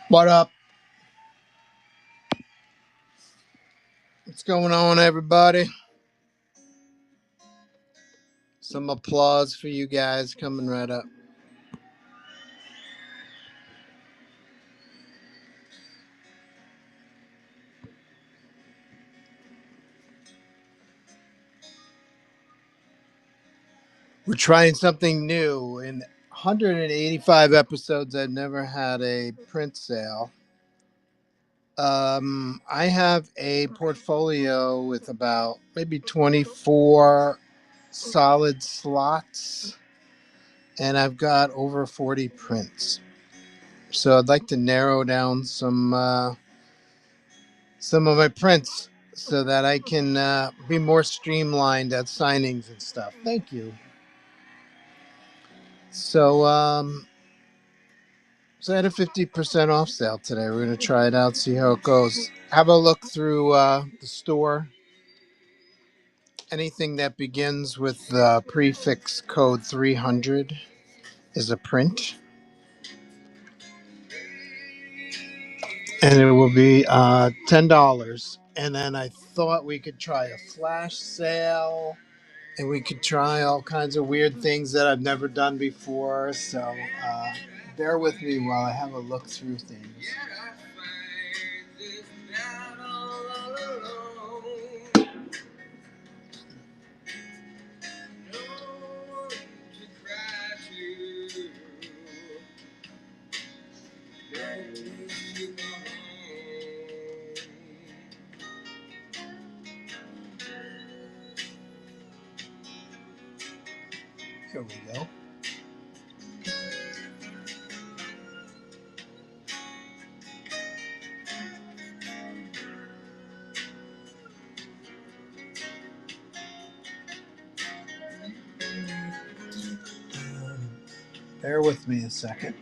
What up? What's going on, everybody? Some applause for you guys coming right up. We're trying something new. In 185 episodes, I've never had a print sale. I have a portfolio with about maybe 24 solid slots, and I've got over 40 prints. So I'd like to narrow down some of my prints so that I can be more streamlined at signings and stuff. Thank you. So, so I had a 50% off sale today. We're going to try it out, see how it goes. Have a look through the store. Anything that begins with the prefix code 300 is a print. And it will be $10. And then I thought we could try a flash sale and we could try all kinds of weird things that I've never done before. So bear with me while I have a look through things. Here we go. Bear with me a second.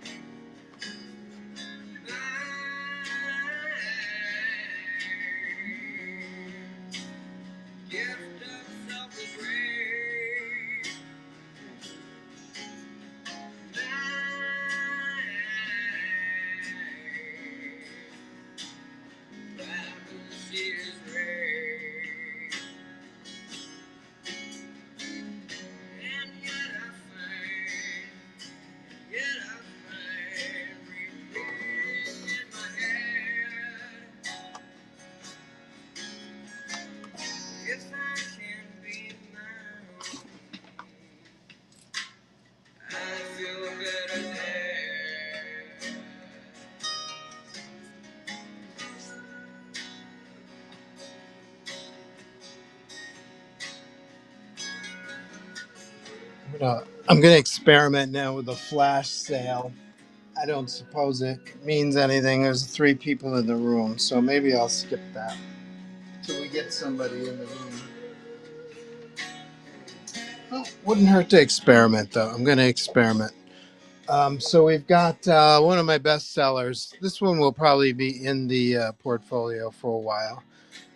I'm gonna experiment now with a flash sale. I don't suppose it means anything. There's 3 people in the room, so maybe I'll skip that till we get somebody in the room. Well, wouldn't hurt to experiment, though. I'm gonna experiment. So we've got one of my best sellers. This one will probably be in the portfolio for a while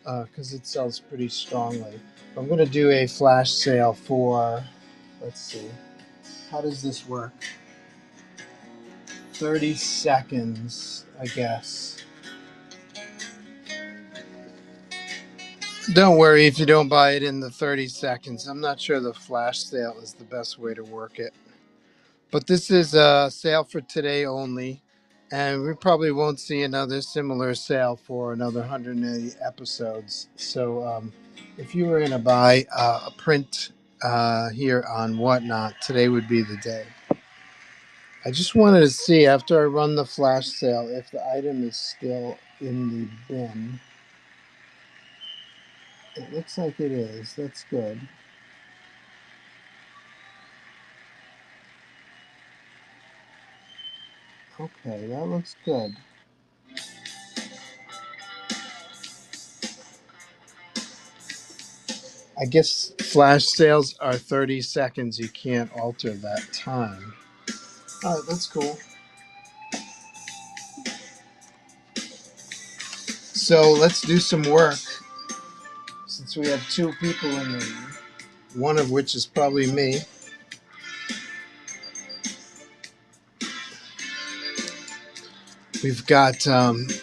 because it sells pretty strongly. I'm going to do a flash sale for, let's see, how does this work? 30 seconds, I guess. Don't worry if you don't buy it in the 30 seconds. I'm not sure the flash sale is the best way to work it. But this is a sale for today only. And we probably won't see another similar sale for another 180 episodes. So if you were going to buy a print here on Whatnot, today would be the day. I just wanted to see after I run the flash sale if the item is still in the bin. It looks like it is. That's good. Okay, that looks good. I guess flash sales are 30 seconds. You can't alter that time. All right, that's cool. So let's do some work. Since we have 2 people in the room, one of which is probably me. We've got the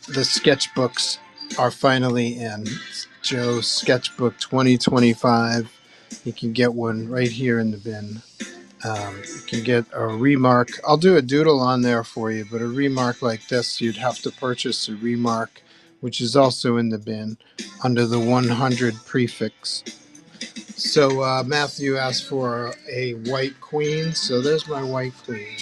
sketchbooks are finally in. Joe's sketchbook 2025. You can get one right here in the bin. You can get a remark. I'll do a doodle on there for you, but a remark like this, you'd have to purchase a remark, which is also in the bin under the 100 prefix. So Matthew asked for a white queen. So there's my white queen.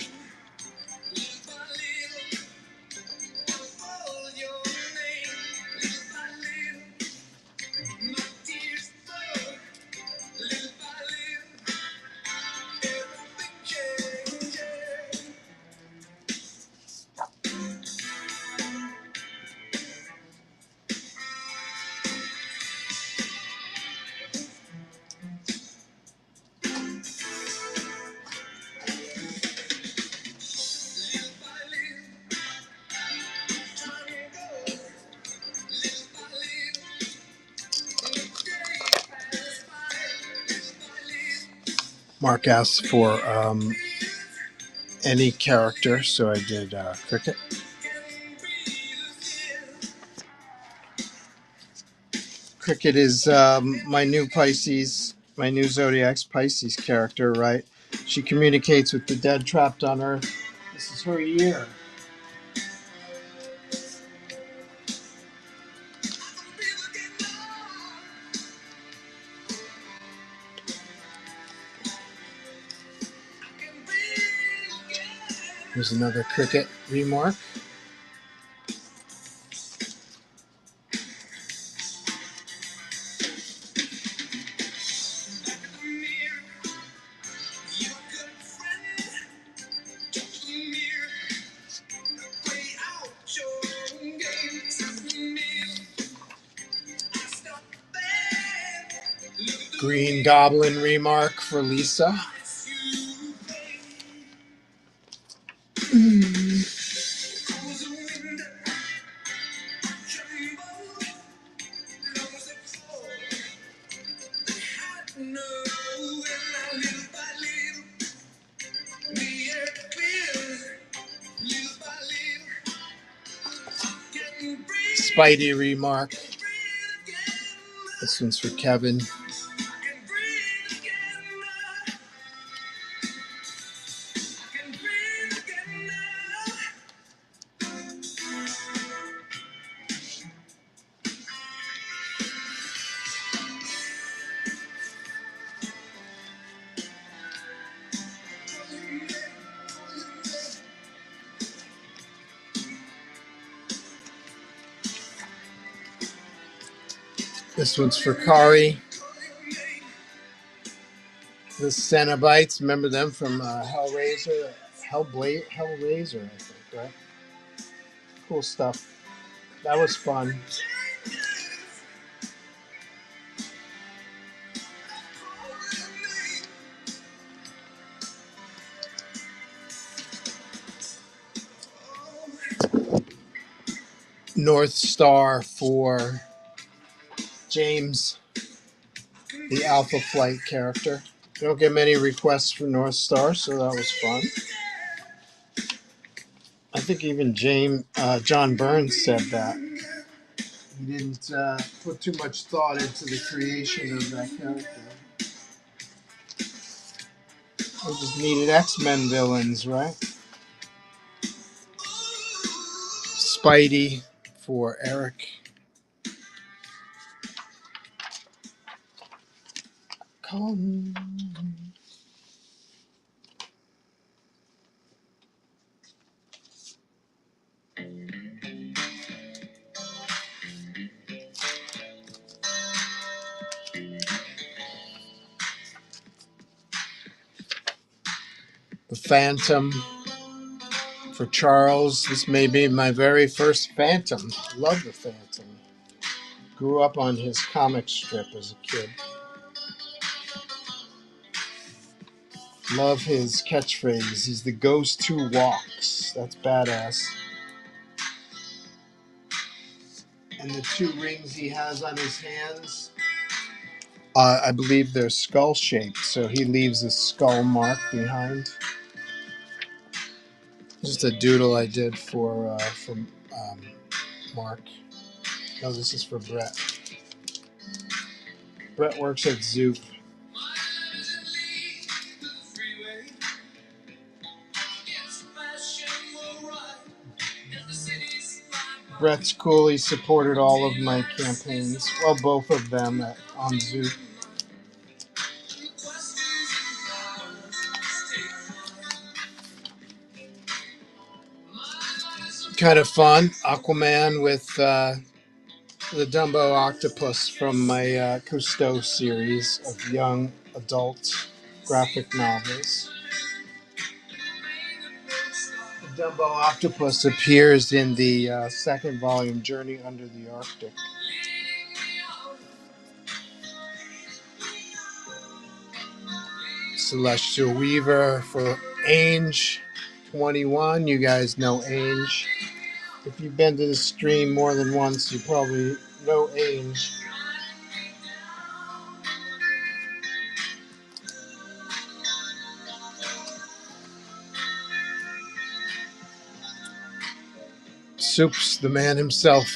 Mark asked for any character, so I did Cricket. Cricket is my new Pisces, my new Zodiac's Pisces character, right? She communicates with the dead trapped on Earth. This is her year. Here's another Cricket remark. Green Goblin remark for Lisa. Spidey remark. This one's for Kevin. This one's for Kari. The Cenobites, remember them from Hellraiser? Hellraiser, I think, right? Cool stuff. That was fun. North Star for James, the Alpha Flight character. Don't get many requests for North Star, so that was fun. I think even John Burns said that. He didn't put too much thought into the creation of that character. We just needed X-Men villains, right? Spidey for Eric. Come. The Phantom for Charles. This may be my very first Phantom. Love the Phantom. Grew up on his comic strip as a kid. Love his catchphrase. He's the ghost who walks. That's badass. And the two rings he has on his hands, I believe they're skull shaped, so he leaves a skull mark behind. Just a doodle I did for Mark. No, this is for Brett. Brett works at Zoop. Brett's cool. He supported all of my campaigns. Well, both of them on Zoop. Kind of fun. Aquaman with the Dumbo octopus from my Cousteau series of young adult graphic novels. The Dumbo octopus appears in the second volume, Journey Under the Arctic. Celestial Weaver for Ainge 21. You guys know Ainge. If you've been to the stream more than once, you probably know Ainge. Soup's the man himself.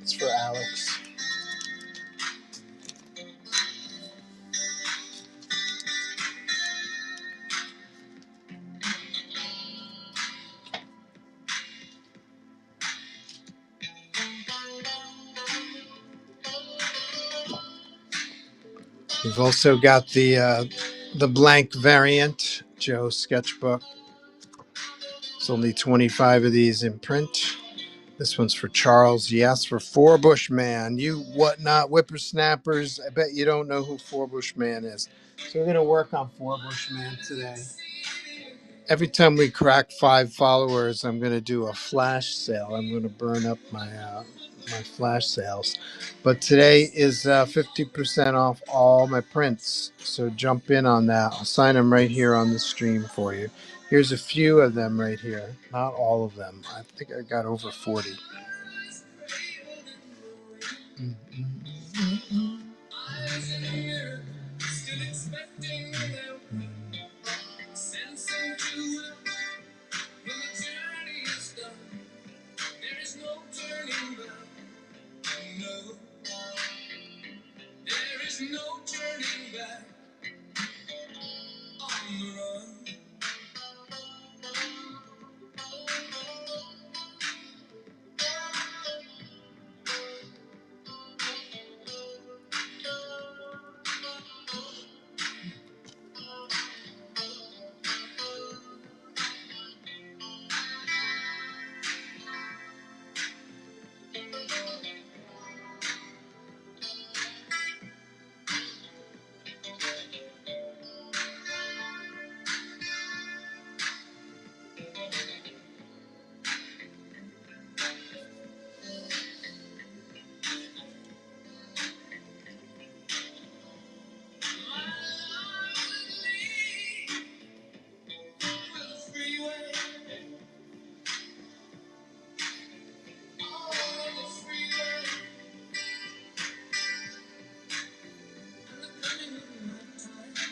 It's for Alex. We've also got the blank variant, Joe sketchbook. There's only 25 of these in print. This one's for Charles. Yes, for Four Bush Man. You whatnot whippersnappers. I bet you don't know who Four Bush Man is. So we're going to work on Four Bush Man today. Every time we crack 5 followers, I'm going to do a flash sale. I'm going to burn up my flash sales. But today is 50% off all my prints. So jump in on that. I'll sign them right here on the stream for you. Here's a few of them right here. Not all of them. I think I got over 40.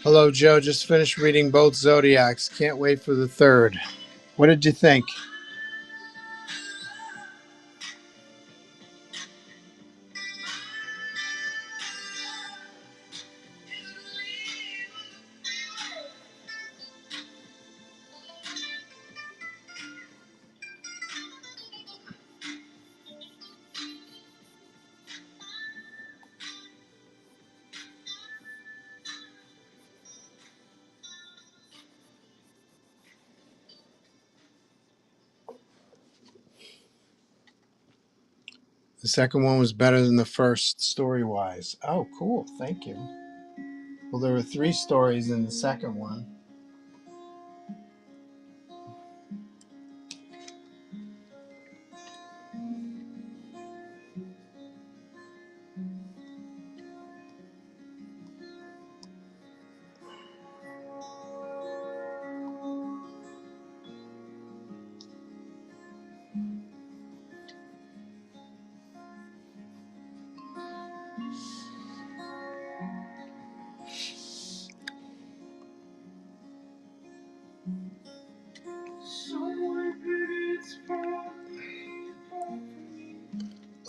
Hello, Joe. Just finished reading both Zodiacs. Can't wait for the third. What did you think? The second one was better than the first, story-wise. Oh, cool. Thank you. Well, there were 3 stories in the second one.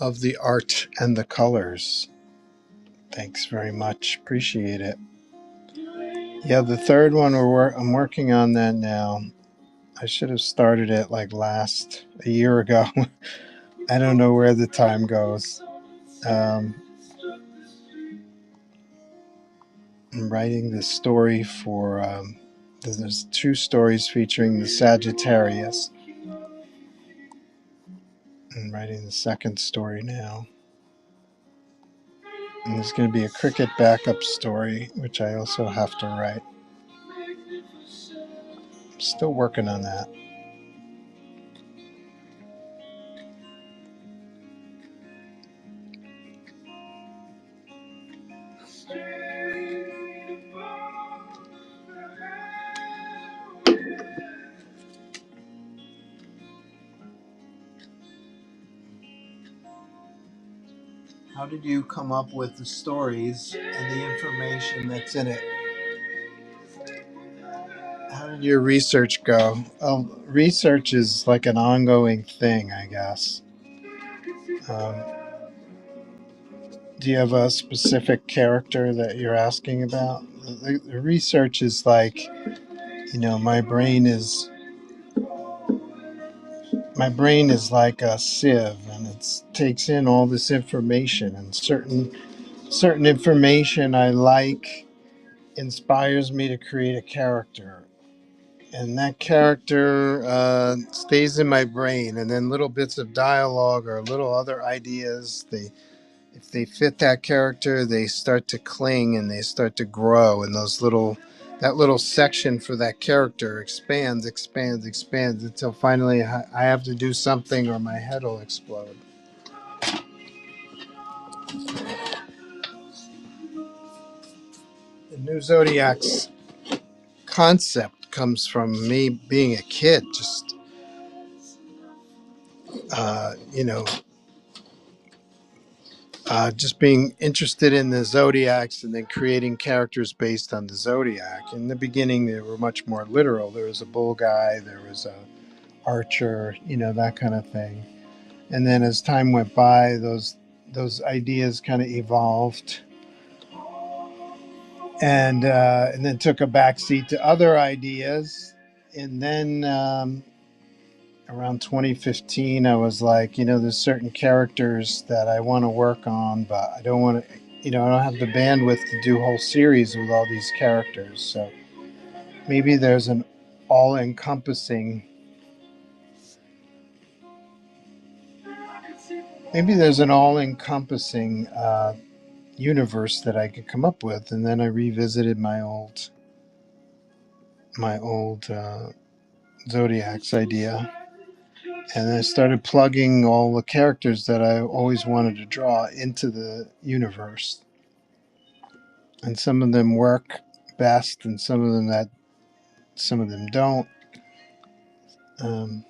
Love the art and the colors. Thanks very much. Appreciate it. Yeah, the third one I'm working on that now. I should have started it like a year ago. I don't know where the time goes. Um, I'm writing the story for. There's two stories featuring the Sagittarius. I'm writing the second story now. And there's going to be a cricket backup story, which I also have to write. I'm still working on that. How did you come up with the stories and the information that's in it? How did your research go? Research is like an ongoing thing, I guess. Um, do you have a specific character that you're asking about? The research is like, my brain is like a sieve, and it takes in all this information, and certain information I like inspires me to create a character, and that character stays in my brain, and then little bits of dialogue or little other ideas, if they fit that character, they start to cling and they start to grow, and that little section for that character expands until finally I have to do something or my head will explode. The new Zodiac's concept comes from me being a kid, just uh, you know just being interested in the zodiacs and then creating characters based on the zodiac. In the beginning, they were much more literal. There was a bull guy, there was a archer, that kind of thing. And then as time went by, those ideas kind of evolved, and then took a backseat to other ideas. And then around 2015, I was like, there's certain characters that I want to work on, but I don't want to, I don't have the bandwidth to do whole series with all these characters. So maybe there's an all-encompassing, maybe there's an all-encompassing universe that I could come up with. And then I revisited my old Zodiacs idea. And I started plugging all the characters that I always wanted to draw into the universe. And some of them work best, and some of them don't. Um,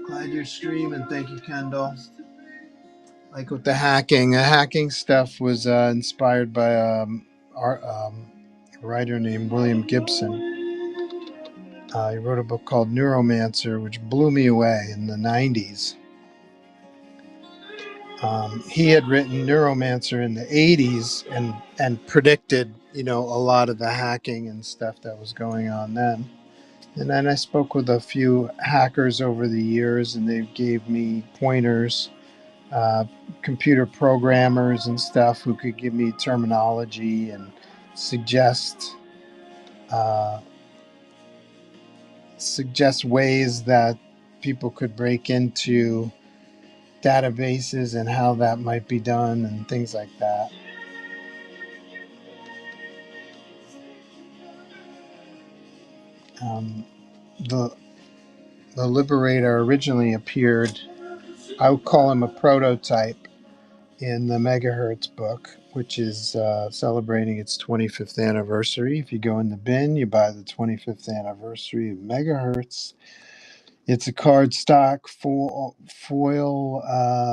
Glad you're streaming. Thank you, Kendall. Like with the hacking stuff was inspired by a writer named William Gibson. He wrote a book called Neuromancer, which blew me away in the 90s. He had written Neuromancer in the 80s and predicted, a lot of the hacking and stuff that was going on then. And then I spoke with a few hackers over the years, and they gave me pointers, uh, computer programmers and stuff who could give me terminology and suggest uh, suggest ways that people could break into databases and how that might be done and things like that. Um, the the Liberator originally appeared. I would call him a prototype in the Megahertz book, which is celebrating its 25th anniversary. If you go in the bin, you buy the 25th anniversary of Megahertz. It's a cardstock foil,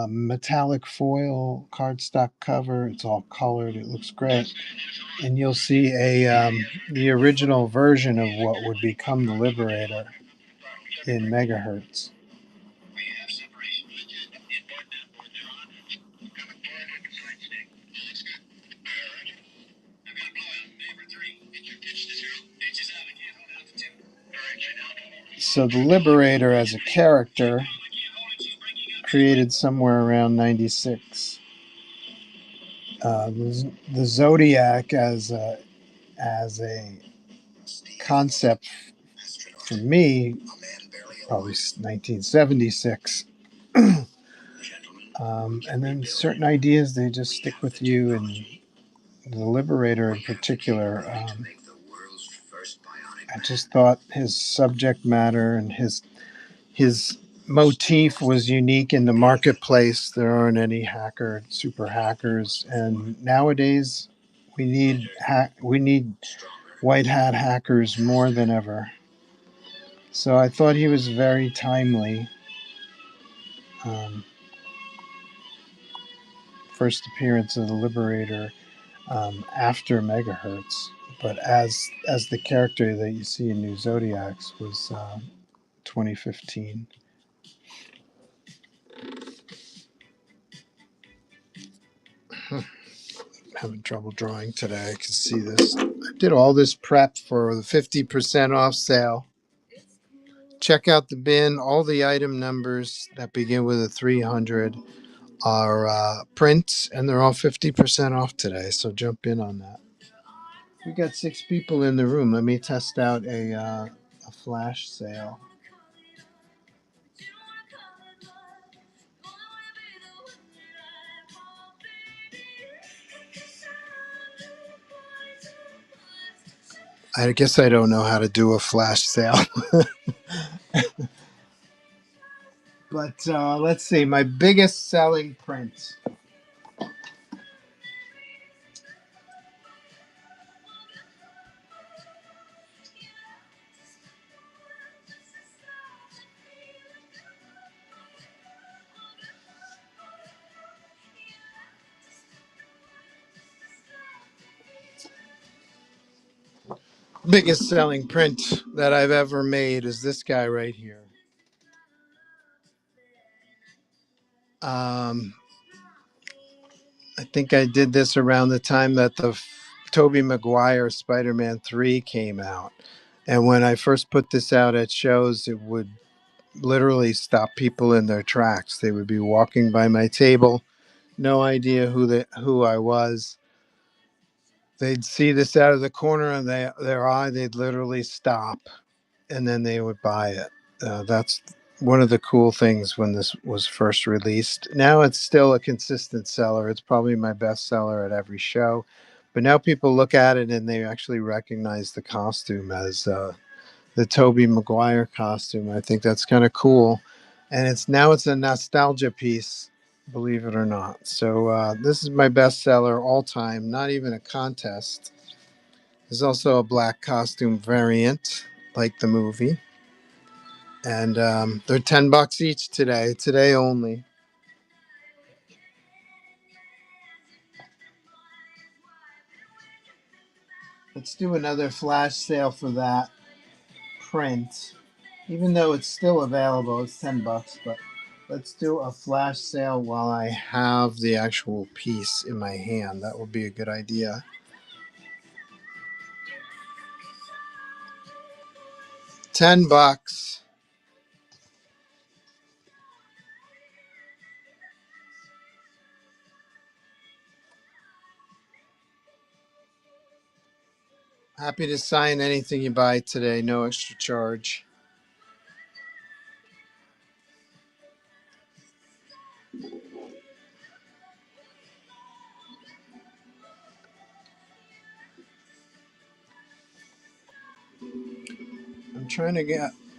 metallic foil cardstock cover. It's all colored. It looks great. And you'll see the original version of what would become the Liberator in megahertz. So the Liberator as a character created somewhere around 96. The Zodiac as a concept for me, probably 1976. And then certain ideas, they just stick with you. And the Liberator in particular, I just thought his subject matter and his motif was unique in the marketplace. There aren't any super hackers, and nowadays we need white hat hackers more than ever. So I thought he was very timely. Um, First appearance of the Liberator after Megahertz, but as the character that you see in New Zodiacs was 2015. Having trouble drawing today. I can see this. I did all this prep for the 50% off sale. Check out the bin. All the item numbers that begin with a 300 are prints, and they're all 50% off today. So jump in on that. We got 6 people in the room. Let me test out a flash sale. I guess I don't know how to do a flash sale. But let's see. My biggest selling print. Biggest selling print that I've ever made is this guy right here. Um, I think I did this around the time that the Tobey Maguire Spider-Man 3 came out. And when I first put this out at shows, it would literally stop people in their tracks. They would be walking by my table, no idea who I was. They'd see this out of the corner of their eye. They'd literally stop, and then they would buy it. That's one of the cool things when this was first released. Now it's still a consistent seller. It's probably my best seller at every show. But now people look at it and they actually recognize the costume as the Tobey Maguire costume. I think that's kind of cool. And it's a nostalgia piece, believe it or not. So this is my best seller all time, not even a contest. There's also a black costume variant, like the movie. And they're $10 each today only. Let's do another flash sale for that print, even though it's still available. It's $10, but let's do a flash sale while I have the actual piece in my hand. That would be a good idea. $10. Happy to sign anything you buy today, no extra charge.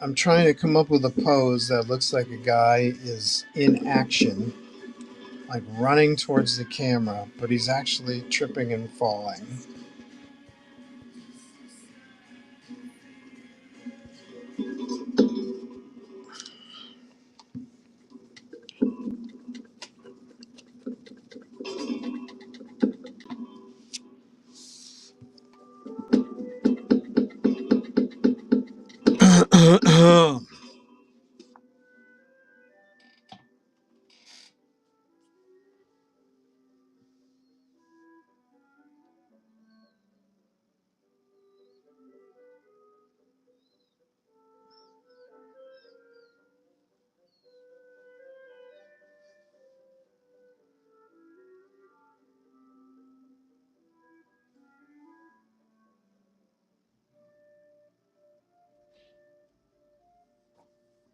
I'm trying to come up with a pose that looks like a guy is in action, like running towards the camera, but he's actually tripping and falling.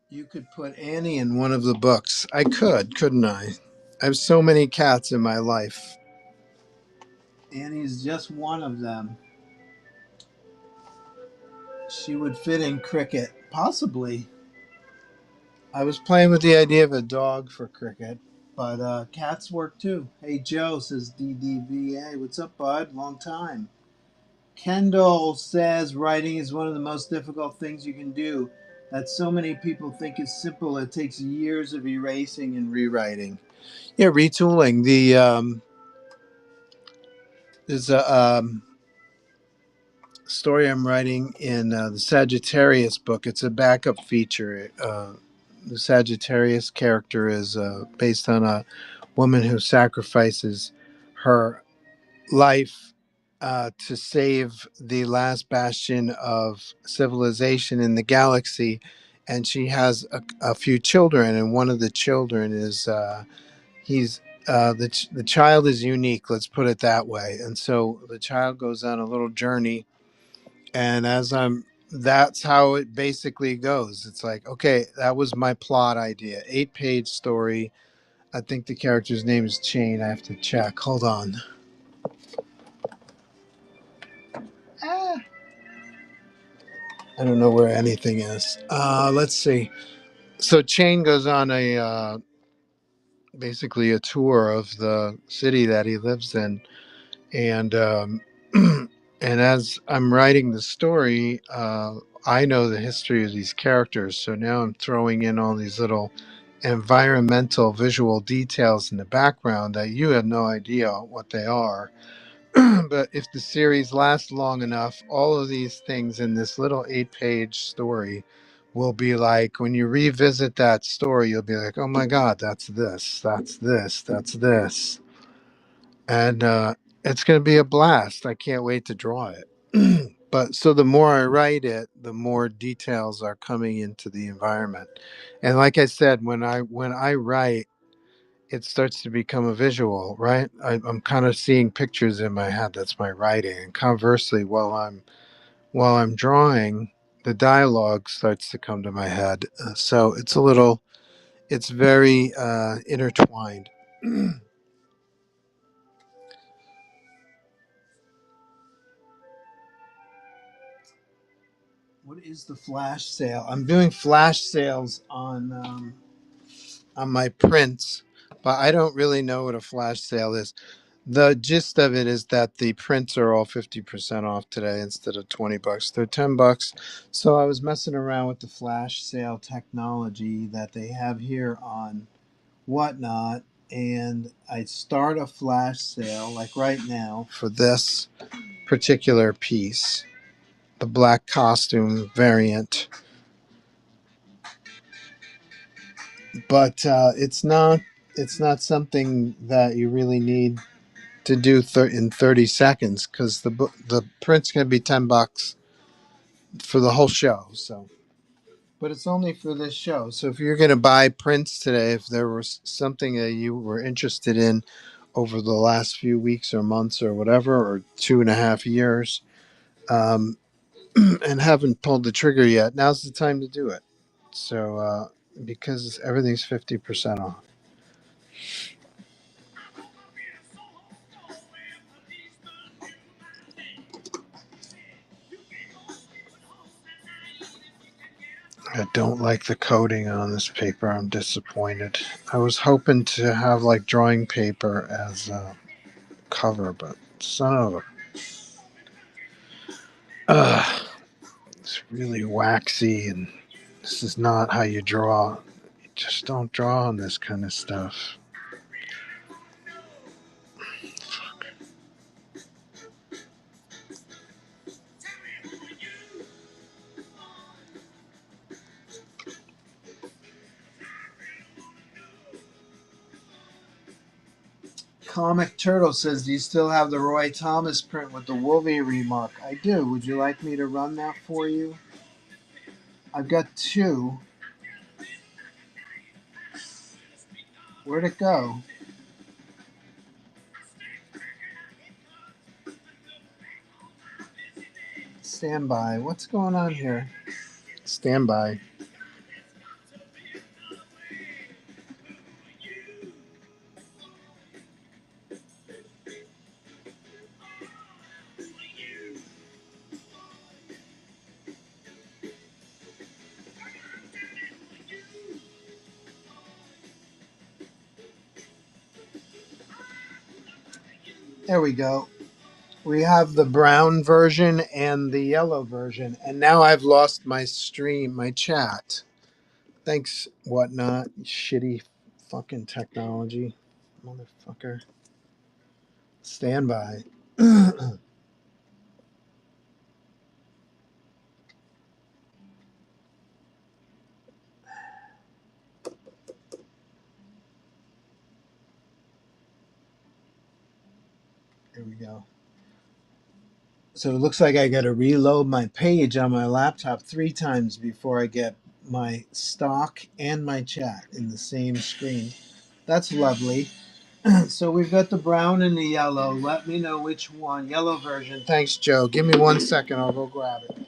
You could put Annie in one of the books. I could, couldn't I? I have so many cats in my life. Annie's just one of them. She would fit in Cricket, possibly. I was playing with the idea of a dog for Cricket, but cats work too. Hey Joe, says DDVA. What's up, bud? Long time. Kendall says writing is one of the most difficult things you can do. That so many people think is simple. It takes years of erasing and rewriting. Yeah, retooling. There's a story I'm writing in the Sagittarius book. It's a backup feature. The Sagittarius character is based on a woman who sacrifices her life to save the last bastion of civilization in the galaxy. And she has a few children, and one of the children is he's the child is unique. Let's put it that way. And so the child goes on a little journey, and that's how it basically goes. It's like, okay, that was my plot idea. 8-page story. I think the character's name is Chain. I have to check. Hold on. Ah. I don't know where anything is. Let's see. So Chain goes on a basically a tour of the city that he lives in, and and as I'm writing the story, I know the history of these characters, so now I'm throwing in all these little environmental visual details in the background that you have no idea what they are. But if the series lasts long enough, all of these things in this little 8-page story will be like, when you revisit that story, you'll be like, oh my God, that's this, that's this, that's this. And it's going to be a blast. I can't wait to draw it. But so the more I write it, the more details are coming into the environment. And like I said, when I write, it starts to become a visual, right? I'm kind of seeing pictures in my head. That's my writing. And conversely, while I'm drawing, the dialogue starts to come to my head. So it's very intertwined. What is the flash sale? I'm doing flash sales on my prints, but I don't really know what a flash sale is. The gist of it is that the prints are all 50% off today instead of $20. They're $10. So I was messing around with the flash sale technology that they have here on Whatnot, and I start a flash sale like right now for this particular piece, the black costume variant. But it's not something that you really need to do in 30 seconds, because the print's going to be $10 for the whole show. So, but it's only for this show. So if you're going to buy prints today, if there was something that you were interested in over the last few weeks or months or whatever, or 2.5 years, um, and haven't pulled the trigger yet, now's the time to do it. So because everything's 50% off. I don't like the coating on this paper. I'm disappointed. I was hoping to have like drawing paper as a cover, but son of a. It's really waxy, and this is not how you draw. You just don't draw on this kind of stuff. Comic Turtle says, do you still have the Roy Thomas print with the Wolverine remark? I do. Would you like me to run that for you? I've got two. Where'd it go? Stand by. What's going on here? Stand by. There we go. We have the brown version and the yellow version. And now I've lost my stream, my chat. Thanks, whatnot. Shitty fucking technology. Motherfucker. Stand by. Here we go. So it looks like I got to reload my page on my laptop 3 times before I get my stock and my chat in the same screen. That's lovely. So we've got the brown and the yellow. Let me know which one. Yellow version. Thanks, Joe. Give me 1 second. I'll go grab it.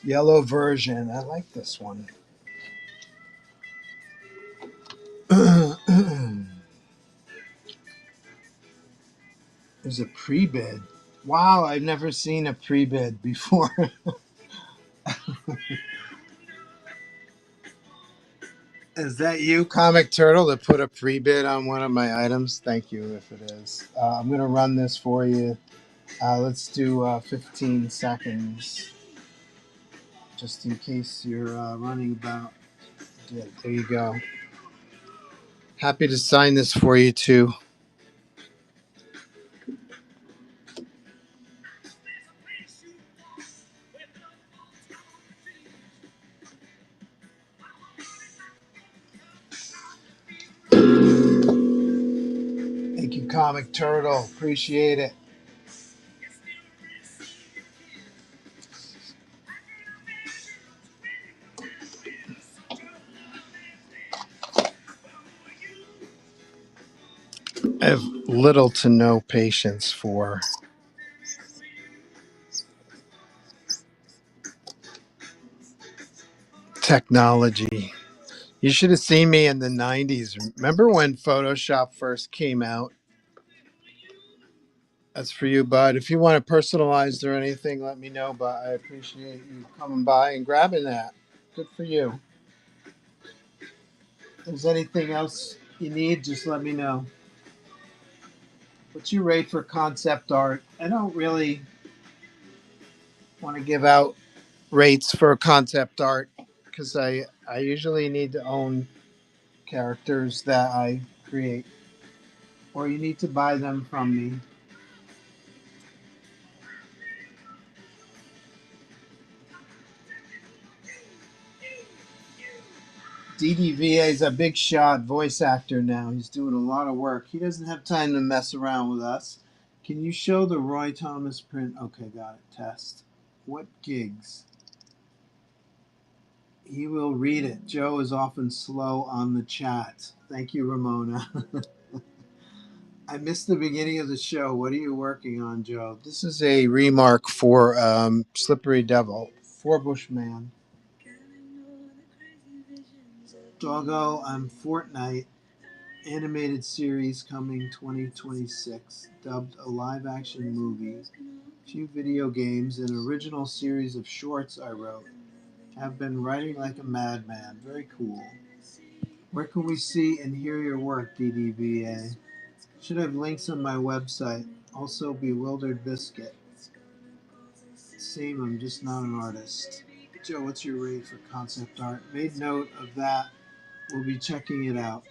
Yellow version. I like this one. There's a pre-bid. Wow, I've never seen a pre-bid before. Is that you, Comic Turtle, that put a pre-bid on one of my items? Thank you, if it is. I'm going to run this for you. Let's do 15 seconds, just in case you're running about. Yeah, there you go. Happy to sign this for you, too. Thank you, Comic Turtle. Appreciate it. I have little to no patience for technology. You should have seen me in the 90s. Remember when Photoshop first came out? That's for you, bud. If you want it personalized or anything, let me know. But I appreciate you coming by and grabbing that. Good for you. If there's anything else you need, just let me know. What's your rate for concept art? I don't really want to give out rates for concept art because I usually need to own characters that I create, or you need to buy them from me. DDVA is a big shot voice actor now. He's doing a lot of work. He doesn't have time to mess around with us. Can you show the Roy Thomas print? Okay, got it. Test. What gigs? He will read it. Joe is often slow on the chat. Thank you, Ramona. I missed the beginning of the show. What are you working on, Joe? This is a remark for Slippery Devil, for Bushman. Doggo, I'm Fortnite. Animated series coming 2026, dubbed a live action movie. Few video games, an original series of shorts I wrote. Have been writing like a madman. Very cool. Where can we see and hear your work, DDVA? Should have links on my website. Also, Bewildered Biscuit. Same, I'm just not an artist. Joe, what's your rate for concept art? Made note of that. We'll be checking it out.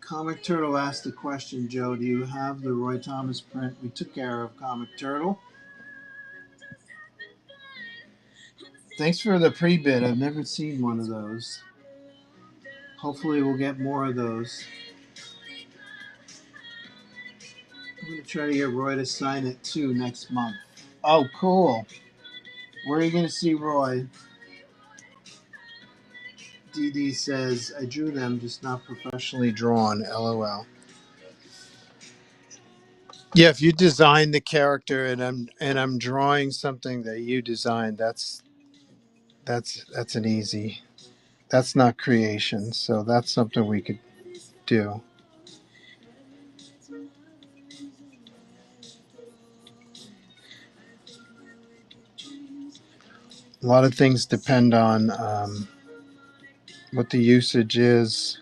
Comic Turtle asked the question, Joe, do you have the Roy Thomas print? We took care of Comic Turtle. Thanks for the pre-bid. I've never seen one of those. Hopefully we'll get more of those. I'm going to try to get Roy to sign it too next month. Oh, cool. Where are you going to see Roy? DD says, I drew them, just not professionally drawn. LOL. Yeah, if you design the character and I'm drawing something that you designed, that's an easy. That's not creation, so that's something we could do. A lot of things depend on what the usage is.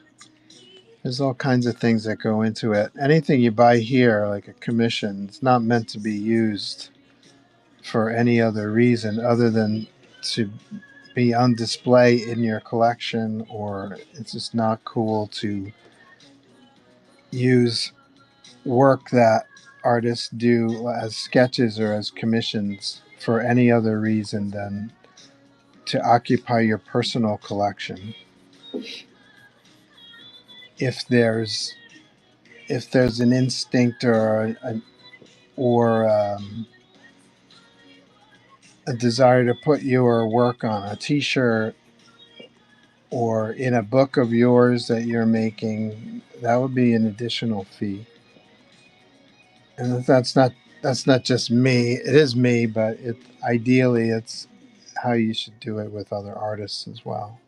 There's all kinds of things that go into it. Anything you buy here, like a commission, it's not meant to be used for any other reason other than to be on display in your collection, or it's just not cool to use work that artists do as sketches or as commissions for any other reason than to occupy your personal collection. If there's an instinct or a desire to put your work on a T-shirt or in a book of yours that you're making, that would be an additional fee. And that's not just me. It is me, but ideally it's how you should do it with other artists as well.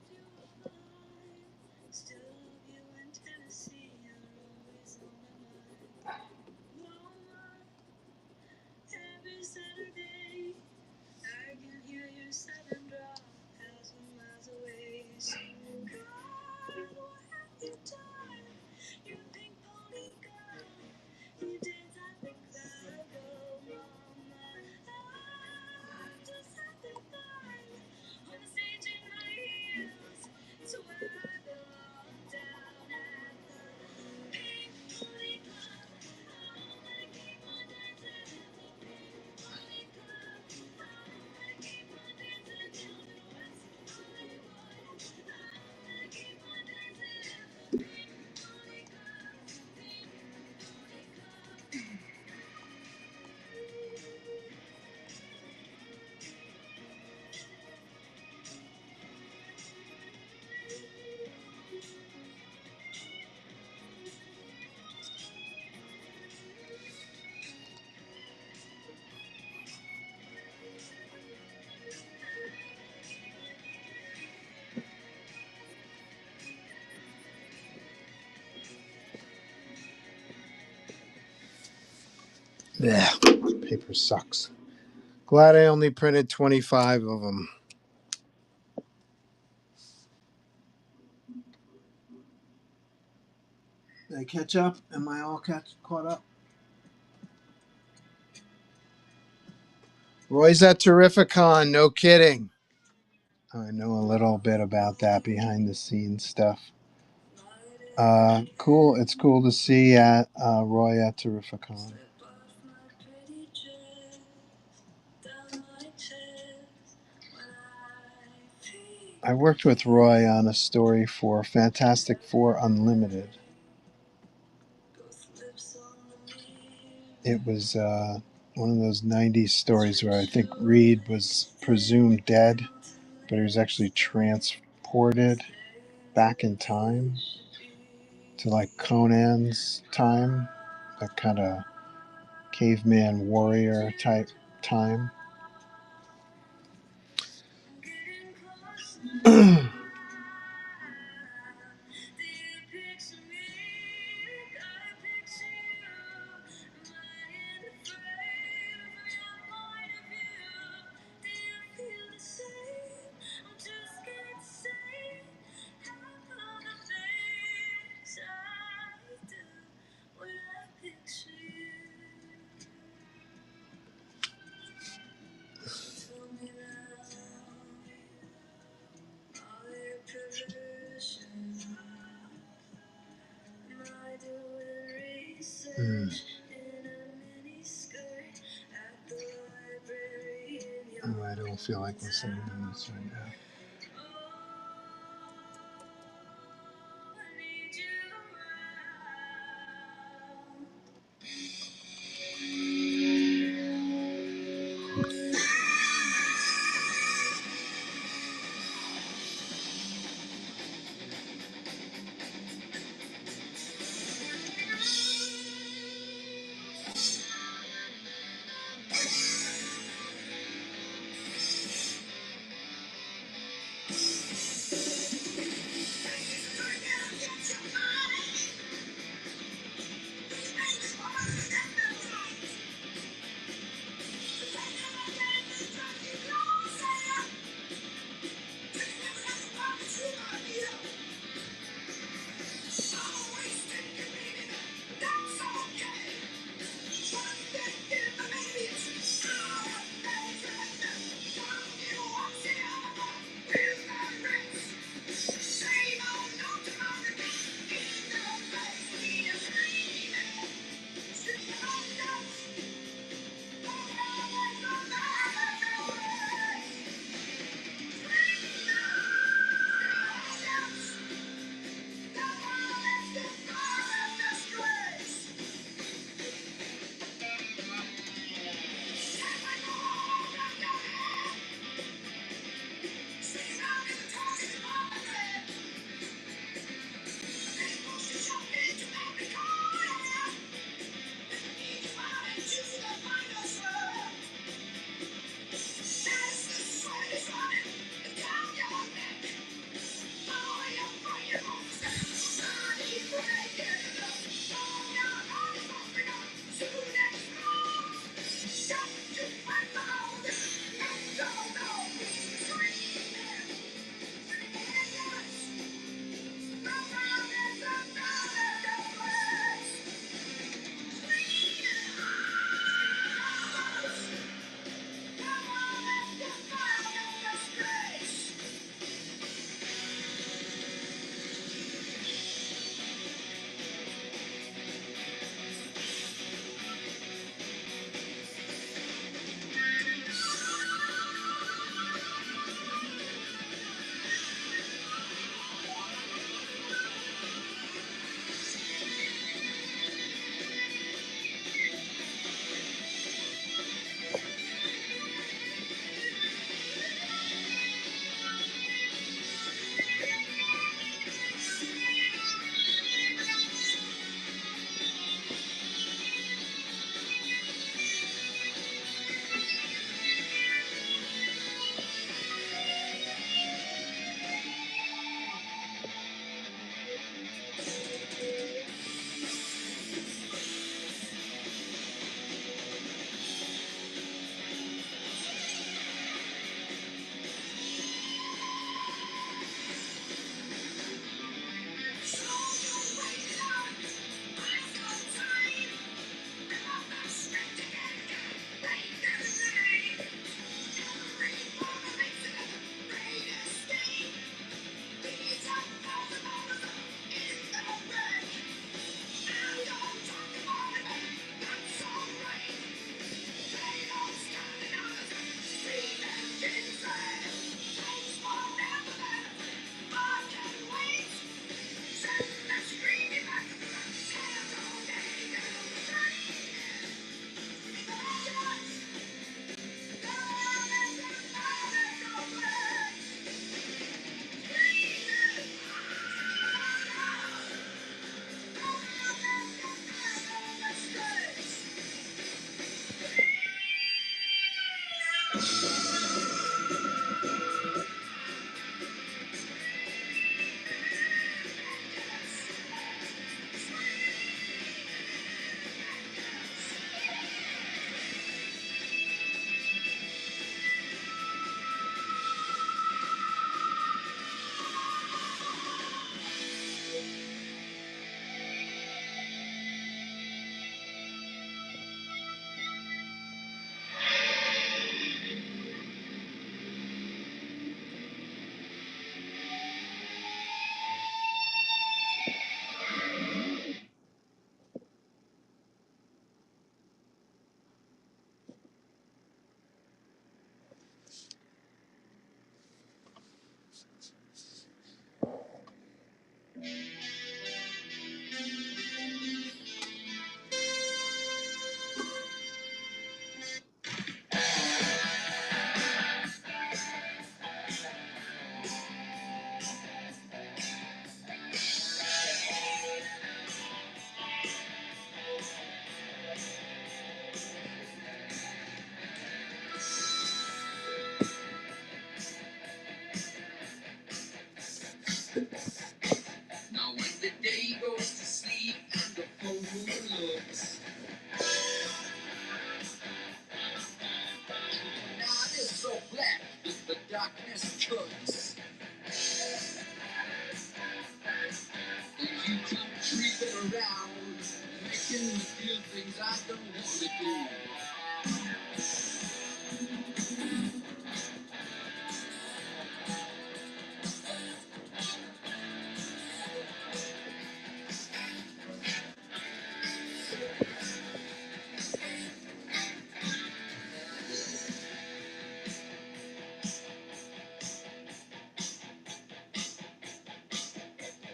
Yeah, paper sucks. Glad I only printed 25 of them. Did I catch up? Am I all caught up? Roy's at Terrificon, no kidding. I know a little bit about that behind the scenes stuff. Cool. It's cool to see Roy at Terrificon. I worked with Roy on a story for Fantastic Four Unlimited. It was one of those 90s stories where I think Reed was presumed dead, but he was actually transported back in time. to like Conan's time, that kind of caveman warrior type time. Mm. Oh, I don't feel like listening to this right now.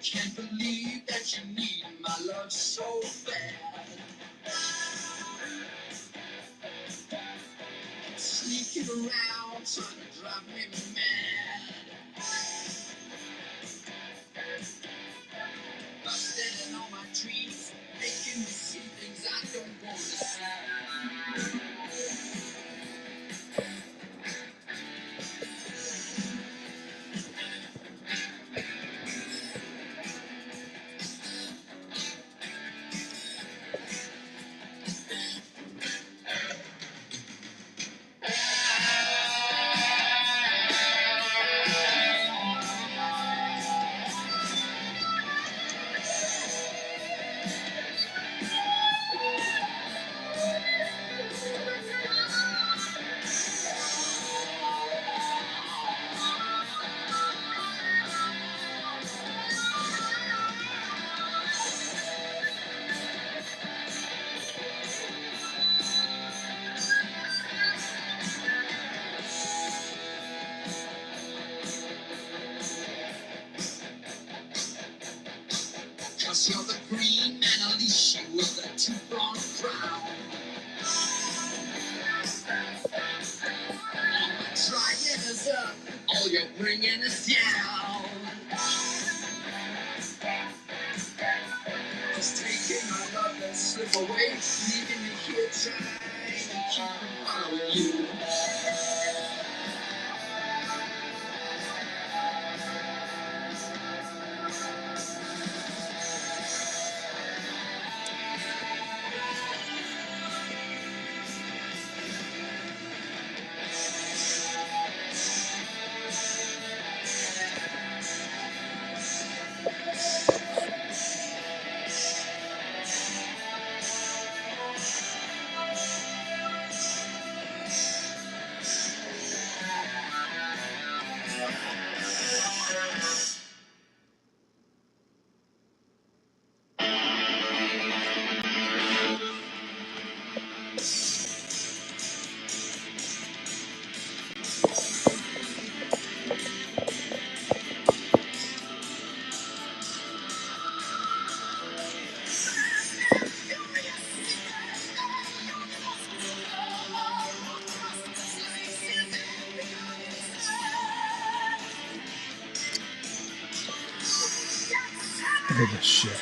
Can't believe that you need my love so bad. Sneaking around, trying to drive me mad. By standing on my trees, making me see things I don't want to see. Cause you're the green man, Alicia, with a two-blonde crown. All my trying is up, all you're bringing is down. Just taking my love and slip away, leaving me here trying to keep from following you. Look at this shit.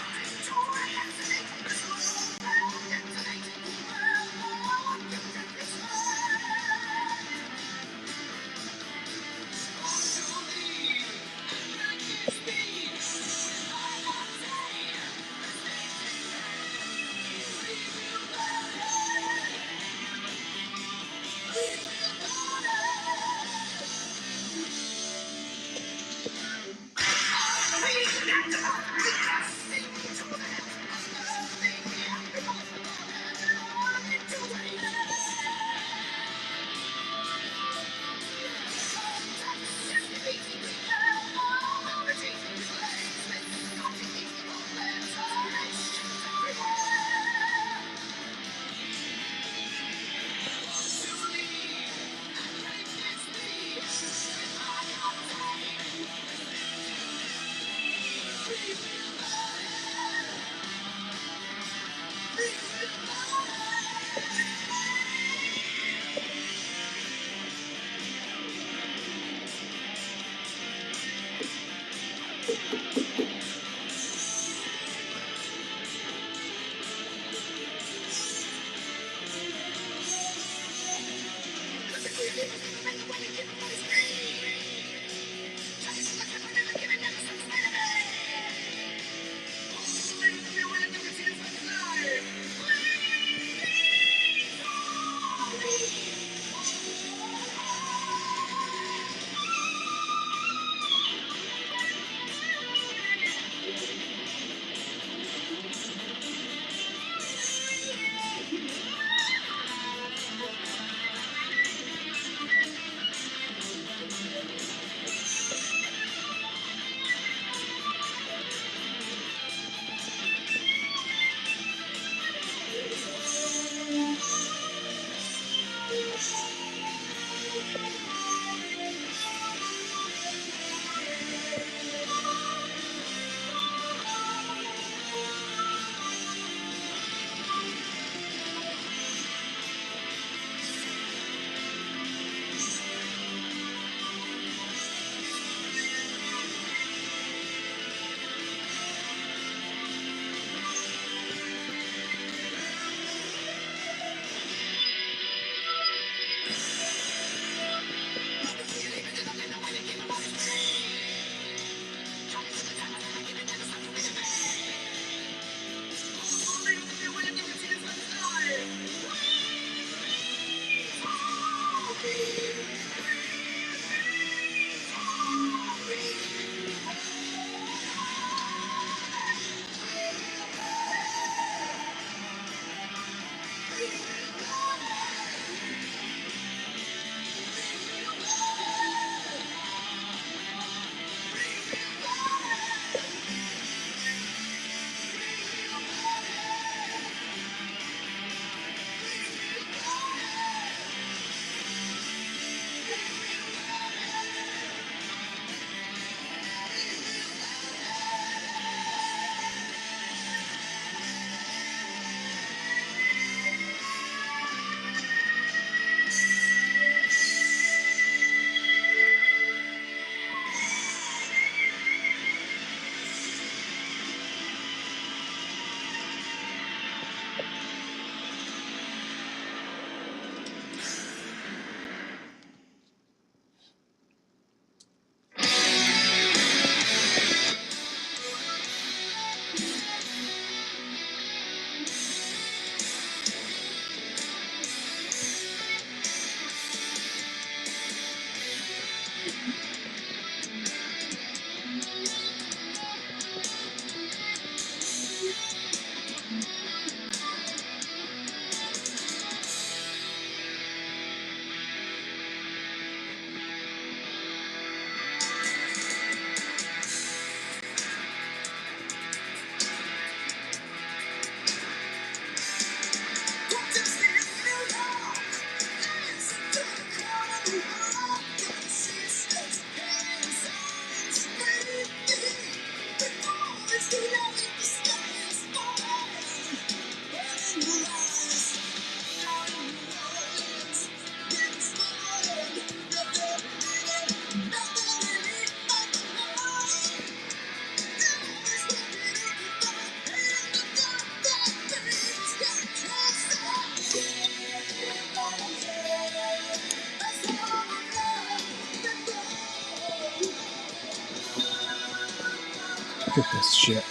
Look at this shit.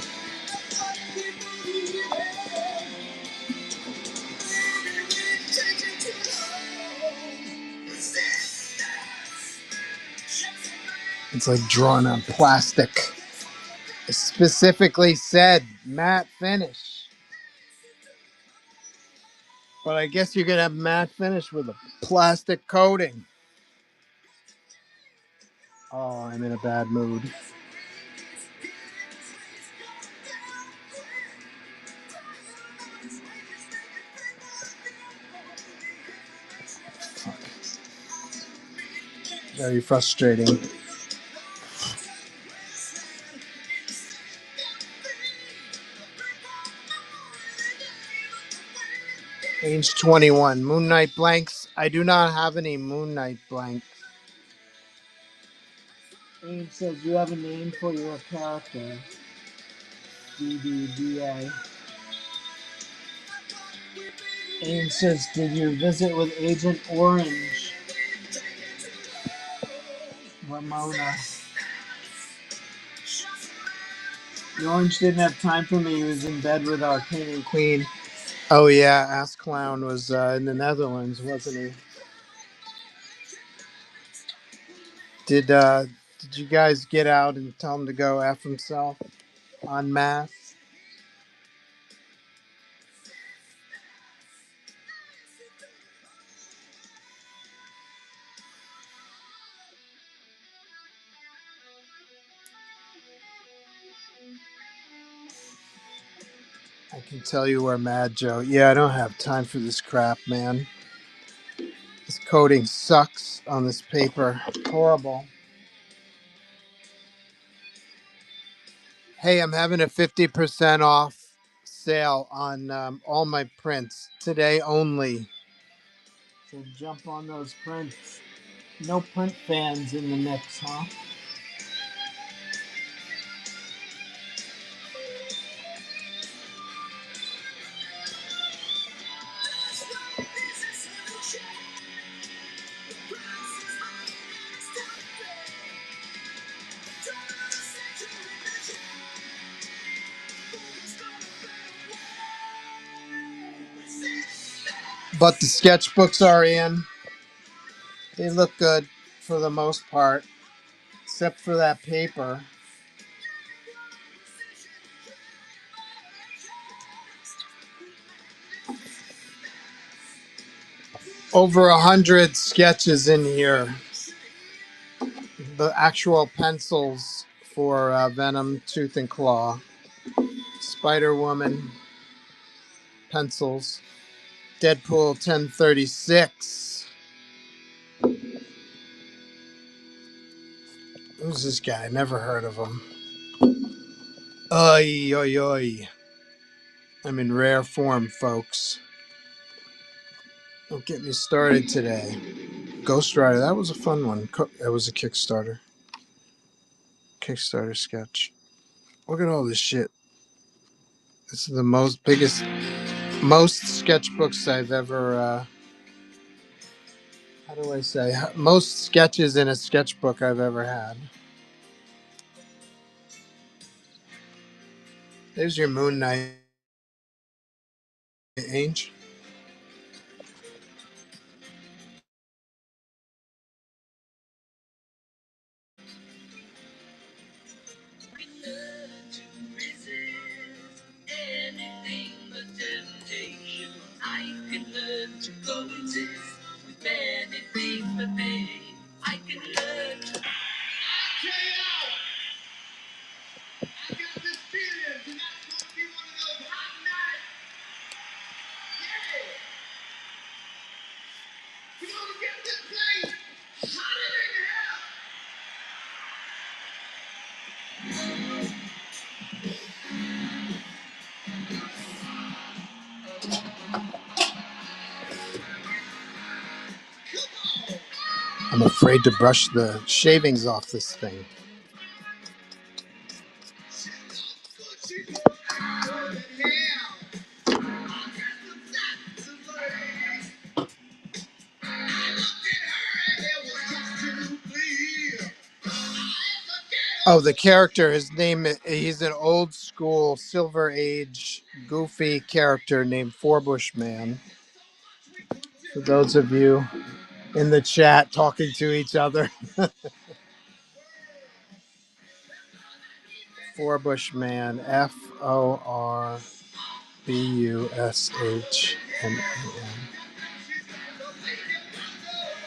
It's like drawn on plastic. It specifically said matte finish. But I guess you could have matte finish with a plastic coating. Oh, I'm in a bad mood. Fuck. Very frustrating. Age 21. Moon Knight blanks. I do not have any Moon Knight blanks. Abe says you have a name for your character. DDBA. Abe says, did you visit with Agent Orange? Ramona. The Orange didn't have time for me. He was in bed with our king and queen. Oh yeah, Ass Clown was in the Netherlands, wasn't he? Did you guys get out and tell him to go F himself en masse? I can tell you we're mad, Joe. Yeah, I don't have time for this crap, man. This coating sucks on this paper. Horrible. Hey, I'm having a 50% off sale on all my prints today only. So jump on those prints. No print fans in the mix, huh? But the sketchbooks are in. They look good for the most part, except for that paper. Over 100 sketches in here. The actual pencils for Venom, Tooth and Claw, Spider Woman pencils, Deadpool 1036. Who's this guy? Never heard of him. Oy, oy, oy. I'm in rare form, folks. Don't get me started today. Ghost Rider, that was a fun one. That was a Kickstarter. Kickstarter sketch. Look at all this shit. This is the most sketchbooks I've ever, how do I say? Most sketches in a sketchbook I've ever had. There's your Moon Knight, Ange. Anything but temptation. I can learn to coexist with anything but pain. I can learn to. I tell y'all, I got this feeling tonight's gonna be one of those hot nights. Yeah, we're gonna get this place hotter than hell. I'm afraid to brush the shavings off this thing. Oh, the character, his name, he's an old school Silver Age goofy character named Forbush Man. For those of you in the chat talking to each other, Forbush Man, FORBUSHMAN.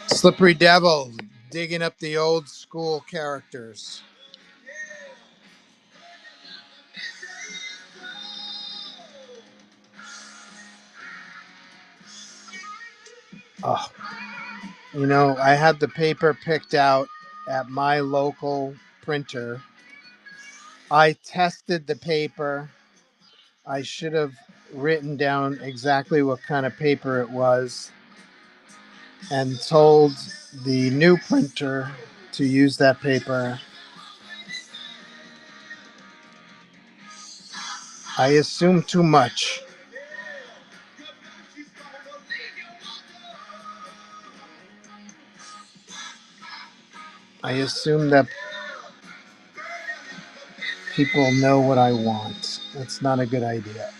Slippery Devil, digging up the old school characters. Oh, you know, I had the paper picked out at my local printer. I tested the paper. I should have written down exactly what kind of paper it was and told the new printer to use that paper. I assumed too much. I assume that people know what I want. That's not a good idea.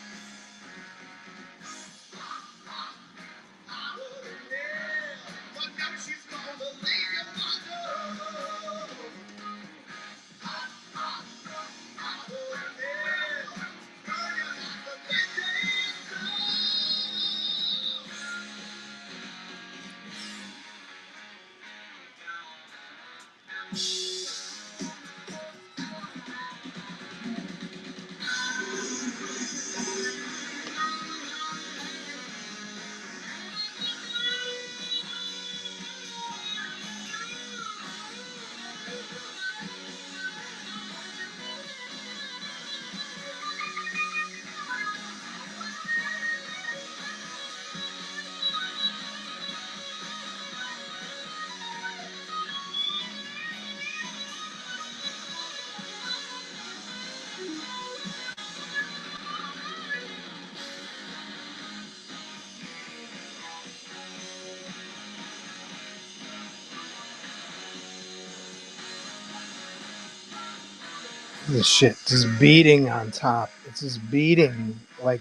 This shit just beating on top. It's just beating. Like,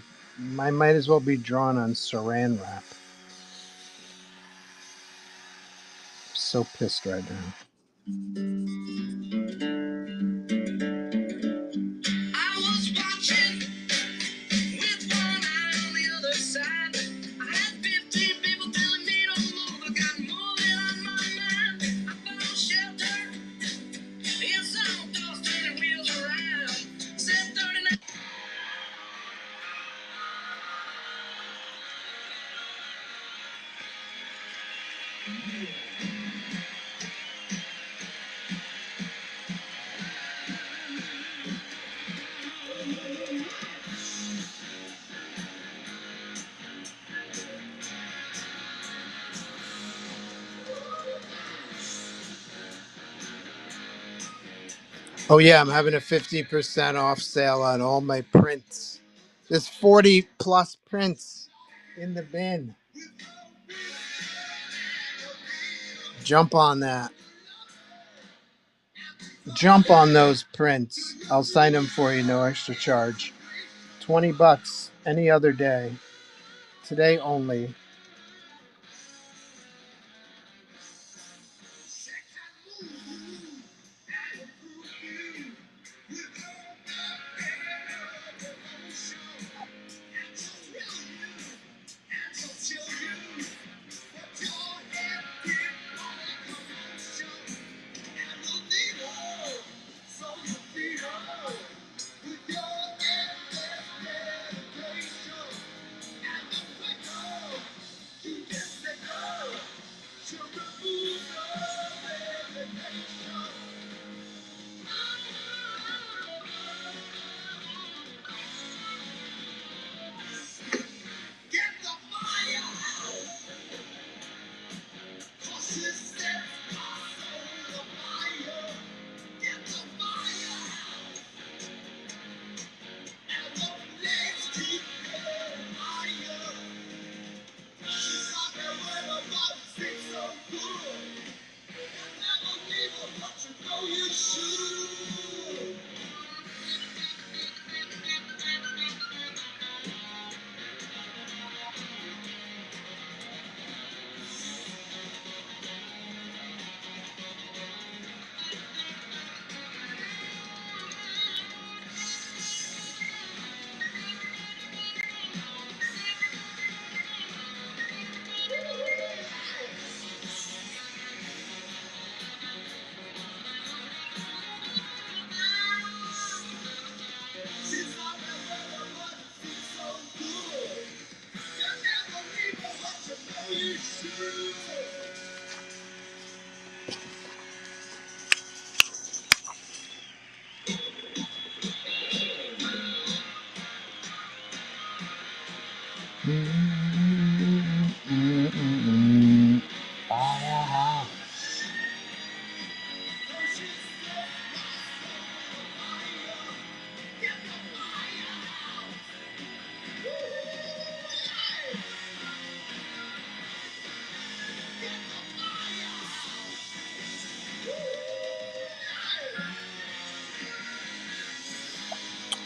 I might as well be drawn on saran wrap. I'm so pissed right now. I was watching with one eye on the other side. I had 15 people telling me don't move. I got more than on my mind. I found shelter in some doors turning wheels around. Said 39. Oh, yeah, I'm having a 50% off sale on all my prints. There's 40 plus prints in the bin. Jump on that. Jump on those prints. I'll sign them for you, no extra charge. $20 any other day. Today only.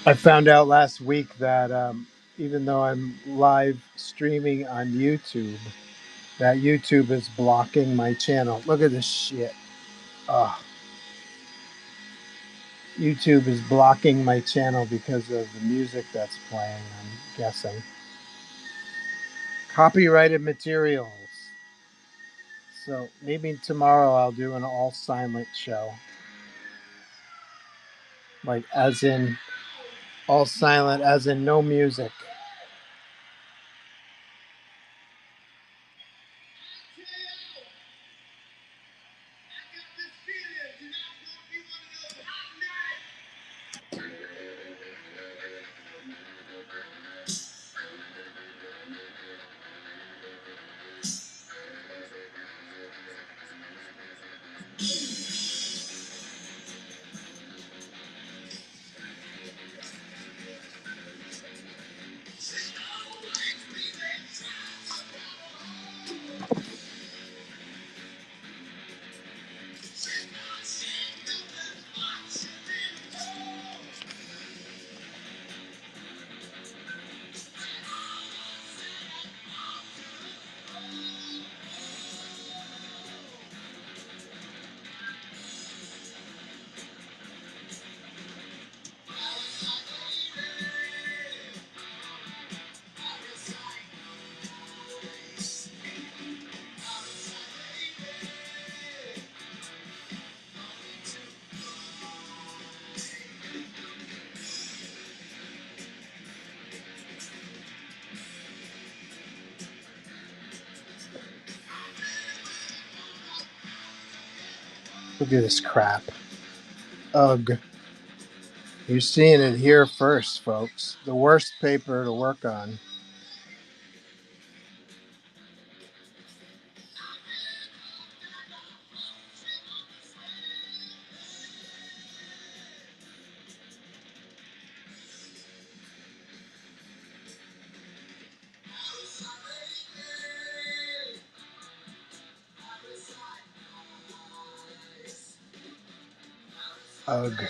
I found out last week that even though I'm live streaming on YouTube, that YouTube is blocking my channel. Look at this shit. Ugh. YouTube is blocking my channel because of the music that's playing, I'm guessing. Copyrighted materials. So maybe tomorrow I'll do an all silent show. Like, as in, all silent, as in no music. Look at this crap. Ugh. You're seeing it here first, folks. The worst paper to work on. Ugh.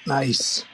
Nice.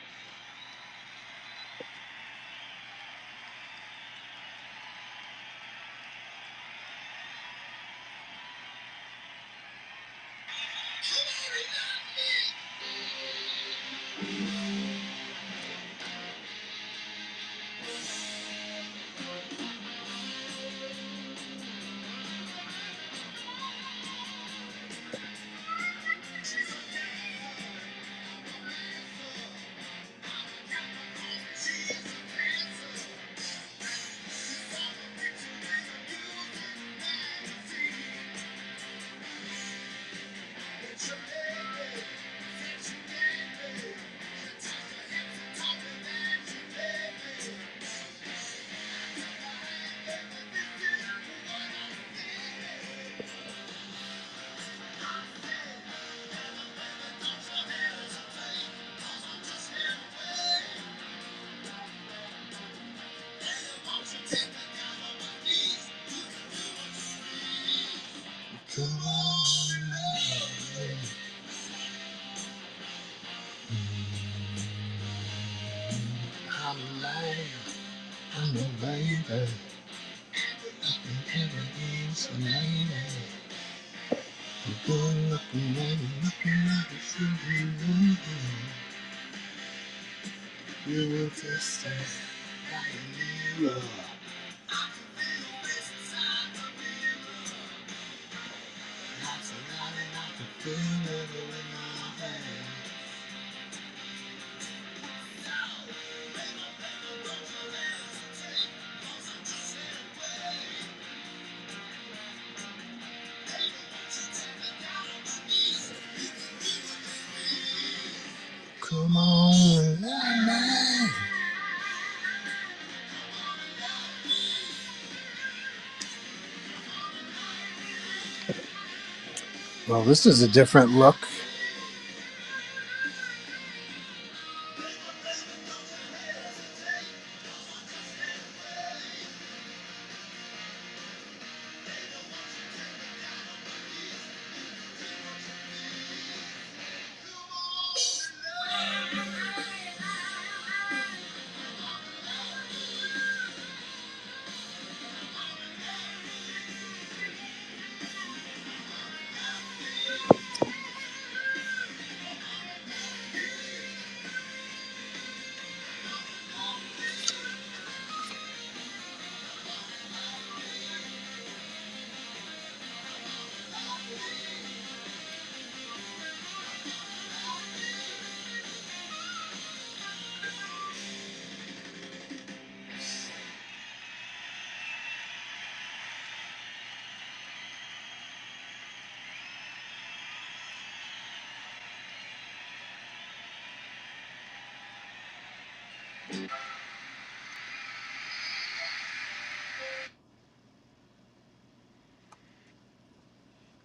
Come on, love me. Well, this is a different look.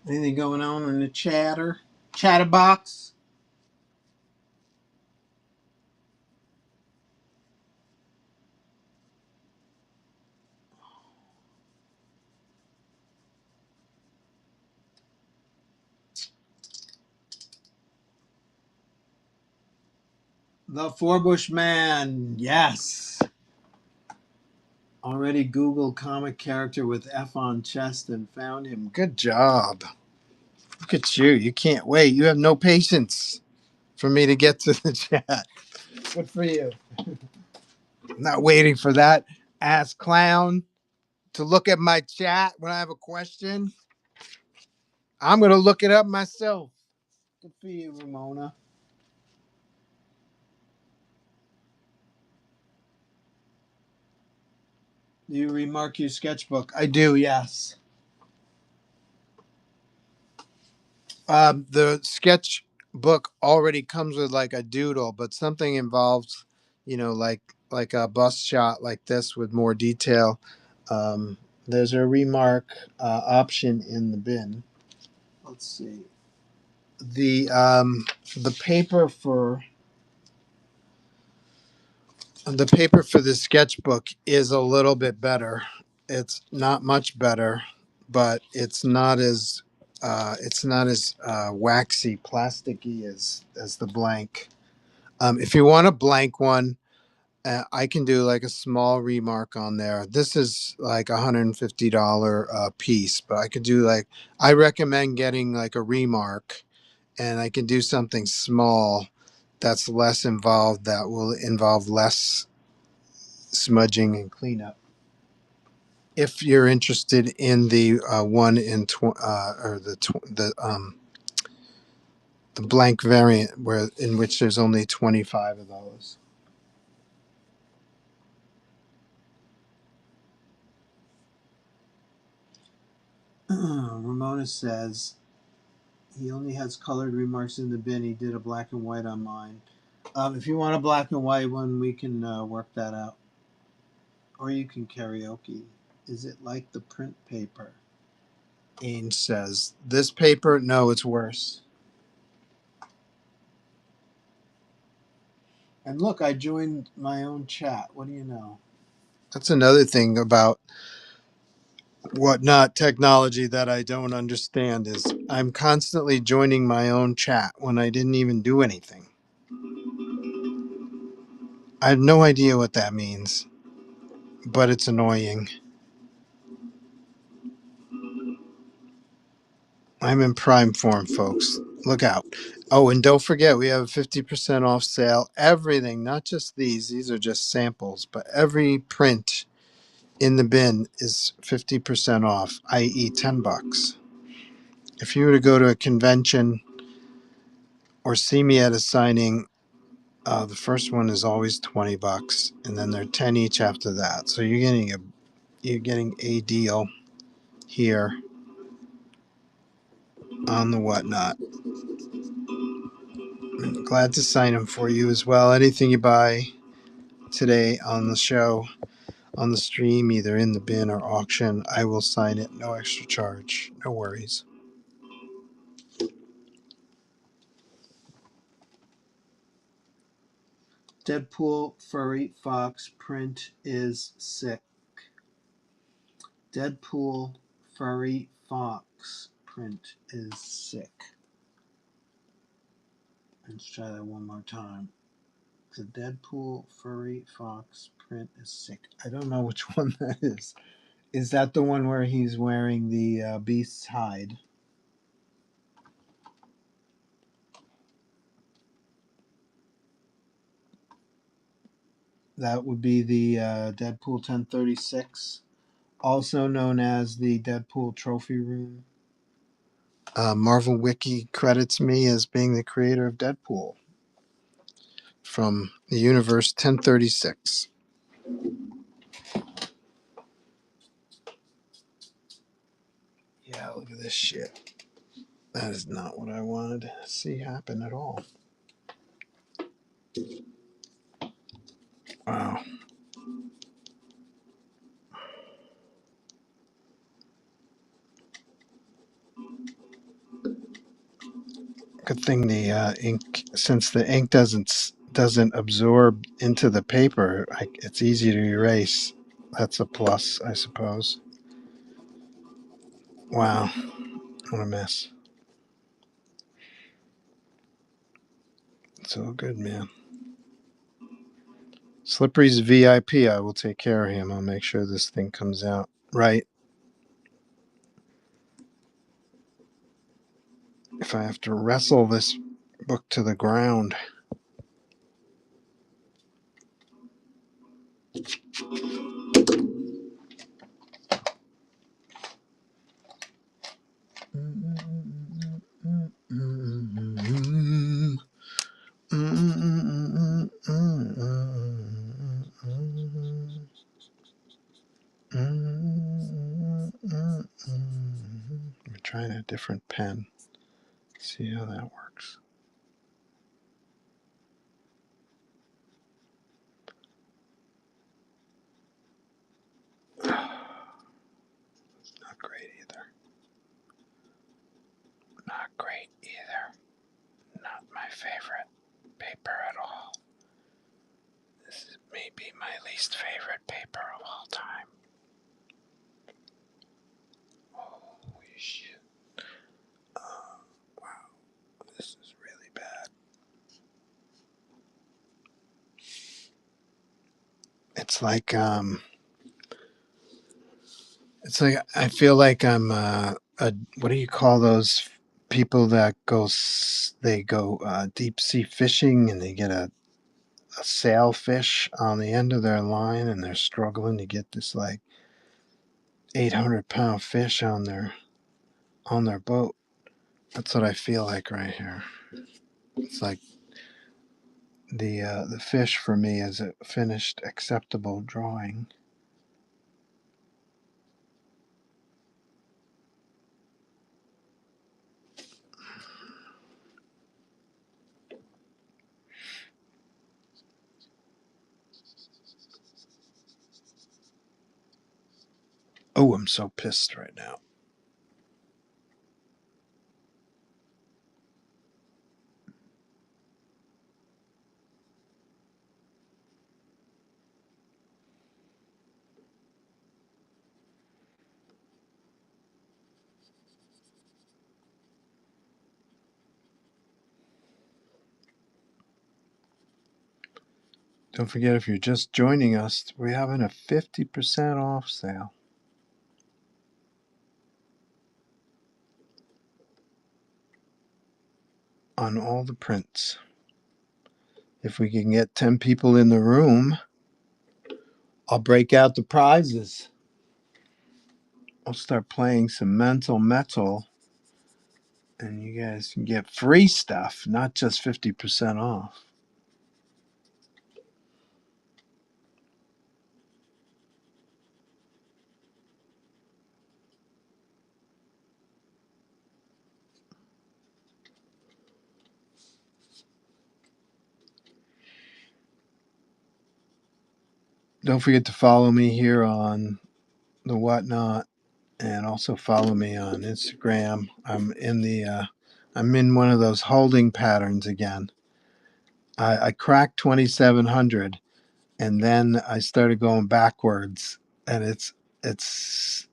Anything going on in the chatterbox? The Four Bush Man, yes. Already Googled comic character with F on chest and found him. Good job. Look at you. You can't wait. You have no patience for me to get to the chat. Good for you. I'm not waiting for that ass clown to look at my chat when I have a question. I'm going to look it up myself. Good for you, Ramona. Do you remark your sketchbook? I do, yes. The sketchbook already comes with like a doodle, but something involves, like a bust shot like this with more detail. Um, there's a remark option in the bin. Let's see. The paper for the sketchbook is a little bit better. It's not much better, but it's not as waxy, plasticky as the blank. If you want a blank one, I can do like a small remark on there. This is like $150 piece, but I recommend getting like a remark, and I can do something small that's less involved, that will involve less smudging and cleanup. If you're interested in the one in or the blank variant, where in which there's only 25 of those. Ramona says he only has colored remarks in the bin. He did a black and white on mine. If you want a black and white one, we can work that out. Or you can karaoke. Is it like the print paper? Ain says, this paper? No, it's worse. And look, I joined my own chat. What do you know? That's another thing about whatnot technology that I don't understand is I'm constantly joining my own chat when I didn't even do anything. I have no idea what that means, but it's annoying. I'm in prime form, folks. Look out. Oh, and don't forget, we have a 50% off sale. Everything, not just these. These are just samples, but every print in the bin is 50% off, i.e. $10. If you were to go to a convention or see me at a signing, the first one is always $20, and then they're 10 each after that. So you're getting a deal here on the whatnot. I'm glad to sign them for you as well. Anything you buy today on the show, on the stream, either in the bin or auction, I will sign it. No extra charge. No worries. Deadpool furry fox print is sick. Deadpool furry fox print is sick. Let's try that one more time. The Deadpool furry fox print is sick. I don't know which one that is. Is that the one where he's wearing the beast's hide? That would be the Deadpool 1036, also known as the Deadpool Trophy Room. Marvel Wiki credits me as being the creator of Deadpool from the universe 1036. Yeah, look at this shit. That is not what I wanted to see happen at all. Wow. Good thing the ink, since the ink doesn't absorb into the paper, it's easy to erase. That's a plus, I suppose. Wow, what a mess. It's all good, man. Slippery's VIP. I will take care of him. I'll make sure this thing comes out right. If I have to wrestle this book to the ground. I'm trying a different pen. See how that works. Not great either. Not great either. Not my favorite paper at all. This is maybe my least favorite paper of all time. Holy shit. Wow. This is really bad. It's like I feel like I'm a what do you call those people that they go deep sea fishing and they get a sailfish on the end of their line and they're struggling to get this like 800-pound fish on their boat. That's what I feel like right here. It's like the fish for me is a finished acceptable drawing. Oh, I'm so pissed right now. Don't forget, if you're just joining us, we're having a 50% off sale. on all the prints. If we can get 10 people in the room, I'll break out the prizes. I'll start playing some mental metal, and you guys can get free stuff, not just 50% off. Don't forget to follow me here on the Whatnot, and also follow me on Instagram. I'm in one of those holding patterns again. I cracked 2,700, and then I started going backwards, and it's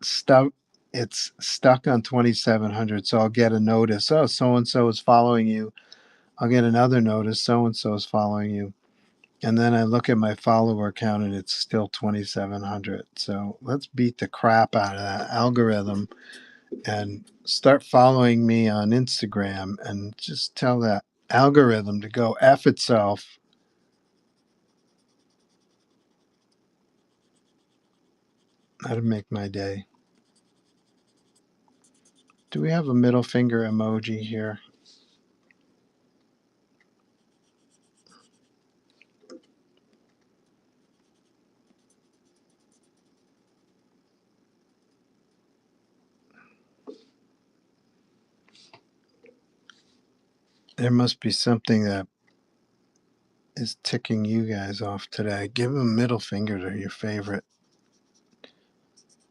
stuck. It's stuck on 2,700. So I'll get a notice. Oh, so and so is following you. I'll get another notice. So and so is following you. And then I look at my follower count, and it's still 2,700. So let's beat the crap out of that algorithm and start following me on Instagram, and just tell that algorithm to go F itself. That'd make my day. Do we have a middle finger emoji here? There must be something that is ticking you guys off today. Give a middle finger to your favorite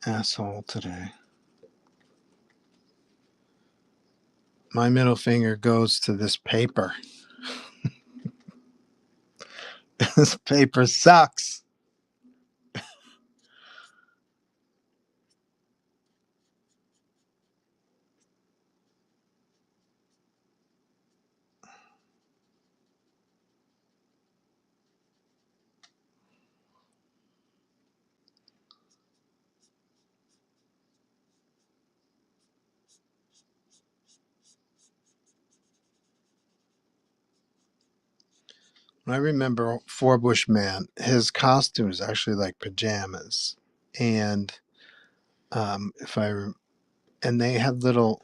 asshole today. My middle finger goes to this paper. This paper sucks. I remember Four Bush Man. His costume is actually like pajamas, and if I and they had little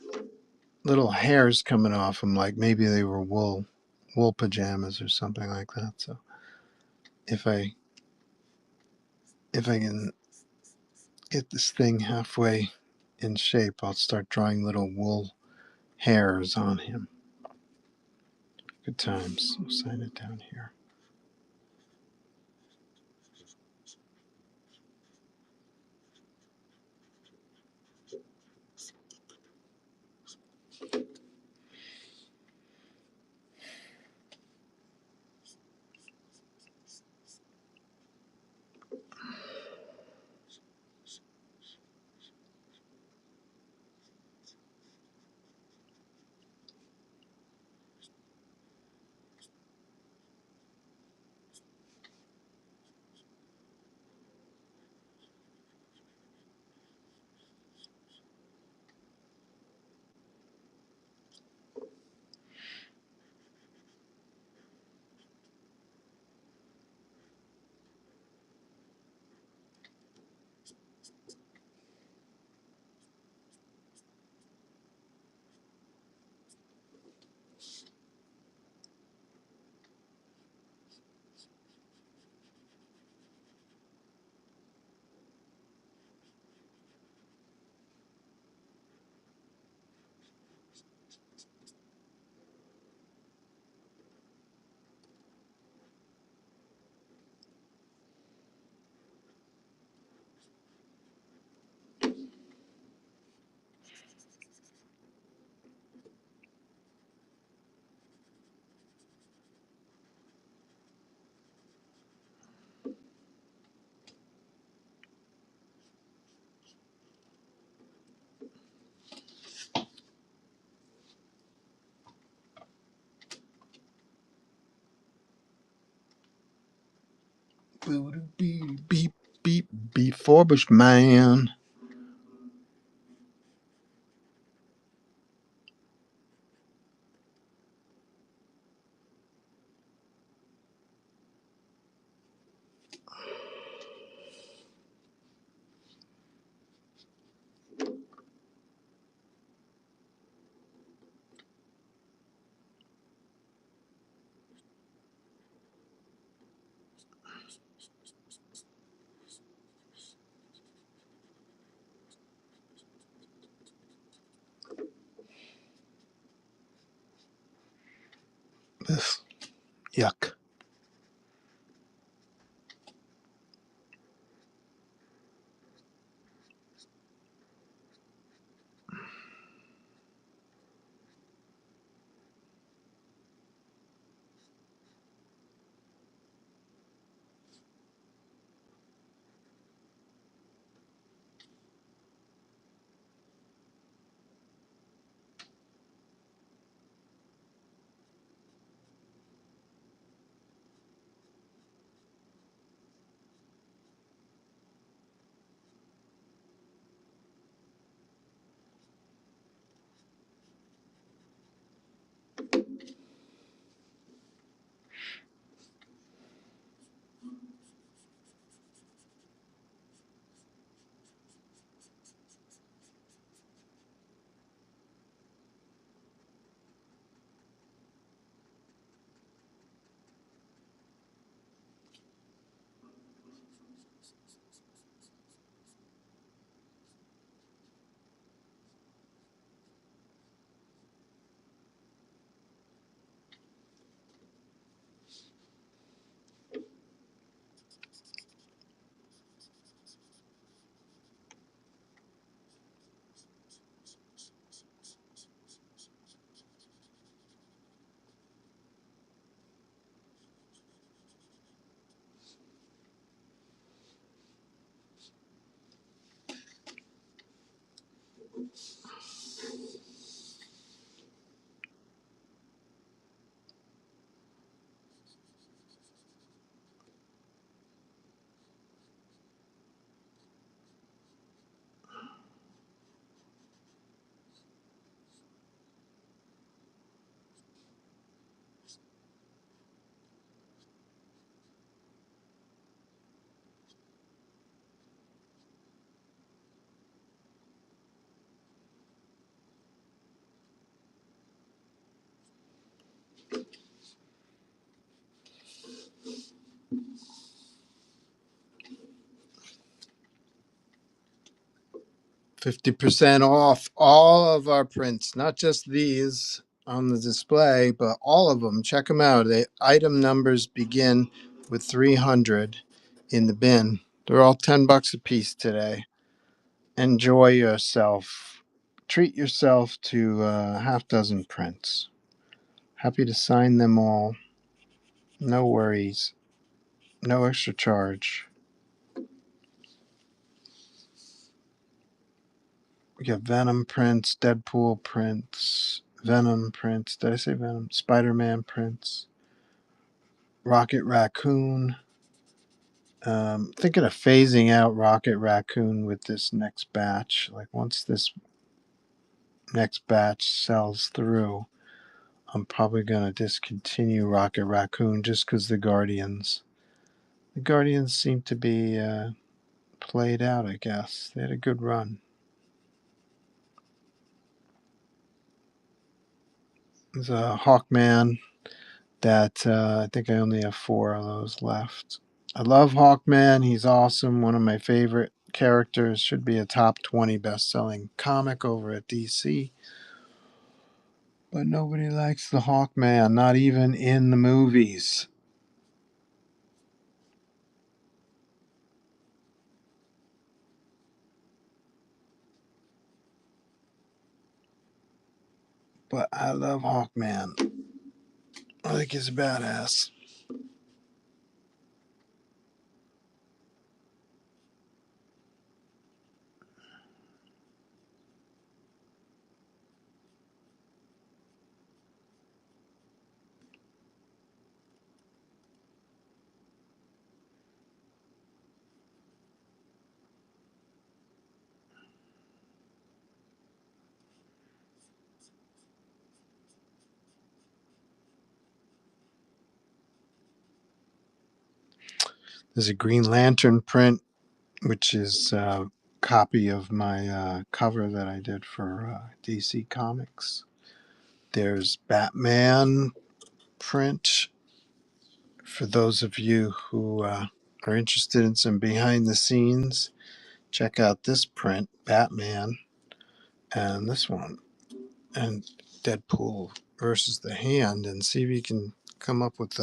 hairs coming off them, like maybe they were wool pajamas or something like that. So if I can get this thing halfway in shape, I'll start drawing little wool hairs on him. Good times. We'll sign it down here. Beep, beep, beep, beep, Forbush Man. Ugh, yuck. 50% off all of our prints, not just these on the display, but all of them. Check them out. The item numbers begin with 300 in the bin. They're all $10 a piece today. Enjoy yourself. Treat yourself to a half dozen prints. Happy to sign them all. No worries. No extra charge. We got Venom prints, Deadpool prints, Venom prints. Did I say Venom? Spider-Man prints, Rocket Raccoon. Thinking of phasing out Rocket Raccoon with this next batch. Like once this next batch sells through, I'm probably going to discontinue Rocket Raccoon just because the Guardians seem to be played out, I guess. They had a good run. There's a Hawkman that I think I only have 4 of those left. I love Hawkman. He's awesome. One of my favorite characters. Should be a top 20 best-selling comic over at DC. But nobody likes the Hawkman, not even in the movies. But I love Hawkman. I think he's a badass. There's a Green Lantern print, which is a copy of my cover that I did for DC Comics. There's Batman print. For those of you who are interested in some behind the scenes, check out this print, Batman, and this one, and Deadpool versus the Hand, and see if you can come up with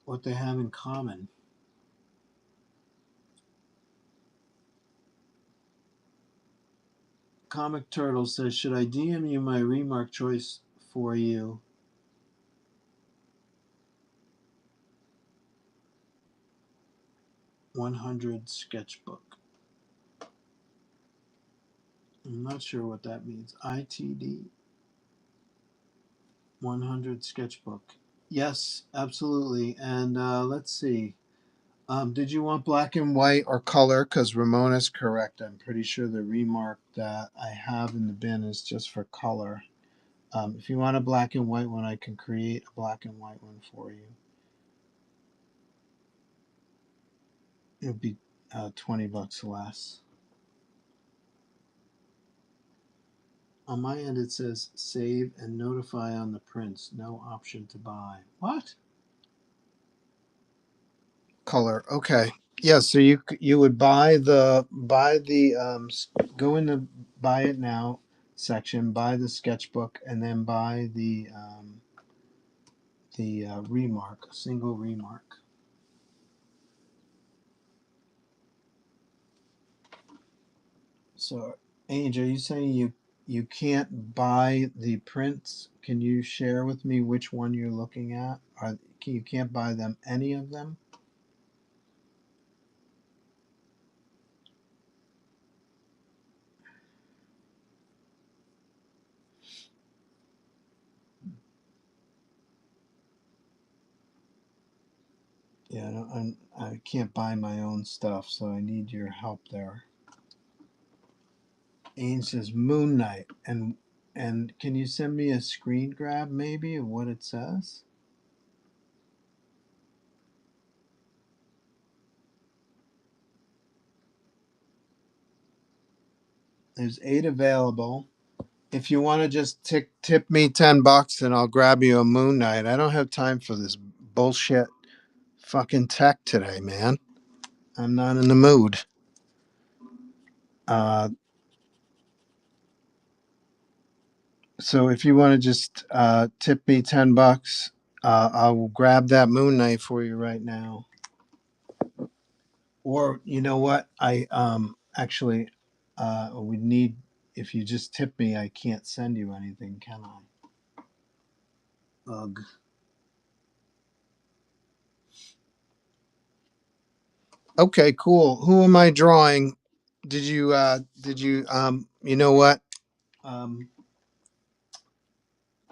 what they have in common. Comic Turtle says, should I DM you my remark choice for you? 100 sketchbook. I'm not sure what that means. ITD 100 sketchbook. Yes, absolutely. And let's see. Did you want black and white or color? Because Ramona's correct. I'm pretty sure the remark that I have in the bin is just for color. If you want a black and white one, I can create a black and white one for you. It would be $20 less. On my end, it says save and notify on the prints. No option to buy. What? Color. Okay. Yeah. So you would go in the buy it now section, buy the sketchbook, and then buy the remark, a single remark. So, Angel, are you saying you can't buy the prints? Can you share with me which one you're looking at? You can't buy them, any of them? Yeah, I can't buy my own stuff, so I need your help there. Ain says Moon Knight, and can you send me a screen grab maybe of what it says? There's 8 available. If you want to just tip me $10 and I'll grab you a Moon Knight. I don't have time for this bullshit fucking tech today, man. I'm not in the mood. Uh, so if you want to just tip me $10, I will grab that Moon Knight for you right now. Or you know what? I actually would need, if you just tip me, I can't send you anything, can I? Ugh. Okay, cool. Who am I drawing? You know what? Um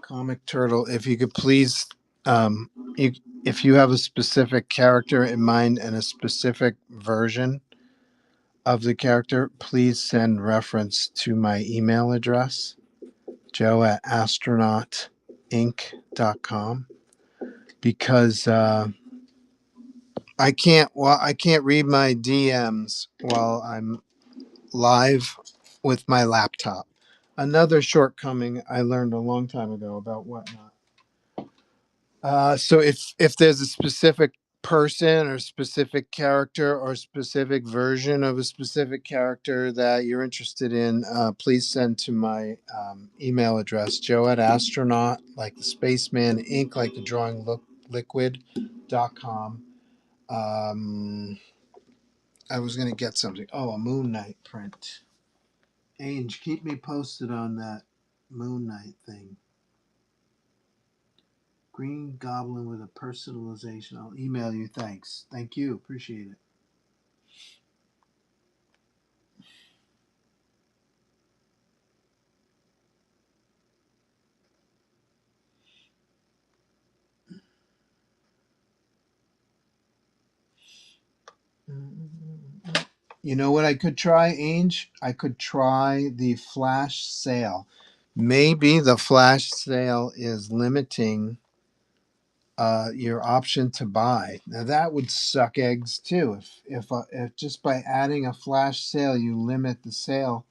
Comic Turtle, if you could please um you if you have a specific character in mind and a specific version of the character, please send reference to my email address, joe@astronautinc.com, because I can't read my DMs while I'm live with my laptop. Another shortcoming I learned a long time ago about Whatnot. So if there's a specific person or specific character or specific version of a specific character that you're interested in, please send to my email address, joe@astronaut, like the spaceman, ink, like the drawing liquid.com. Um, I was going to get something. Oh, a Moon Knight print. Ange, keep me posted on that Moon Knight thing. Green Goblin with a personalization. I'll email you. Thanks. Thank you. Appreciate it. You know what I could try, Ange? I could try the flash sale. Maybe the flash sale is limiting your option to buy. Now that would suck eggs too. If just by adding a flash sale you limit the sale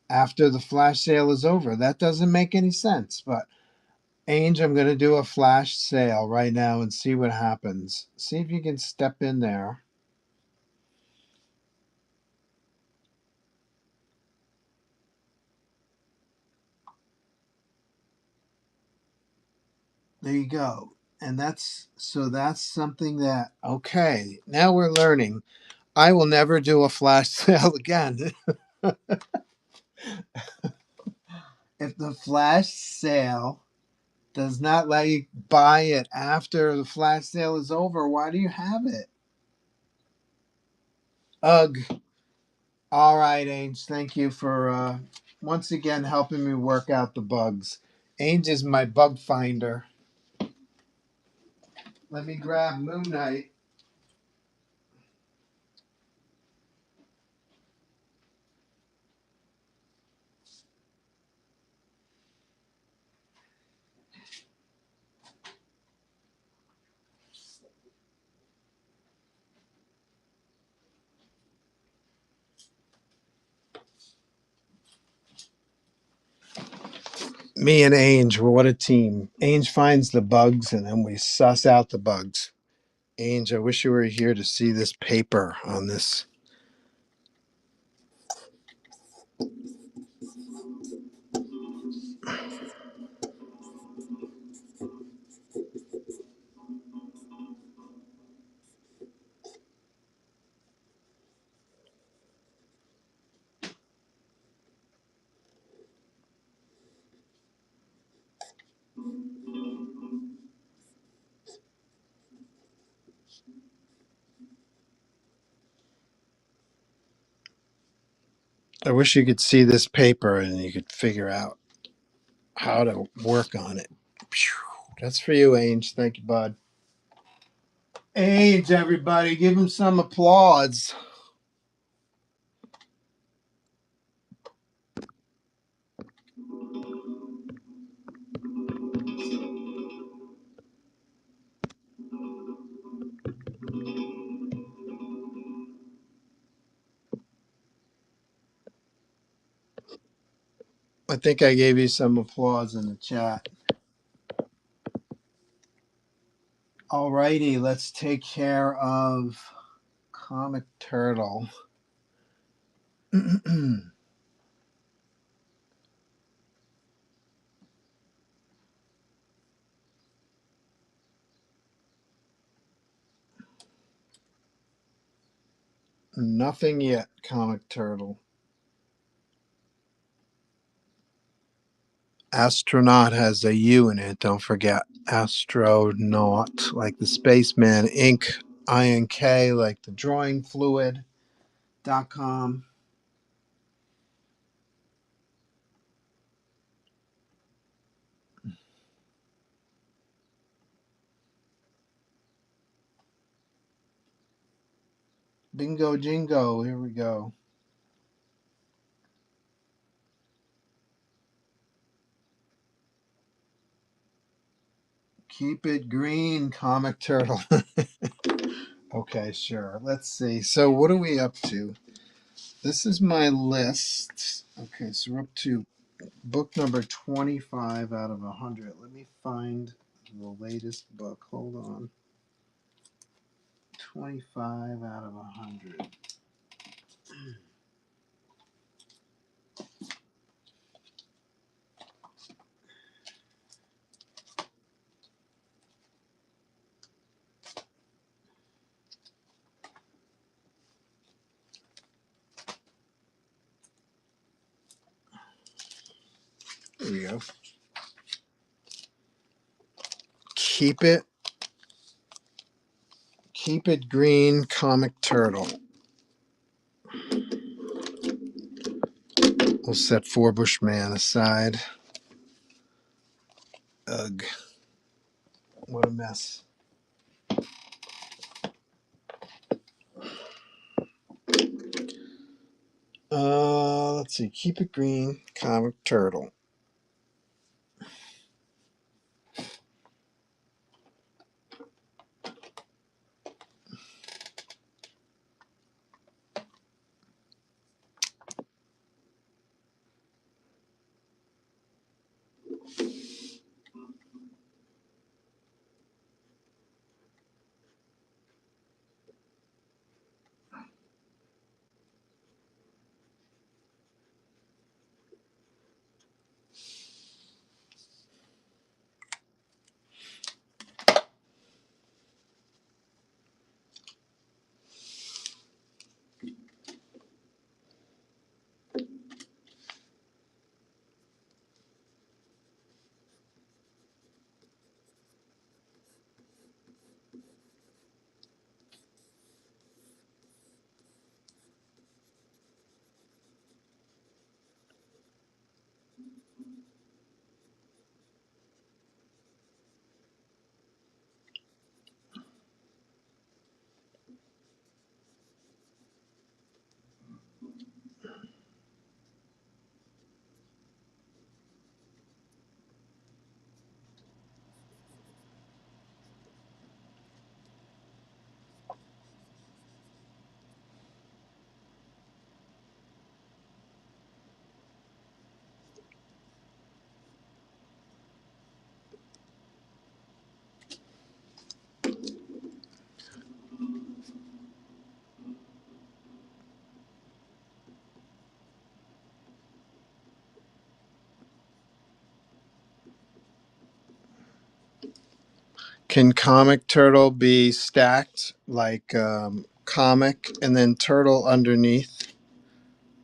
after the flash sale is over, that doesn't make any sense. But Ange, I'm going to do a flash sale right now and see what happens. See if you can step in there. There you go. And that's something that, okay, now we're learning. I will never do a flash sale again. If the flash sale does not let you buy it after the flash sale is over, why do you have it? Ugh. All right, Ainge. Thank you for once again helping me work out the bugs. Ainge is my bug finder. Let me grab Moon Knight. Me and Ainge, we're what a team. Ainge finds the bugs and then we suss out the bugs. Ainge, I wish you were here to see this paper on this. I wish you could see this paper and you could figure out how to work on it. Phew. That's for you, Ainge. Thank you, bud. Ainge, everybody, give him some applause. I think I gave you some applause in the chat. Alrighty, let's take care of Comic Turtle. Nothing yet, Comic Turtle. Astronaut has a U in it, don't forget. Astronaut, like the spaceman. Ink, INK, like the drawing fluid.com. Bingo jingo, here we go. Keep it green, Comic Turtle. Okay, sure. Let's see. So, what are we up to? This is my list. Okay, so we're up to book number 25 out of 100. Let me find the latest book. Hold on. 25 out of 100. There we go. Keep it. Keep it green, Comic Turtle. We'll set Forbush Man aside. Ugh. What a mess. Let's see. Keep it green, Comic Turtle. Can comic turtle be stacked like comic and then turtle underneath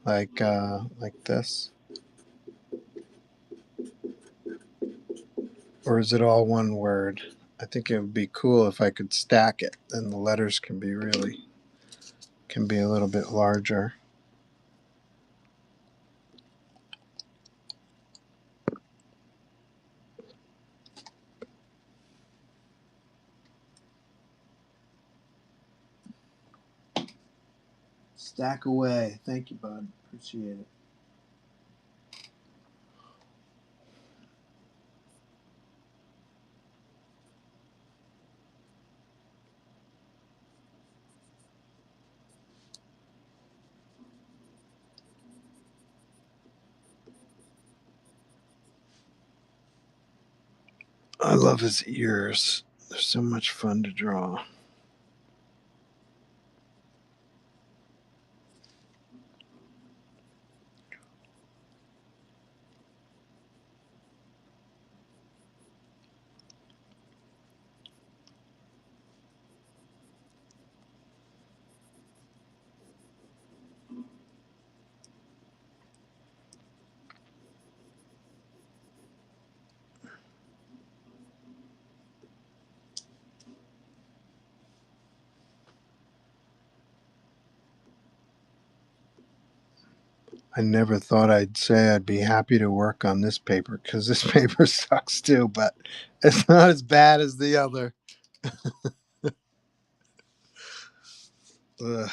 like this? Or is it all one word? I think it would be cool if I could stack it. Then the letters can be a little bit larger. Stack away. Thank you, bud. Appreciate it. I love his ears. They're so much fun to draw. I never thought I'd say I'd be happy to work on this paper because this paper sucks too, but it's not as bad as the other. Ugh.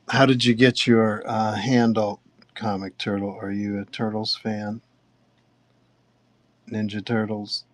How did you get your handle, Comic Turtle? Are you a Turtles fan? Ninja Turtles?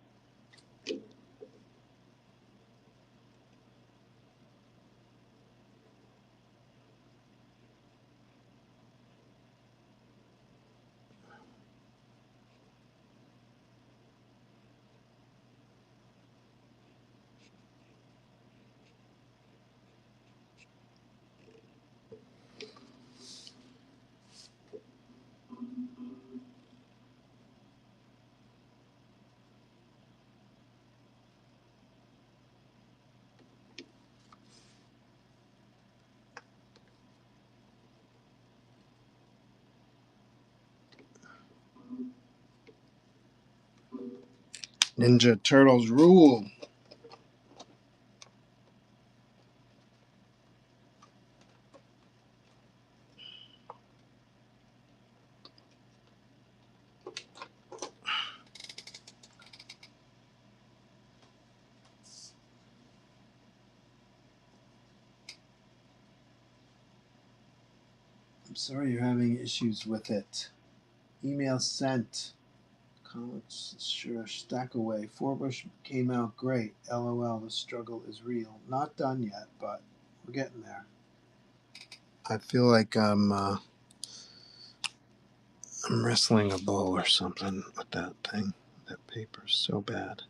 Ninja Turtles rule. sorry you're having issues with it. Email sent. Comments, sure, stack away. Forbush came out great. LOL, the struggle is real. Not done yet, but we're getting there. I feel like I'm wrestling a bull or something with that thing. That paper's so bad.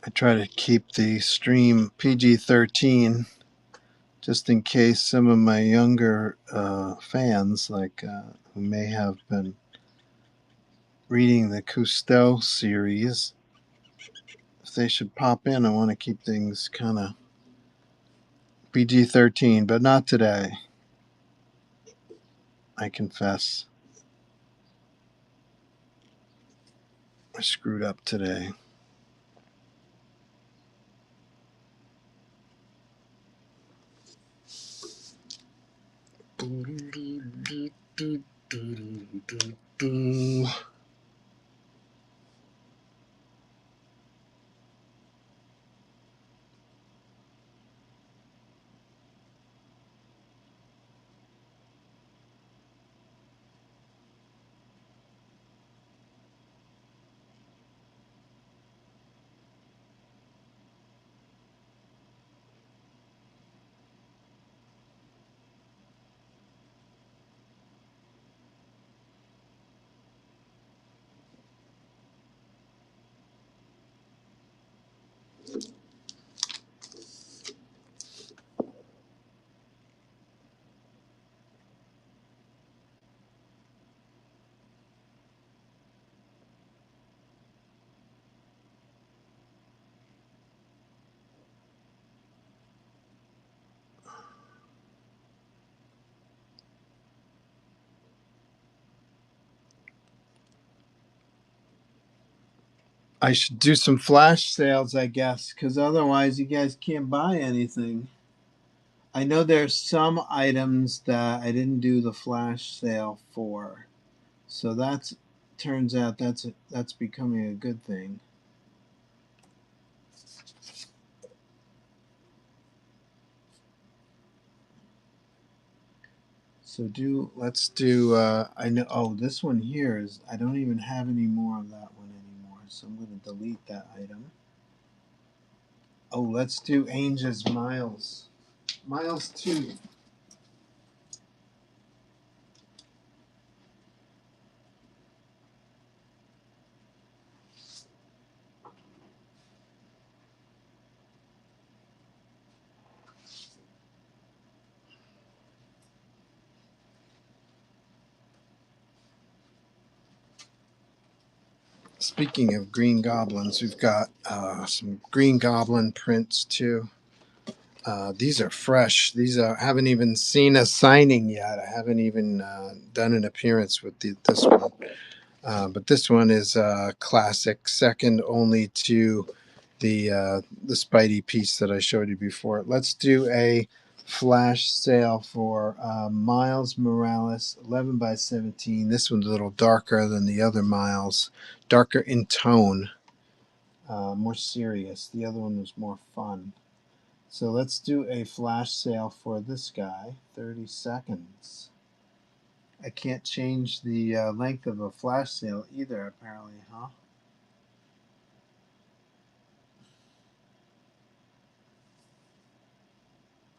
I try to keep the stream PG-13 just in case some of my younger fans, who may have been reading the Cousteau series, if they should pop in, I want to keep things kind of PG-13, but not today. I confess. I screwed up today. I should do some flash sales, I guess, because otherwise you guys can't buy anything. I know there's some items that I didn't do the flash sale for, so that's turns out that's becoming a good thing. So let's do I know this one here is I don't even have any more of that one anymore, so I'm going to delete that item. Oh, let's do Angel's Miles. Miles 2. Speaking of Green Goblins, we've got some Green Goblin prints too. These are fresh. These are haven't even seen a signing yet. I haven't even done an appearance with this one. But this one is classic, second only to the Spidey piece that I showed you before. Let's do a flash sale for Miles Morales, 11 by 17. This one's a little darker than the other Miles, darker in tone, more serious. The other one was more fun. So let's do a flash sale for this guy, 30 seconds. I can't change the length of a flash sale either, apparently, huh?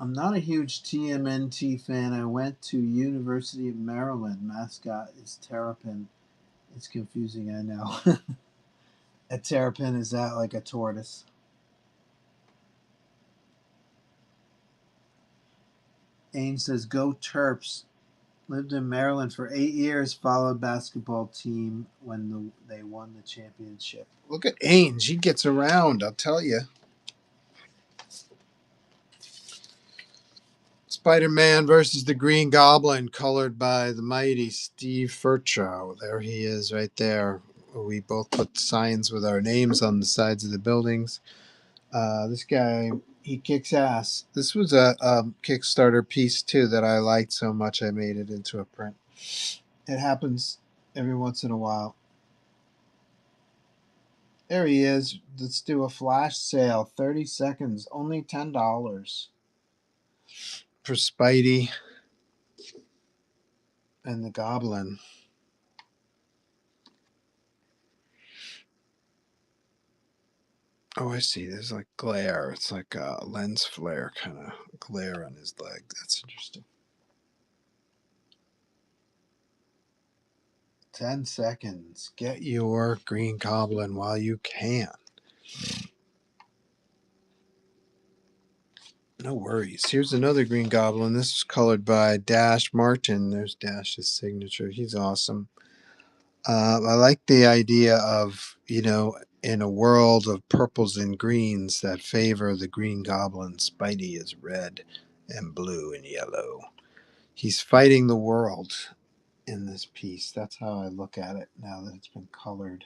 I'm not a huge TMNT fan. I went to University of Maryland. Mascot is Terrapin. It's confusing, I know. A terrapin, is that like a tortoise? Ames says, "Go Terps." Lived in Maryland for 8 years. Followed basketball team when they won the championship. Look at Ames. He gets around, I'll tell you. Spider-Man versus the Green Goblin, colored by the mighty Steve Furchow. There he is right there. We both put signs with our names on the sides of the buildings. This guy, he kicks ass. This was a Kickstarter piece, too, that I liked so much I made it into a print. It happens every once in a while. There he is. Let's do a flash sale. 30 seconds. Only $10 for Spidey and the Goblin. Oh, I see. There's like glare. It's like a lens flare kind of glare on his leg. That's interesting. 10 seconds. Get your Green Goblin while you can. No worries. Here's another Green Goblin. This is colored by Dash Martin. There's Dash's signature. He's awesome. I like the idea of, in a world of purples and greens that favor the Green Goblin, Spidey is red and blue and yellow. He's fighting the world in this piece. That's how I look at it now that it's been colored.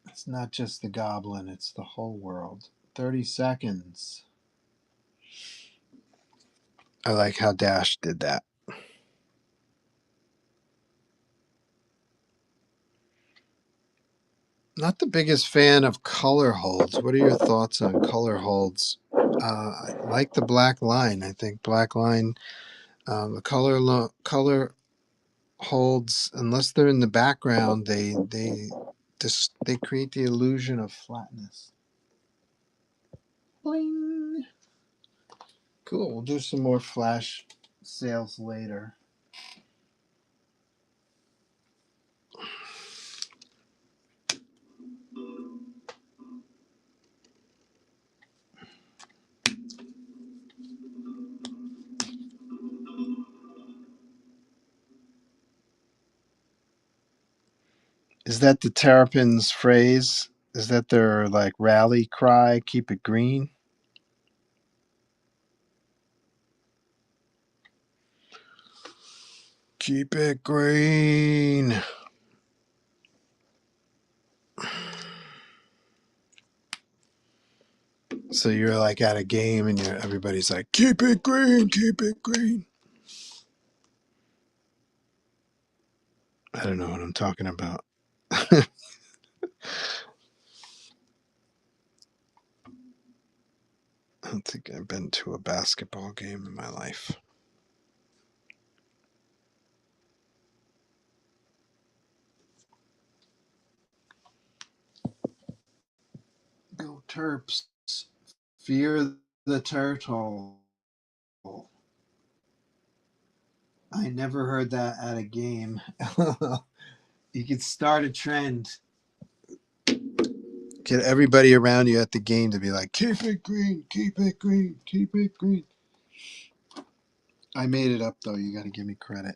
It's not just the Goblin, it's the whole world. 30 seconds. I like how Dash did that. Not the biggest fan of color holds. What are your thoughts on color holds? I like the black line. I think black line, the color holds, unless they're in the background, they create the illusion of flatness. Bling. Cool. We'll do some more flash sales later. Is that the Terrapins' phrase? Is that their like rally cry? Keep it green. Keep it green. So you're like at a game and everybody's like, keep it green, keep it green. I don't know what I'm talking about. I don't think I've been to a basketball game in my life. Go Terps. Fear the turtle. I never heard that at a game. You could start a trend. Get everybody around you at the game to be like, keep it green, keep it green, keep it green. I made it up though. You got to give me credit.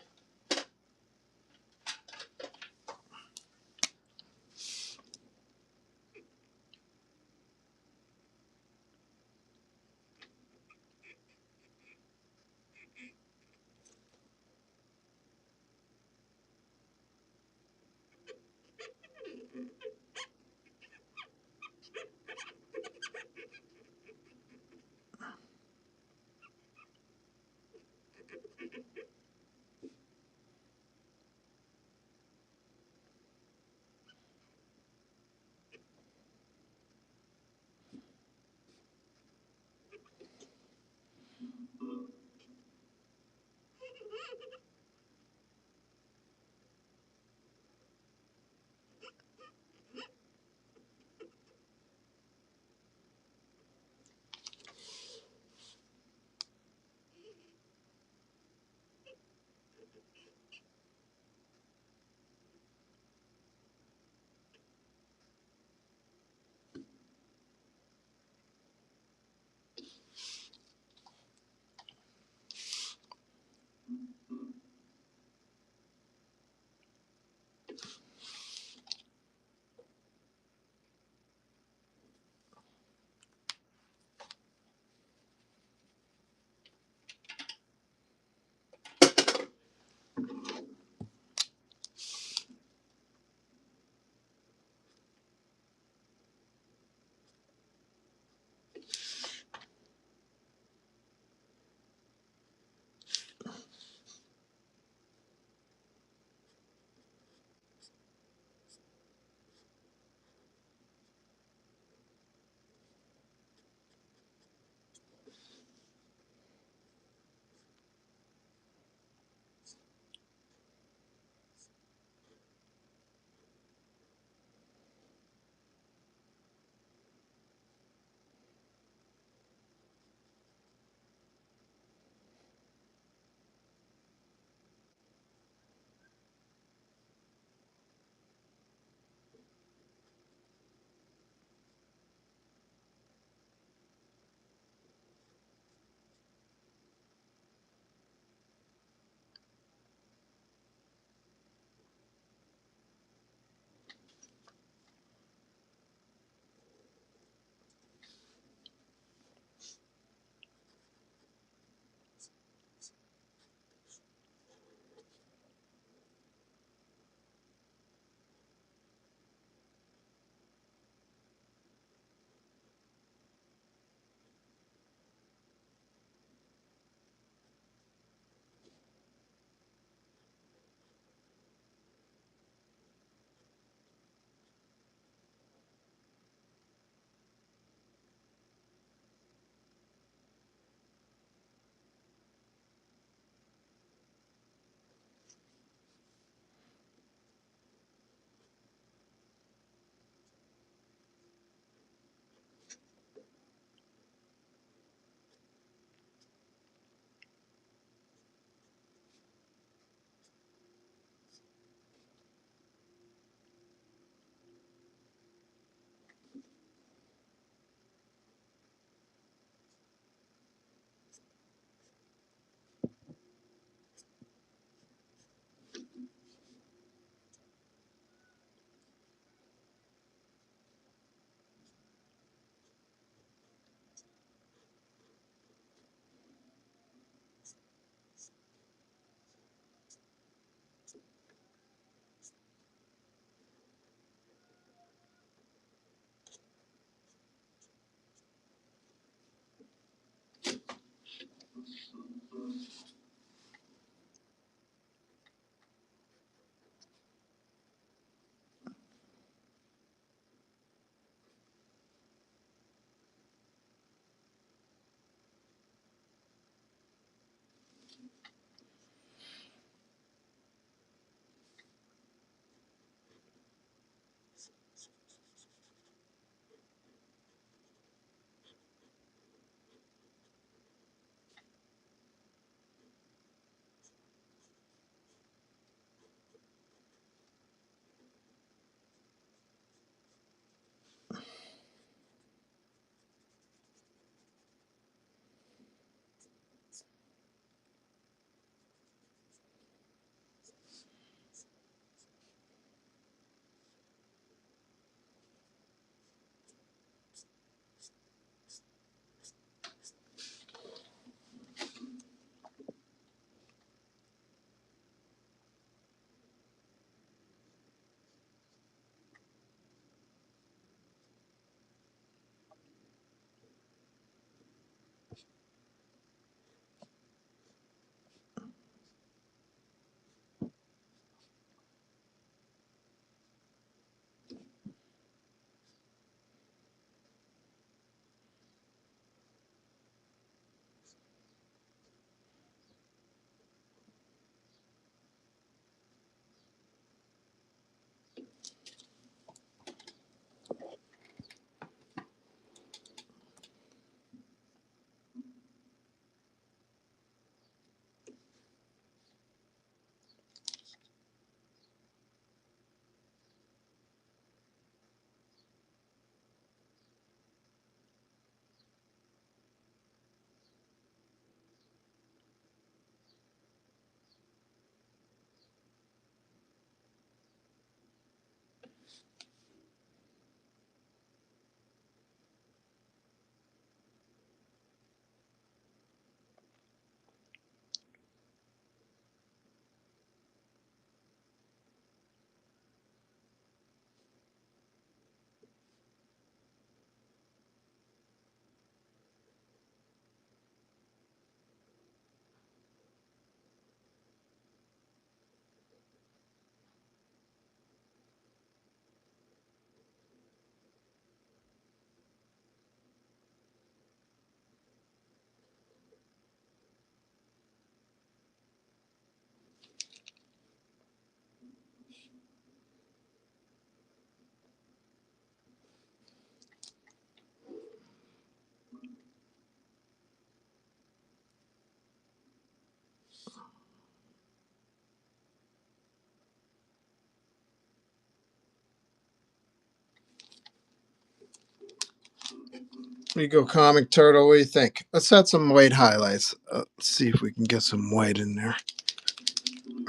Here you go, Comic Turtle. What do you think? Let's add some white highlights. Let's see if we can get some white in there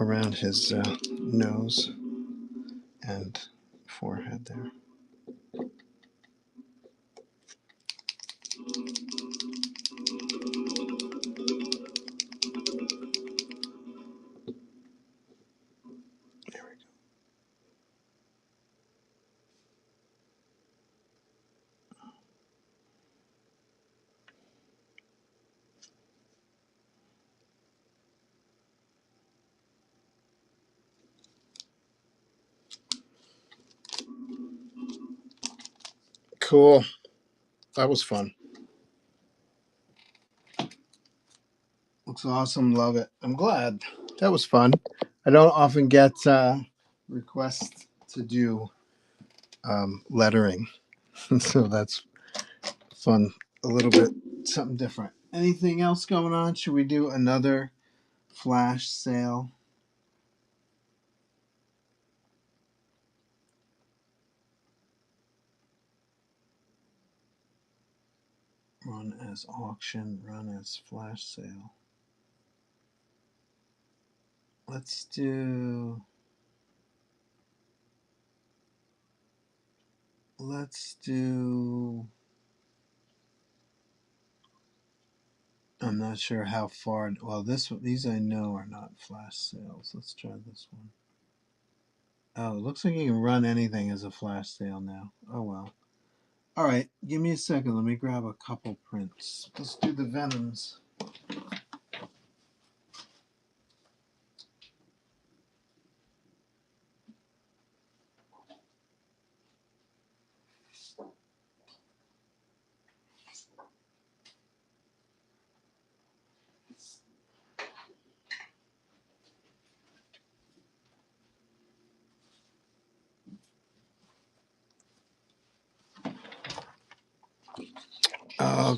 around his nose and forehead there. There we go. Cool. That was fun. Looks awesome. Love it. I'm glad. That was fun. I don't often get requests to do lettering, so that's fun. A little bit something different. Anything else going on? Should we do another flash sale? Run as auction, run as flash sale. Let's do. Let's do. I'm not sure how far. Well, these I know are not flash sales. Let's try this one. Oh, it looks like you can run anything as a flash sale now. Oh well. All right, give me a second. Let me grab a couple prints. Let's do the Venoms.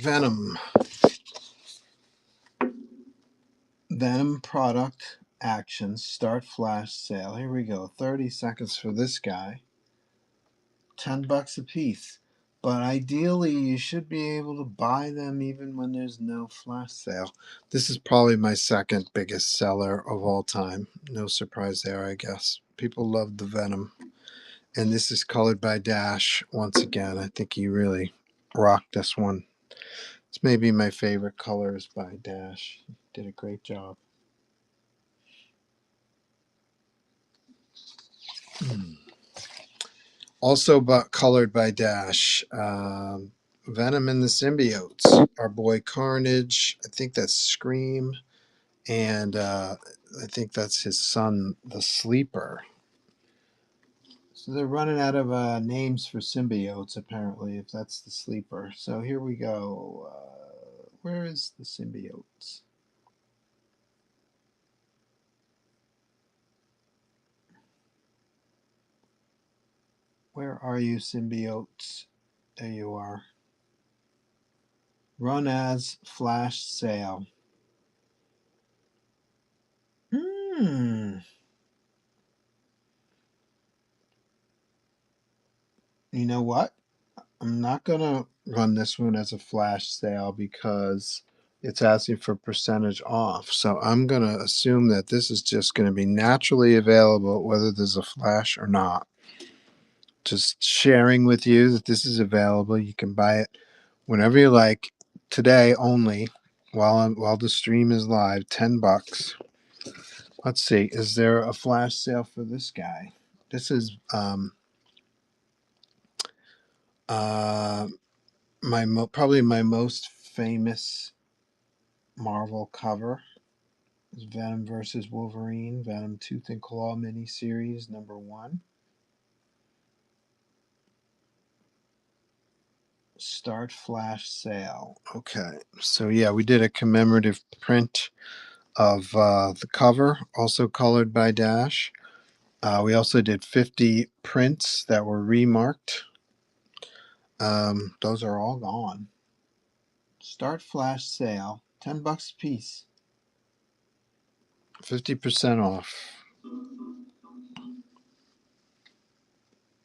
Venom. Venom product actions. Start flash sale. Here we go. 30 seconds for this guy. $10 a piece. But ideally, you should be able to buy them even when there's no flash sale. This is probably my second biggest seller of all time. No surprise there, I guess. People love the Venom. And this is colored by Dash once again. I think he really rocked this one. It's maybe my favorite colors by Dash. He did a great job. Also, but colored by Dash. Venom and the Symbiotes. Our boy Carnage. I think that's Scream. And I think that's his son, the Sleeper. So they're running out of names for symbiotes, apparently, if that's the Sleeper. So here we go. Where is the symbiotes? Where are you, symbiotes? There you are. Run as flash sale. Hmm. You know what? I'm not gonna run this one as a flash sale because it's asking for percentage off. So I'm gonna assume that this is just gonna be naturally available whether there's a flash or not. Just sharing with you that this is available. You can buy it whenever you like. Today only, while the stream is live, $10. Let's see. Is there a flash sale for this guy? This is uh probably my most famous Marvel cover is Venom versus Wolverine, Venom Tooth and Claw miniseries #1. Start flash sale. Okay, so yeah, we did a commemorative print of the cover, also colored by Dash. We also did 50 prints that were remarked. Those are all gone. Start flash sale, $10 a piece, 50% off.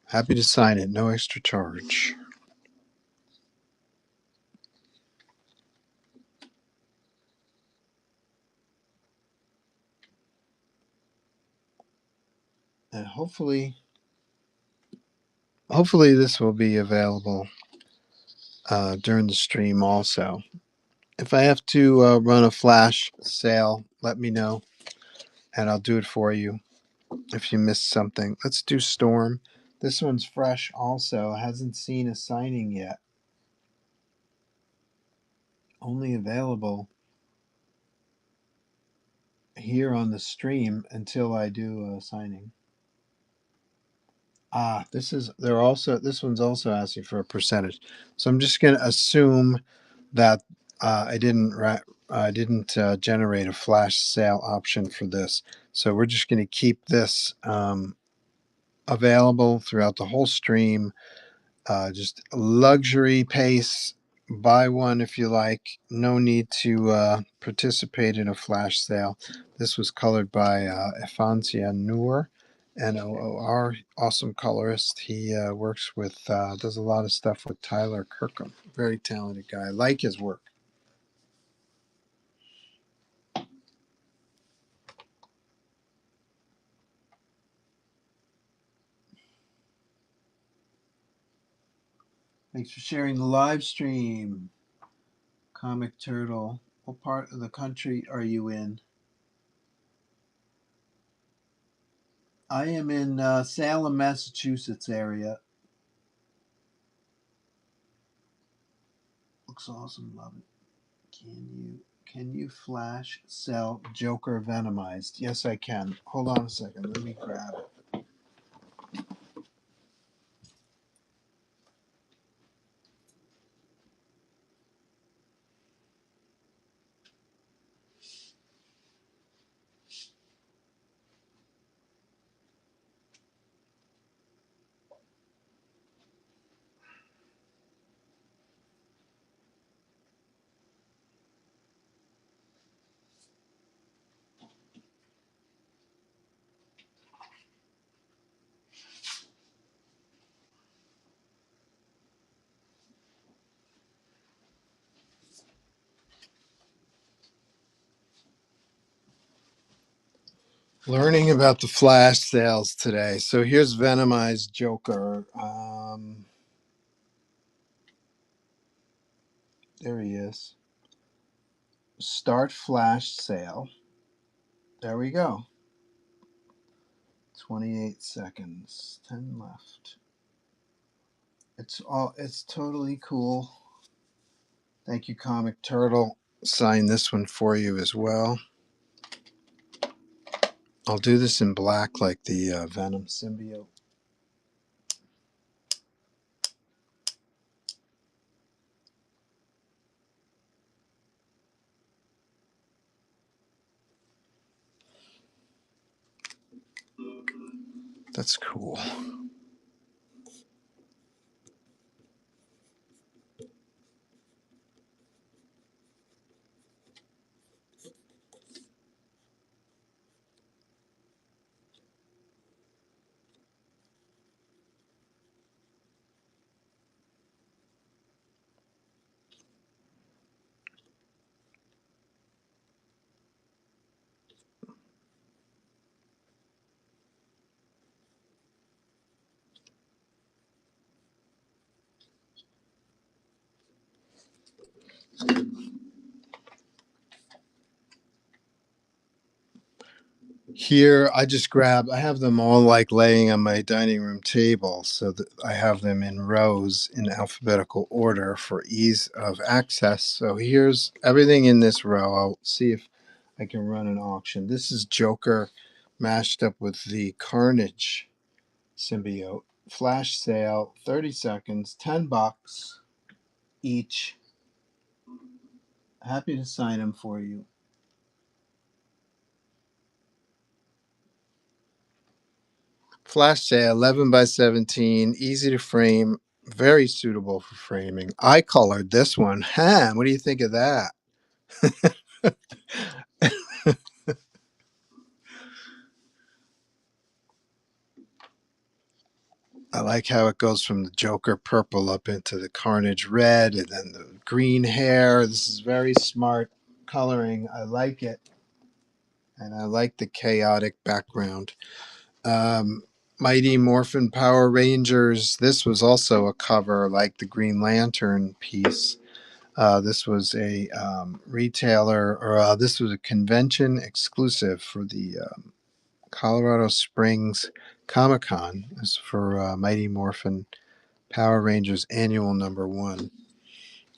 Happy to sign it, no extra charge. And hopefully this will be available during the stream also. If I have to run a flash sale, let me know and I'll do it for you if you missed something. Let's do Storm. This one's fresh also. Hasn't seen a signing yet. Only available here on the stream until I do a signing. This one's also asking for a percentage. So I'm just going to assume that I didn't generate a flash sale option for this. So we're just going to keep this available throughout the whole stream. Just luxury pace. Buy one if you like. No need to participate in a flash sale. This was colored by Efancia Noor, Noor. Awesome colorist. He works with, does a lot of stuff with Tyler Kirkham. Very talented guy. I like his work. Thanks for sharing the live stream. Comic Turtle. What part of the country are you in? I am in Salem, Massachusetts area. Looks awesome. Love it. Can you flash sell Joker Venomized? Yes, I can. Hold on a second. Let me grab it. Learning about the flash sales today. So here's Venomized Joker. There he is. Start flash sale. There we go. 28 seconds. 10 left. It's totally cool. Thank you, Comic Turtle. Sign this one for you as well. I'll do this in black like the Venom symbiote. That's cool. Here, I have them all like laying on my dining room table so that I have them in rows in alphabetical order for ease of access. So here's everything in this row. I'll see if I can run an auction. This is Joker mashed up with the Carnage symbiote. Flash sale, 30 seconds, $10 each. Happy to sign them for you. Flash sale, 11 by 17, easy to frame, very suitable for framing. I colored this one. Huh, what do you think of that? I like how it goes from the Joker purple up into the Carnage red and then the green hair. This is very smart coloring. I like it. And I like the chaotic background. Um, Mighty Morphin Power Rangers. This was also a cover, like the Green Lantern piece. This was a retailer, or this was a convention exclusive for the Colorado Springs Comic Con. This is for Mighty Morphin Power Rangers Annual #1.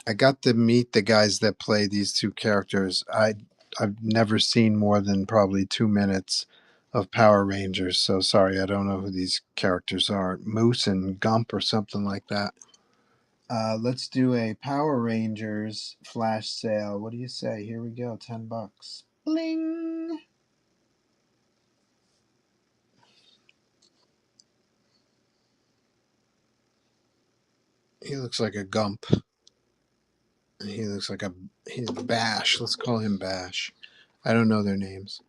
I got to meet the guys that play these two characters. I've never seen more than probably 2 minutes of Power Rangers, so sorry, I don't know who these characters are. Moose and Gump or something like that. Let's do a Power Rangers flash sale. What do you say? Here we go, $10. Bling. He looks like a Gump. He looks like he's Bash. Let's call him Bash. I don't know their names.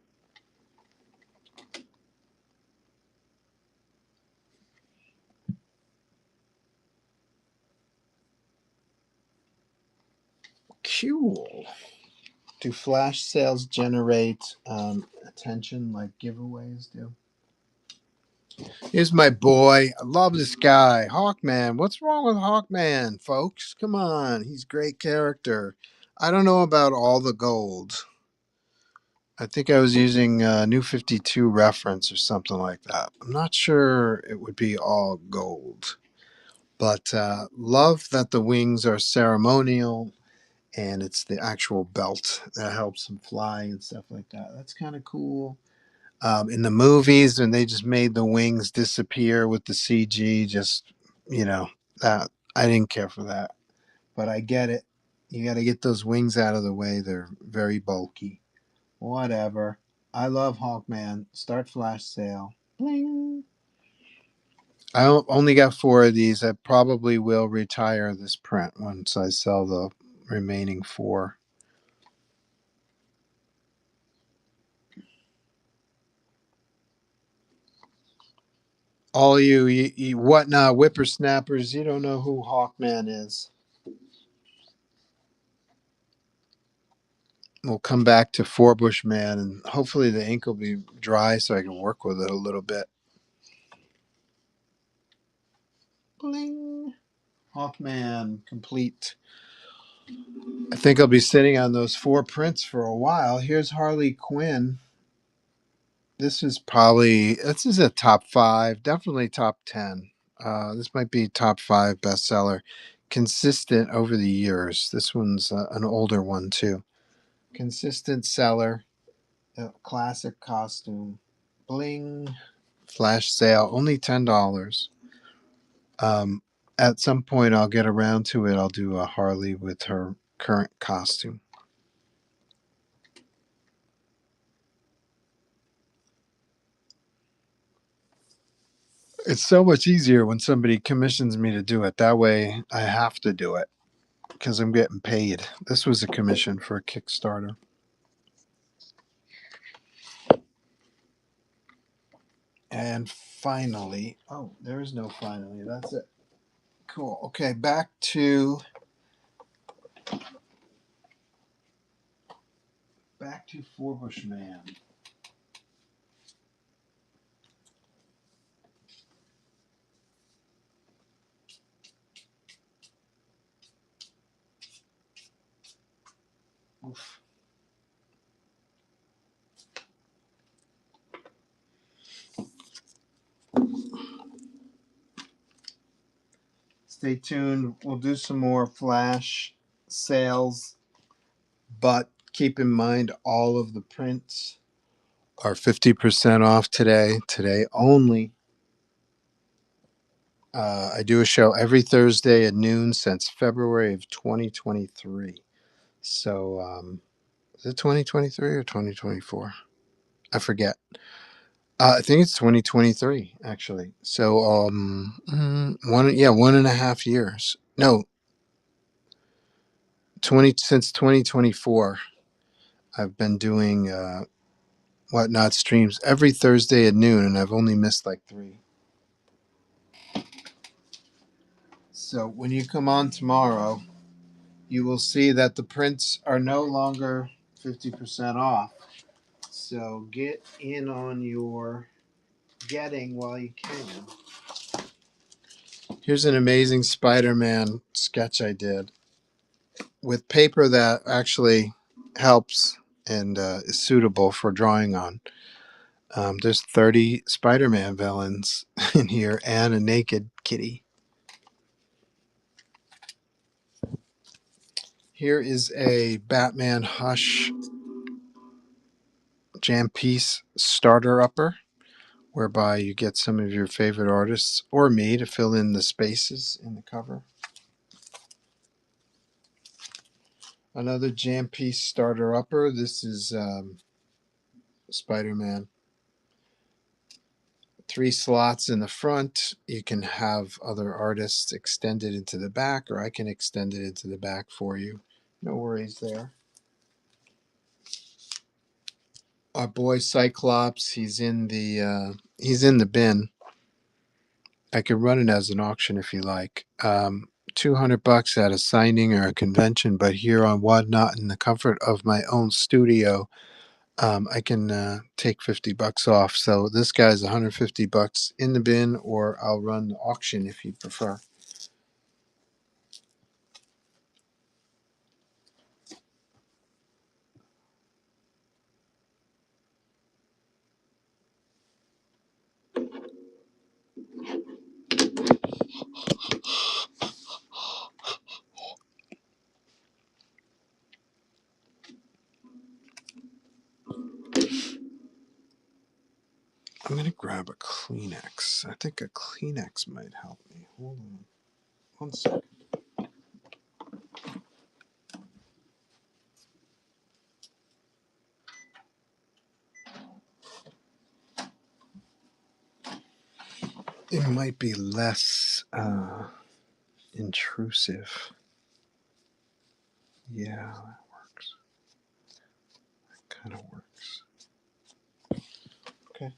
Cool. Do flash sales generate attention like giveaways do? Here's my boy. I love this guy, Hawkman. What's wrong with Hawkman, folks? Come on, he's a great character. I don't know about all the gold. I think I was using New 52 reference or something like that. I'm not sure it would be all gold, but love that the wings are ceremonial and it's the actual belt that helps him fly and stuff like that. That's kind of cool. In the movies, when they just made the wings disappear with the CG, just you know that I didn't care for that, but I get it. You got to get those wings out of the way; they're very bulky. Whatever. I love Hawkman. Start flash sale. Bling. I only got 4 of these. I probably will retire this print once I sell the remaining 4. All you whatnot whippersnappers, you don't know who Hawkman is. We'll come back to Four Bush Man, and hopefully the ink will be dry so I can work with it a little bit. Bling. Hawkman complete. I think I'll be sitting on those 4 prints for a while. Here's Harley Quinn. This is a top 5, definitely top 10. This might be top 5 bestseller, consistent over the years. This one's an older one too. Consistent seller, classic costume, bling, flash sale, only $10. Um, at some point, I'll get around to it. I'll do a Harley with her current costume. It's so much easier when somebody commissions me to do it. That way, I have to do it because I'm getting paid. This was a commission for a Kickstarter. And finally, oh, there is no finally. That's it. Cool. Okay, back to Four Bush Man. Oof. Stay tuned. We'll do some more flash sales, but keep in mind all of the prints are 50% off today. Today only. I do a show every Thursday at noon since February of 2023. So, is it 2023 or 2024? I forget. I think it's 2023 actually. So, 1.5 years. No, since 2024. I've been doing whatnot streams every Thursday at noon, and I've only missed like 3. So when you come on tomorrow, you will see that the prints are no longer 50% off. So get in on your getting while you can. Here's an amazing Spider-Man sketch I did with paper that actually helps and is suitable for drawing on. There's 30 Spider-Man villains in here and a naked kitty. Here is a Batman Hush jam piece starter upper, whereby you get some of your favorite artists or me to fill in the spaces in the cover. Another jam piece starter upper. This is Spider-Man. 3 slots in the front. You can have other artists extend it into the back, or I can extend it into the back for you. No worries there. Our boy Cyclops, he's in the bin. I could run it as an auction if you like. $200 at a signing or a convention, but here on Whatnot in the comfort of my own studio, I can take $50 off. So this guy's $150 in the bin, or I'll run the auction if you prefer. I'm gonna grab a Kleenex. I think a Kleenex might help me. Hold on, 1 second. It might be less intrusive. Yeah, that works. That kind of works. Okay.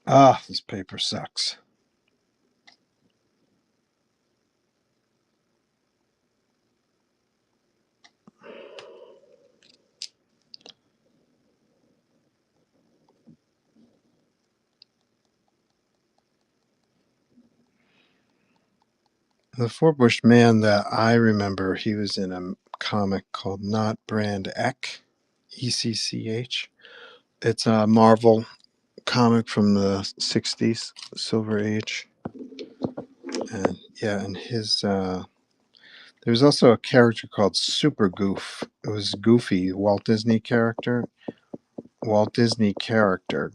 Ah, this paper sucks. The Four-Bush Man that I remember, he was in a comic called Not Brand Eck, ECCH. It's a Marvel comic from the 60s, Silver Age. And yeah, and his there was also a character called Super Goof. It was Goofy, Walt Disney character,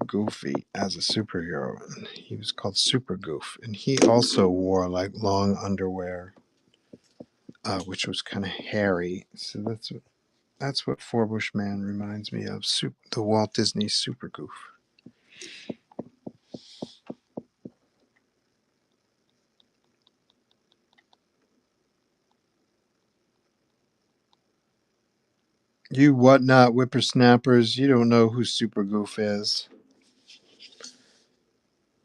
Goofy, as a superhero. And he was called Super Goof, and he also wore like long underwear, which was kind of hairy. So that's what Four-Bush Man reminds me of. The Walt Disney Super Goof. You whatnot whippersnappers, you don't know who Super Goof is.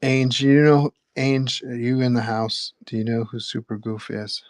Ainge, Ainge, are you in the house? Do you know who Super Goof is?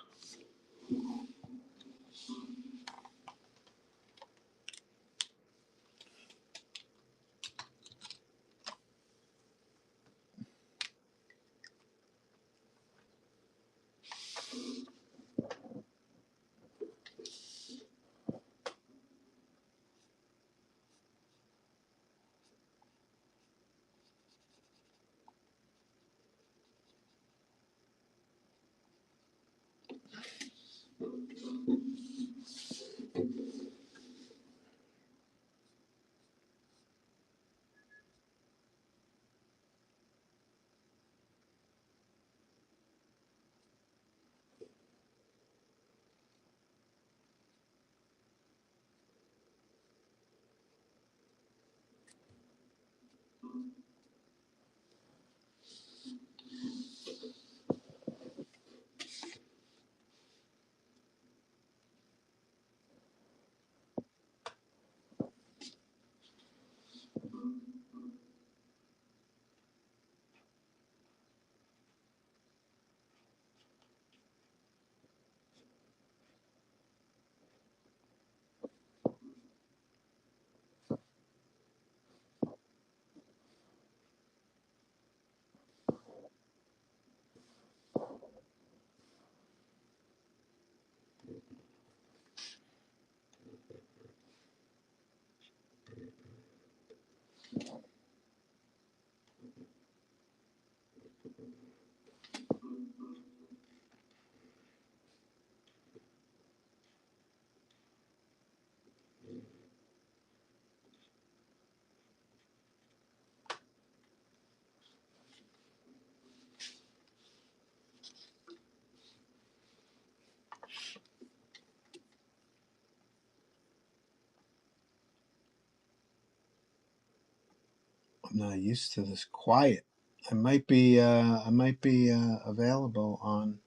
not used to this quiet. I might be available on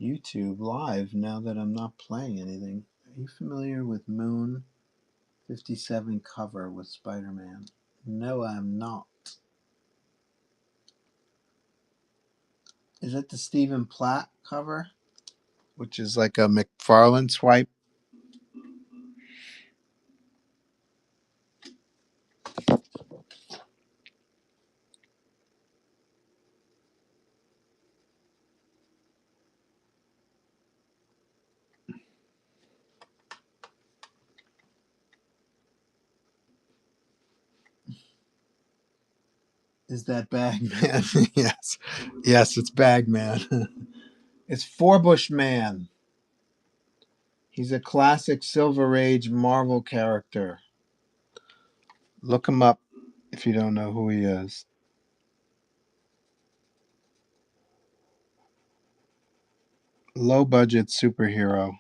YouTube live now that I'm not playing anything. Are you familiar with Moon 57 cover with Spider-Man? No, I'm not. Is that the Stephen Platt cover? Which is like a McFarlane swipe. Is that Bagman? Yes. Yes, it's Bagman. It's Forbush Man. He's a classic Silver Age Marvel character. Look him up if you don't know who he is. Low budget superhero.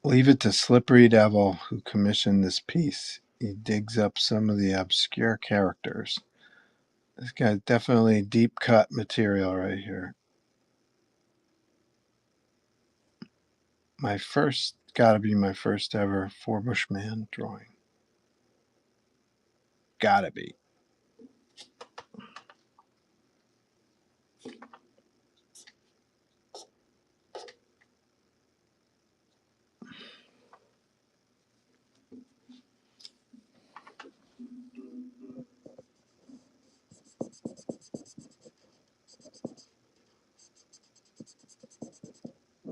Leave it to Slippery Devil, who commissioned this piece. He digs up some of the obscure characters. This guy's definitely deep cut material right here. Gotta be my first ever Forbush Man drawing. Gotta be.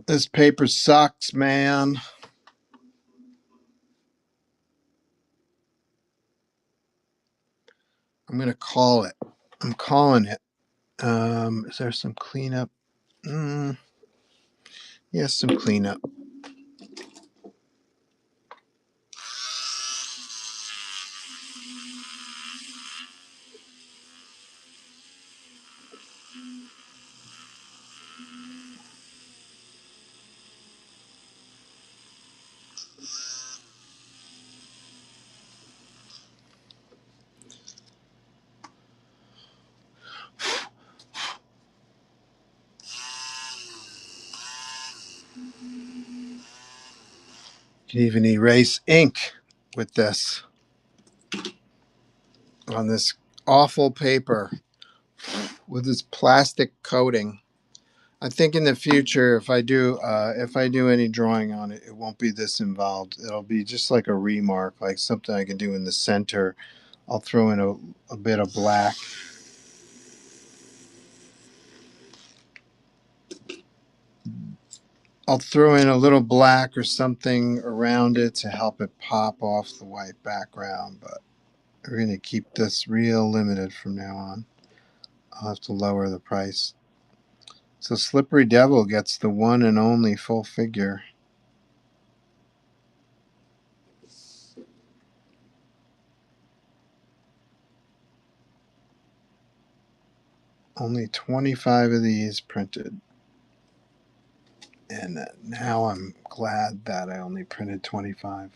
This paper sucks, man. I'm gonna call it. I'm calling it. Is there some cleanup? Yes, some cleanup. You can even erase ink with this on this awful paper with this plastic coating. I think in the future, if I do any drawing on it, it won't be this involved. It'll be just like a remark, like something I can do in the center. I'll throw in a bit of black. I'll throw in a little black or something around it to help it pop off the white background. But we're going to keep this real limited from now on. I'll have to lower the price. So Slippery Devil gets the one and only full figure. Only 25 of these printed. And now I'm glad that I only printed 25.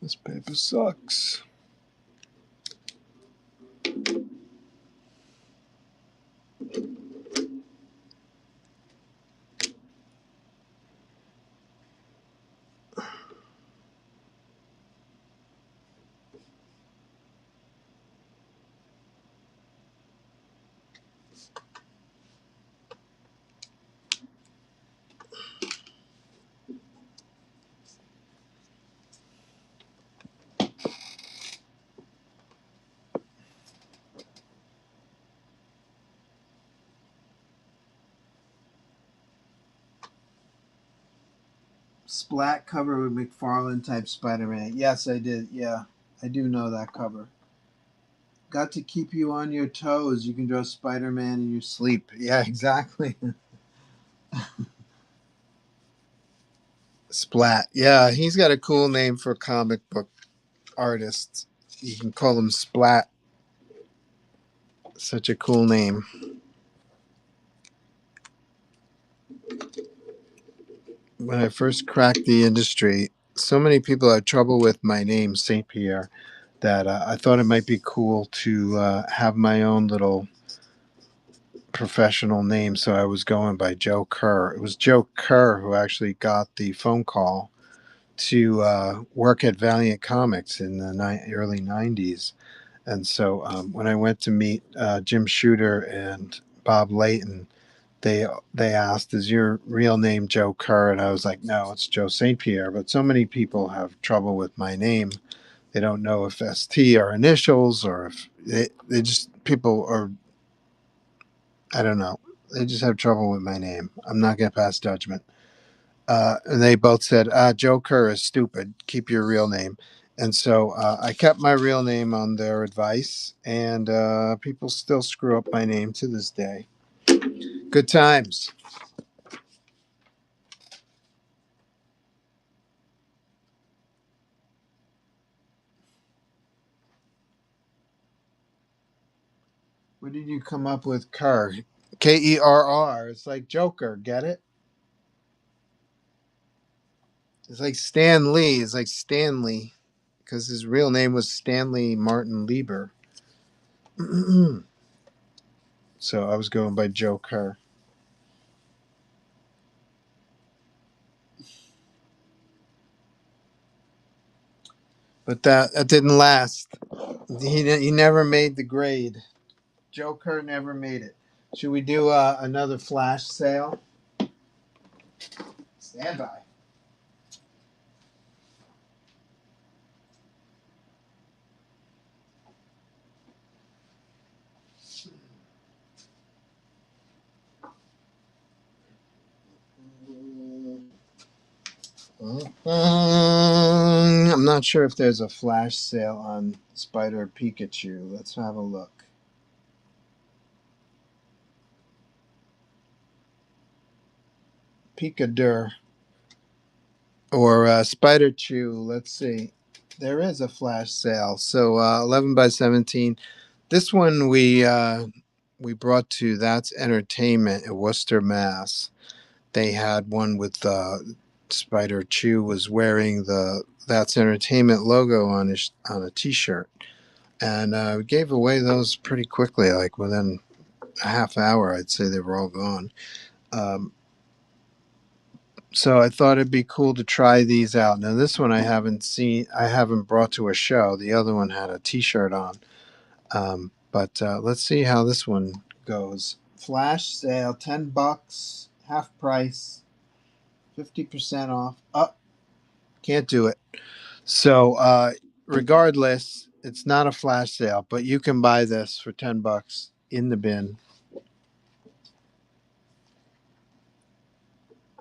This paper sucks. Splat cover with McFarlane type Spider-Man. Yes, I did. Yeah, I do know that cover. Got to keep you on your toes. You can draw Spider-Man in your sleep. Yeah, exactly. Splat. Yeah, he's got a cool name for a comic book artist. You can call him Splat. Such a cool name. When I first cracked the industry, so many people had trouble with my name, Saint Pierre, that I thought it might be cool to have my own little professional name. So I was going by Joe Kerr. It was Joe Kerr who actually got the phone call to work at Valiant Comics in the early 90s. And so when I went to meet Jim Shooter and Bob Layton, they asked, "Is your real name Joe Kerr?" And I was like, "No, it's Joe St. Pierre." But so many people have trouble with my name. They don't know if ST are initials or if they just people are, I don't know. They just have trouble with my name. I'm not going to pass judgment. And they both said, Joe Kerr is stupid. Keep your real name. And so I kept my real name on their advice, and people still screw up my name to this day. Good times. What did you come up with, Kerr? Kerr. It's like Joker. Get it? It's like Stan Lee. It's like Stanley because his real name was Stanley Martin Lieber. So I was going by Joe Kerr. But that didn't last. He never made the grade. Joe Kerr never made it. Should we do another flash sale? Stand by. I'm not sure if there's a flash sale on Spider Pikachu. Let's have a look. Pikadur or Spider Chew. Let's see. There is a flash sale. So 11 by 17. This one we brought to That's Entertainment in Worcester, Mass. They had one with Spider Chew was wearing the That's Entertainment logo on his on a T-shirt, and we gave away those pretty quickly. Like within a half hour, I'd say they were all gone. Um, so I thought it'd be cool to try these out. Now this one I haven't seen. I haven't brought to a show. The other one had a T-shirt on. But let's see how this one goes. Flash sale, $10, half price, 50% off. Oh, can't do it. So, regardless, it's not a flash sale, but you can buy this for $10 in the bin.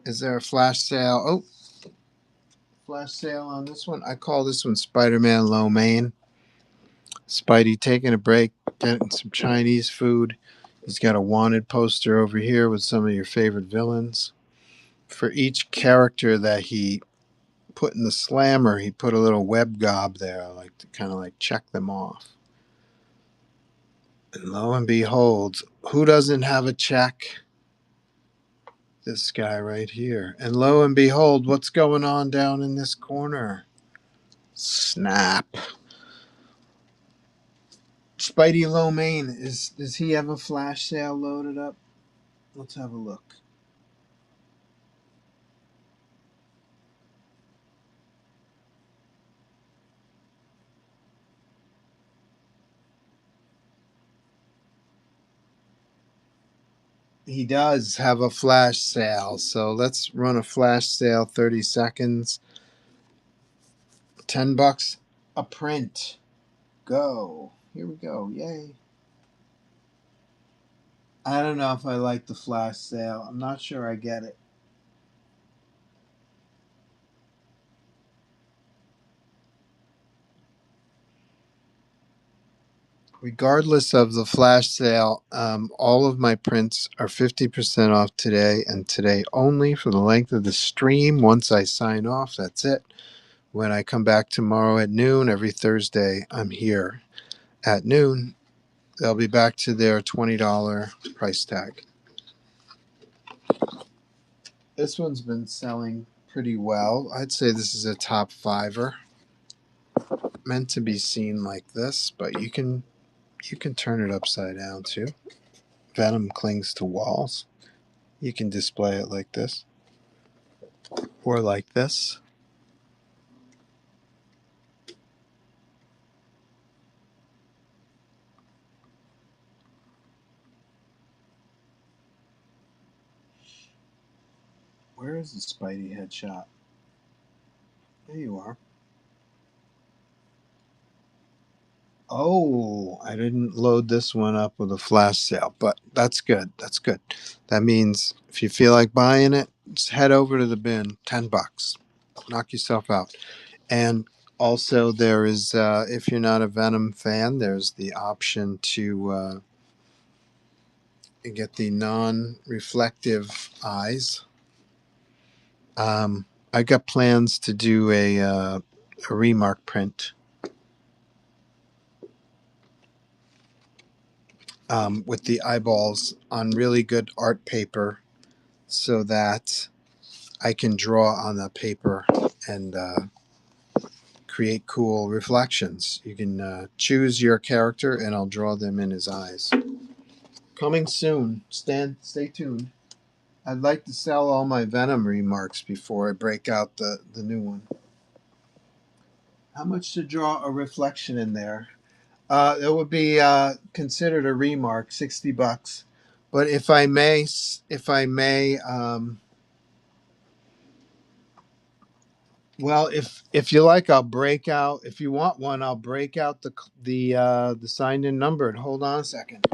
Is there a flash sale? Oh, flash sale on this one. I call this one Spider-Man Lo Mein. Spidey taking a break, getting some Chinese food. He's got a wanted poster over here with some of your favorite villains. For each character that he put in the slammer, he put a little web gob there, like to kind of like check them off. And lo and behold, who doesn't have a check? This guy right here. And lo and behold, what's going on down in this corner? Snap. Spidey Lo Mein, does he have a flash sale loaded up? Let's have a look. He does have a flash sale. So let's run a flash sale, 30 seconds. $10 a print. Go. Here we go. Yay. I don't know if I like the flash sale. I'm not sure I get it. Regardless of the flash sale, all of my prints are 50% off today and today only for the length of the stream. Once I sign off, that's it. When I come back tomorrow at noon, every Thursday, I'm here at noon. They'll be back to their $20 price tag. This one's been selling pretty well. I'd say this is a top fiver. Meant to be seen like this, but you can turn it upside down too. Venom clings to walls. You can display it like this or like this. Where is the Spidey headshot? There you are. Oh, I didn't load this one up with a flash sale, but that's good. That's good. That means if you feel like buying it, just head over to the bin. $10. Knock yourself out. And also, there is, if you're not a Venom fan, there's the option to get the non-reflective eyes. I got plans to do a remark print with the eyeballs on really good art paper, so that I can draw on the paper and create cool reflections. You can choose your character, and I'll draw them in his eyes. Coming soon. Stay tuned. I'd like to sell all my Venom remarks before I break out the new one. How much to draw a reflection in there? It would be considered a remark, $60. But well, if you like, I'll break out. If you want one, I'll break out the signed in numbered. Hold on a second.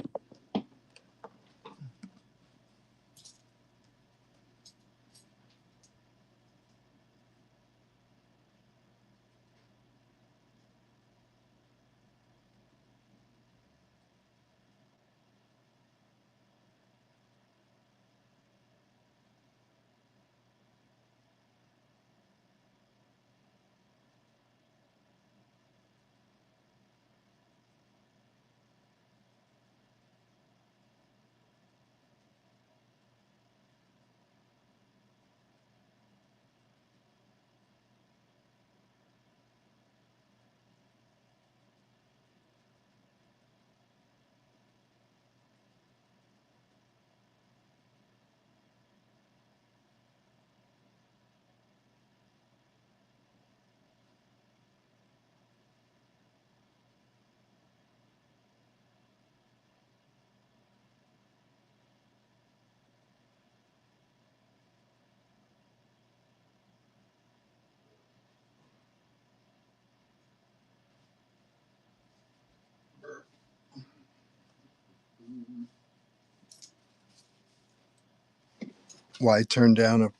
Why turn down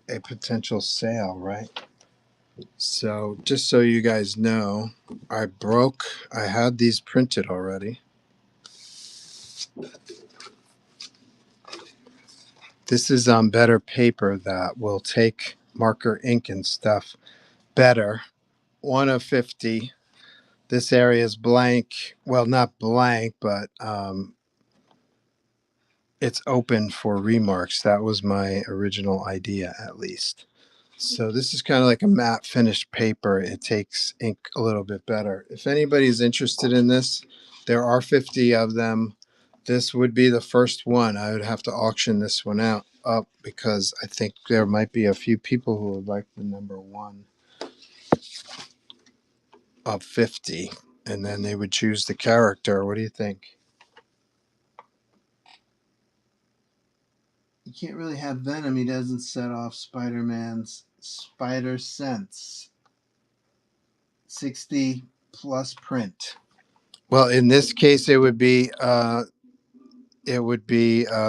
a potential sale, right? So just so you guys know, I had these printed already. This is on better paper that will take marker ink and stuff better. One of 50. This area is blank. Well, not blank, but it's open for remarks. That was my original idea, at least. So this is kind of like a matte finished paper. It takes ink a little bit better. If anybody's interested in this, there are 50 of them. This would be the first one. I would have to auction this one out up because I think there might be a few people who would like the number one of 50, and then they would choose the character. What do you think? You can't really have Venom. He doesn't set off Spider-Man's spider sense. 60 plus print. Well, in this case, it would be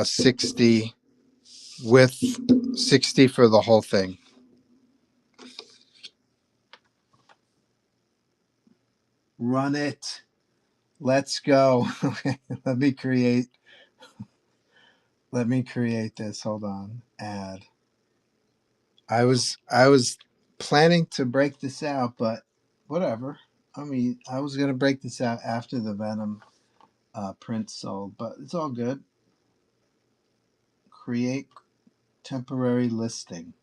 60 with 60 for the whole thing. Run it. Let's go. Okay, let me create. Let me create this. Hold on. Add. I was planning to break this out, but whatever. I mean, I was gonna break this out after the Venom print sold, but it's all good. Create temporary listing.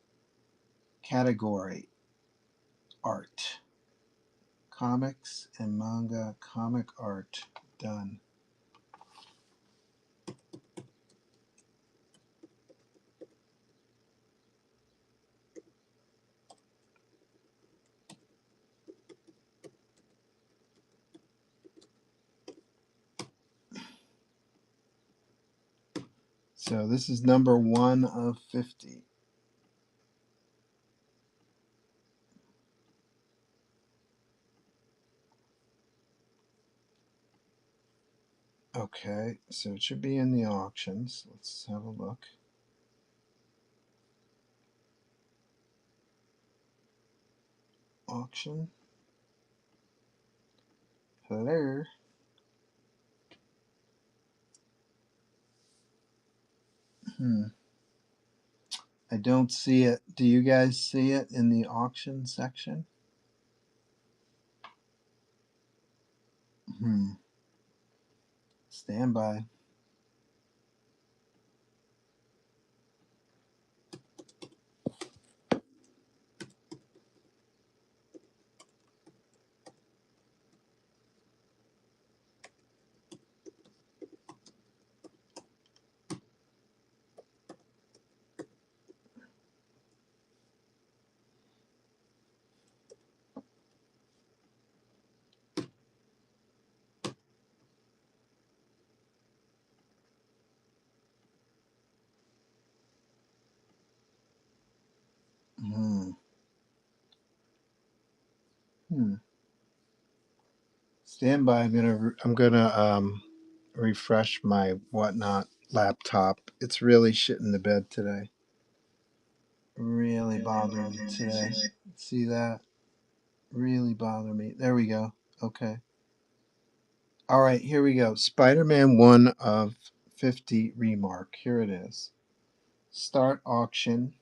Category art. Comics and manga comic art. Done. So this is number 1 of 50. Okay, so it should be in the auctions. Let's have a look. Auction. Hello. Hmm. I don't see it. Do you guys see it in the auction section? Hmm. Stand by. Hmm. Hmm. Stand by. I'm gonna refresh my whatnot laptop. It's really shitting the bed today. Really bothering me today. See that? Really bother me. There we go. Okay. All right, here we go. Spider-Man 1 of 50 remark. Here it is. Start auction.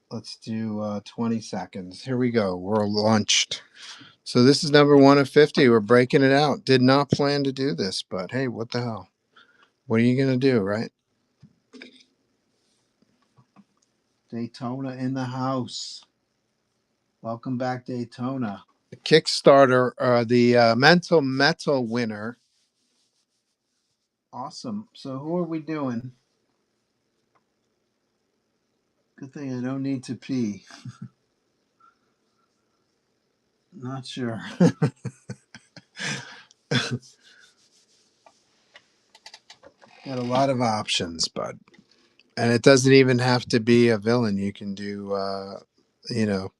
Let's do 20 seconds. Here we go. We're launched. So this is number 1 of 50. We're breaking it out. Did not plan to do this, but hey, what the hell? What are you going to do, right? Daytona in the house. Welcome back, Daytona. The Kickstarter, the Mental Metal winner. Awesome. So who are we doing? Good thing I don't need to pee. Not sure. Got a lot of options, bud. And it doesn't even have to be a villain. You can do, you know,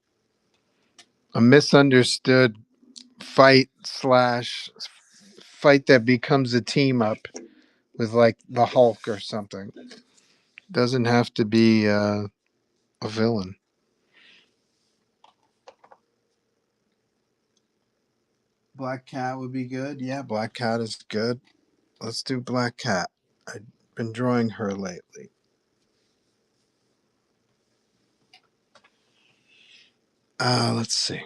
a misunderstood fight that becomes a team up with like the Hulk or something. Doesn't have to be a villain. Black Cat would be good. Yeah, Black Cat is good. Let's do Black Cat. I've been drawing her lately. Let's see.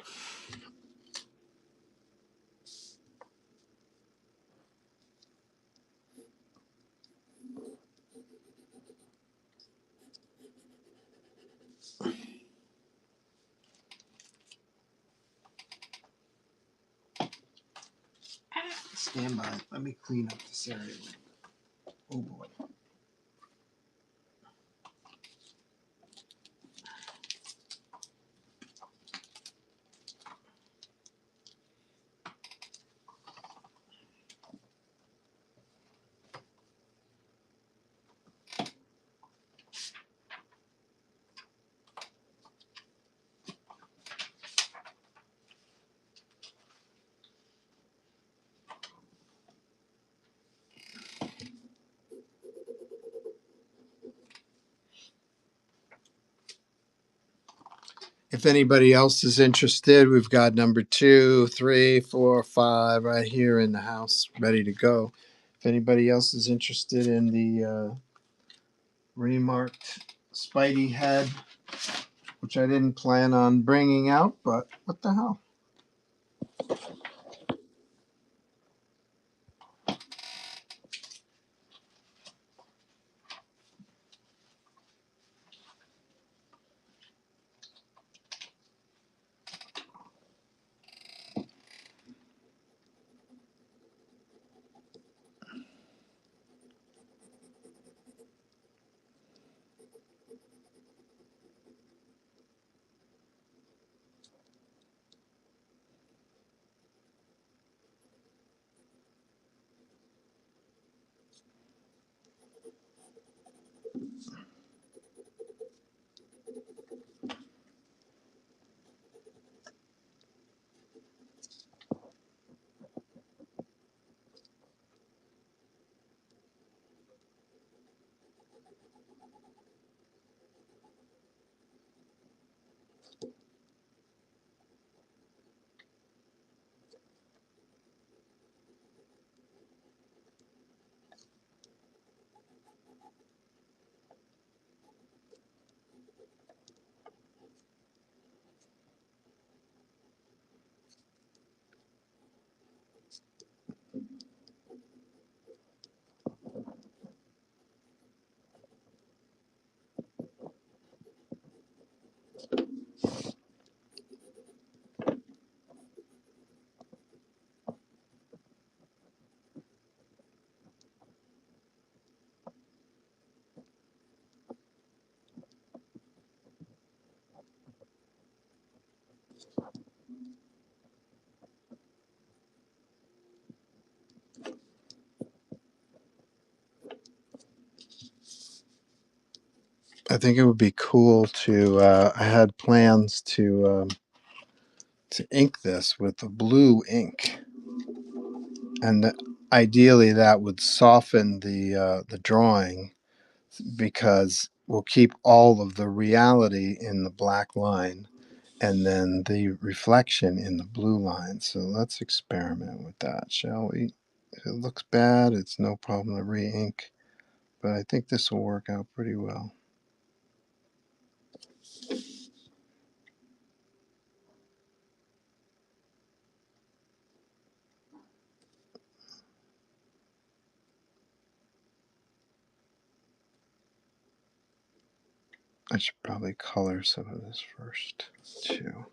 Stand by. Let me clean up this area. Oh boy. If anybody else is interested, we've got number 2, 3, 4, 5 right here in the house ready to go. If anybody else is interested in the remarked Spidey head, which I didn't plan on bringing out, but what the hell? I think it would be cool to. I had plans to ink this with a blue ink, and ideally that would soften the drawing because we'll keep all of the reality in the black line and then the reflection in the blue line. So let's experiment with that, shall we? If it looks bad, it's no problem to re-ink, but I think this will work out pretty well. I should probably color some of this first, too.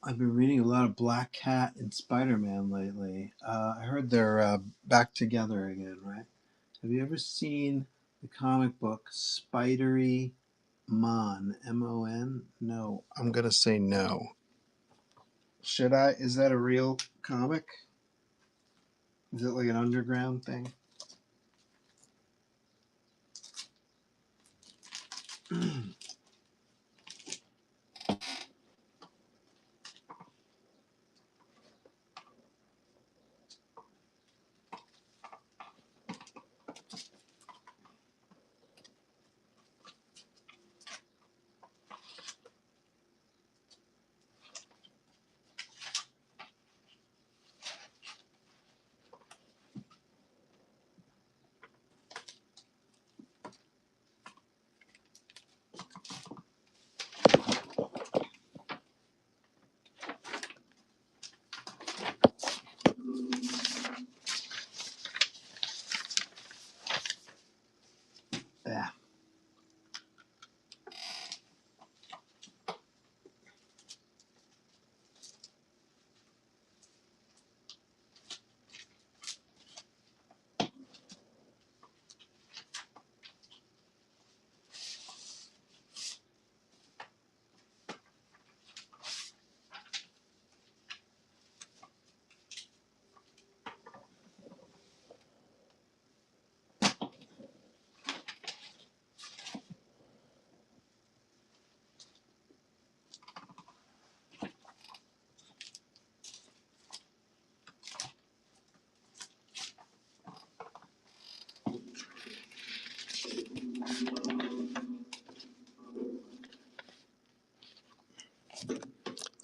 I've been reading a lot of Black Cat and Spider-Man lately. I heard they're back together again, right? Have you ever seen the comic book Spidery Mon? M-O-N? No. I'm gonna say no. Should I? Is that a real comic? Is it like an underground thing? Yeah.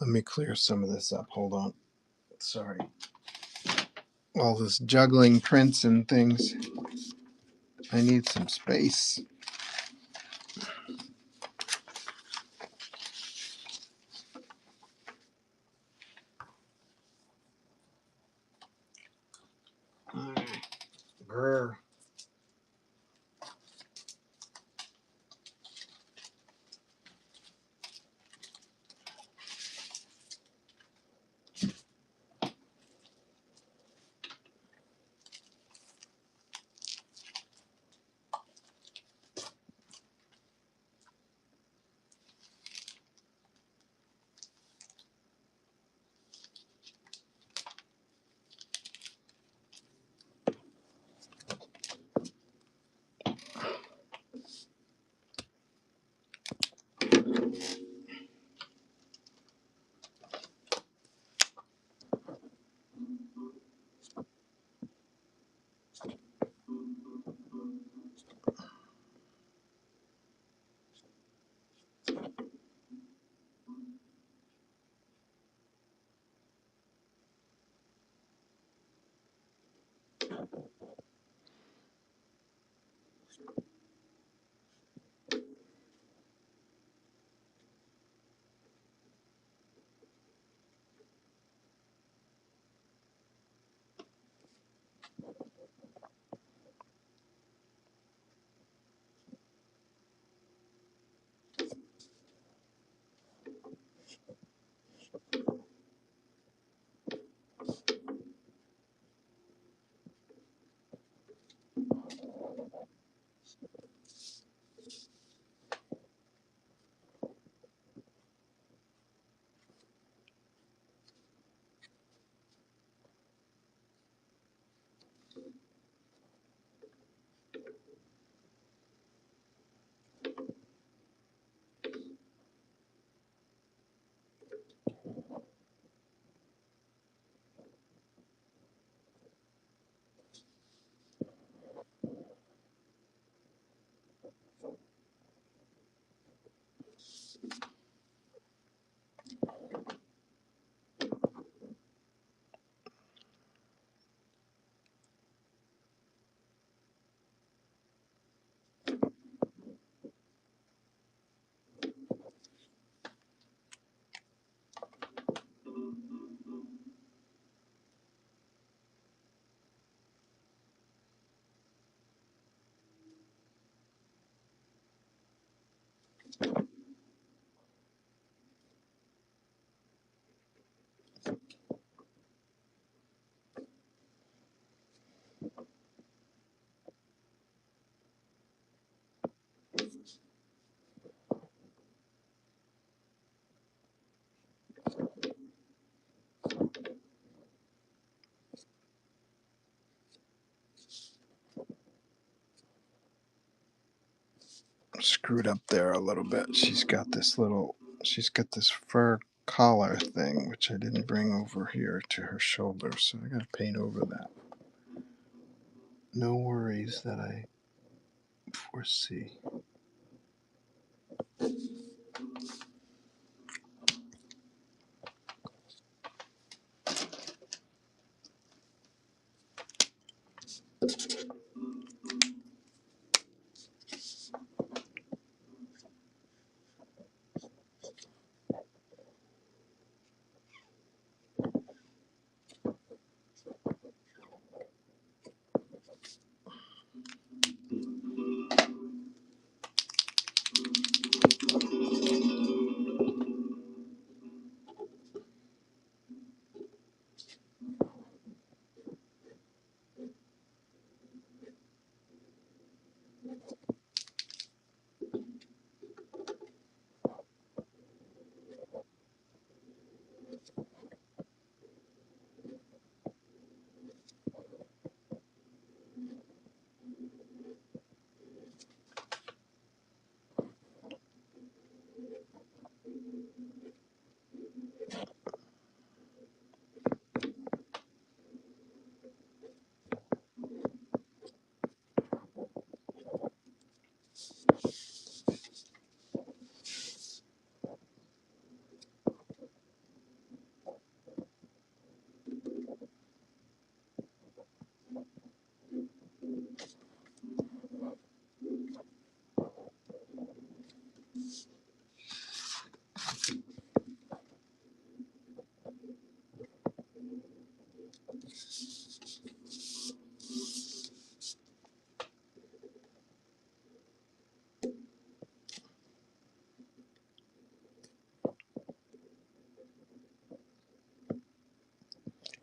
Let me clear some of this up. Hold on. Sorry. All this juggling prints and things. I need some space. Grr. screwed up there a little bit. She's got this fur collar thing, which I didn't bring over here to her shoulder, so I gotta paint over that. No worries that I foresee.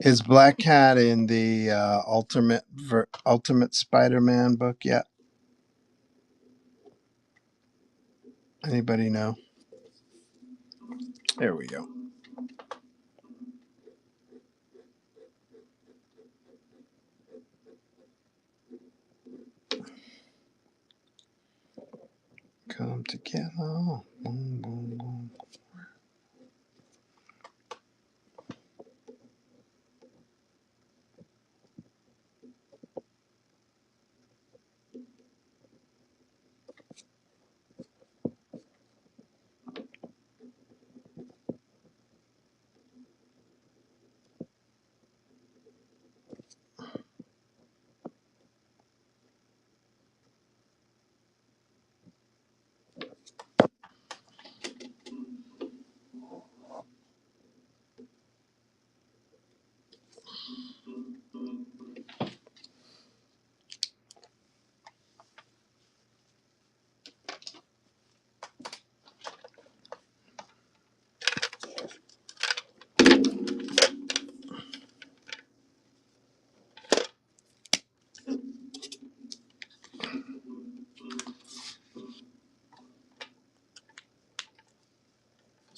Is Black Cat in the Ultimate Spider-Man book yet? Anybody know? There we go. Come together. Boom, boom, boom.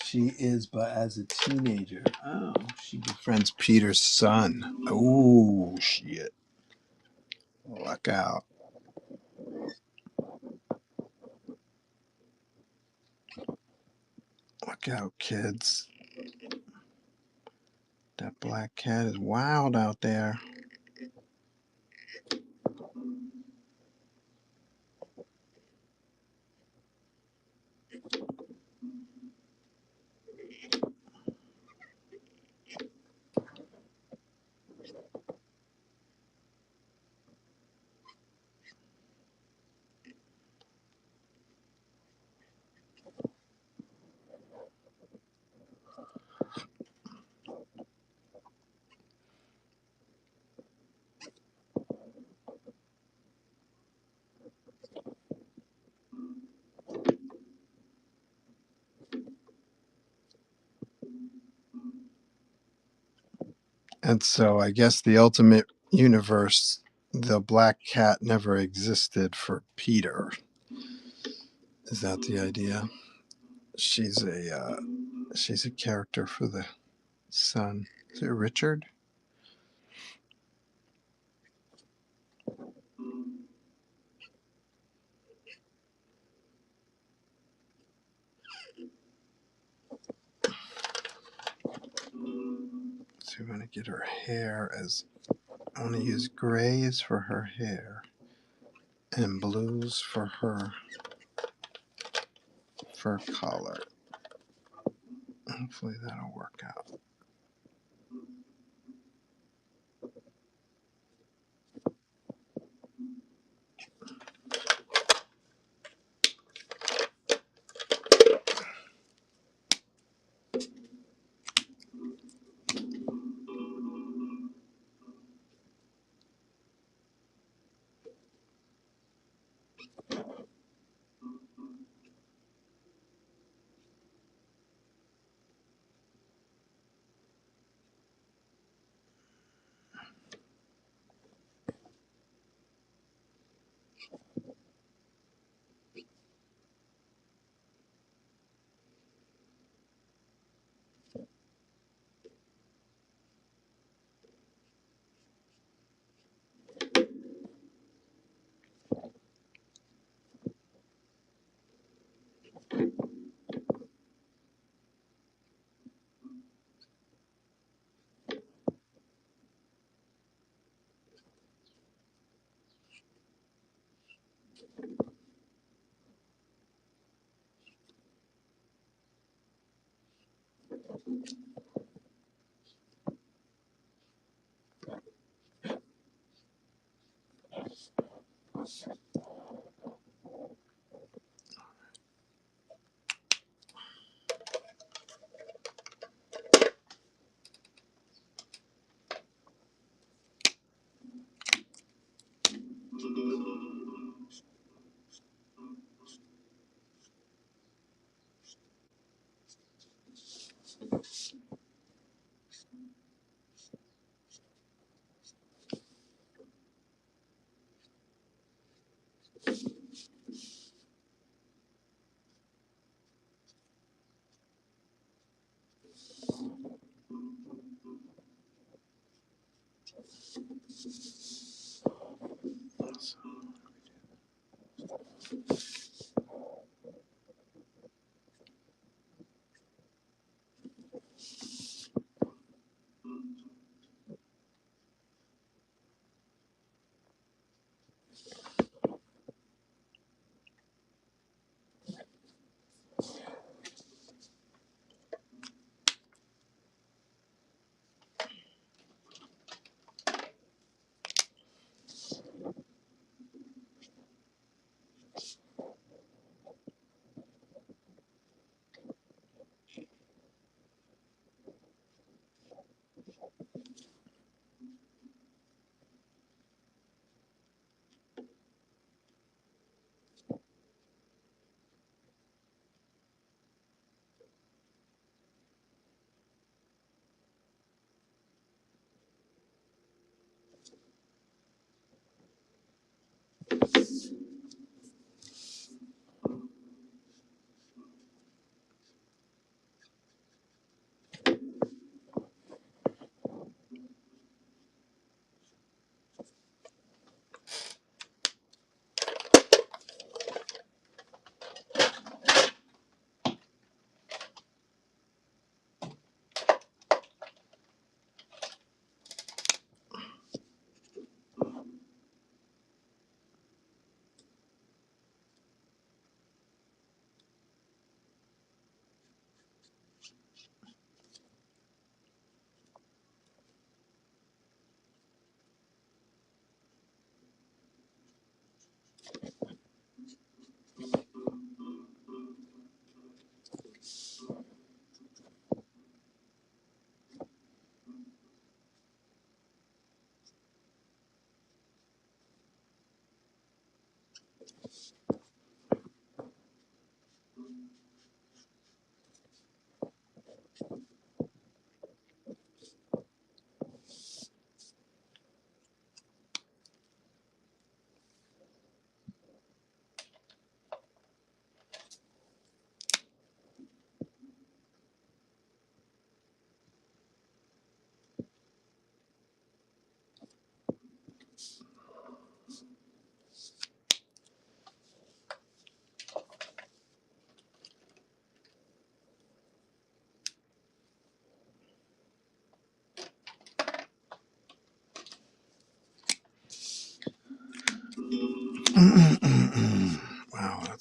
She is, but as a teenager. Oh, she befriends Peter's son. Oh, shit. Look out. Look out, kids. That Black Cat is wild out there. And so I guess the Ultimate Universe, the Black Cat never existed for Peter. Is that the idea? She's a character for the son. Is it Richard? So we want to get her hair as, I want to use grays for her hair and blues for her fur collar. Hopefully that'll work out.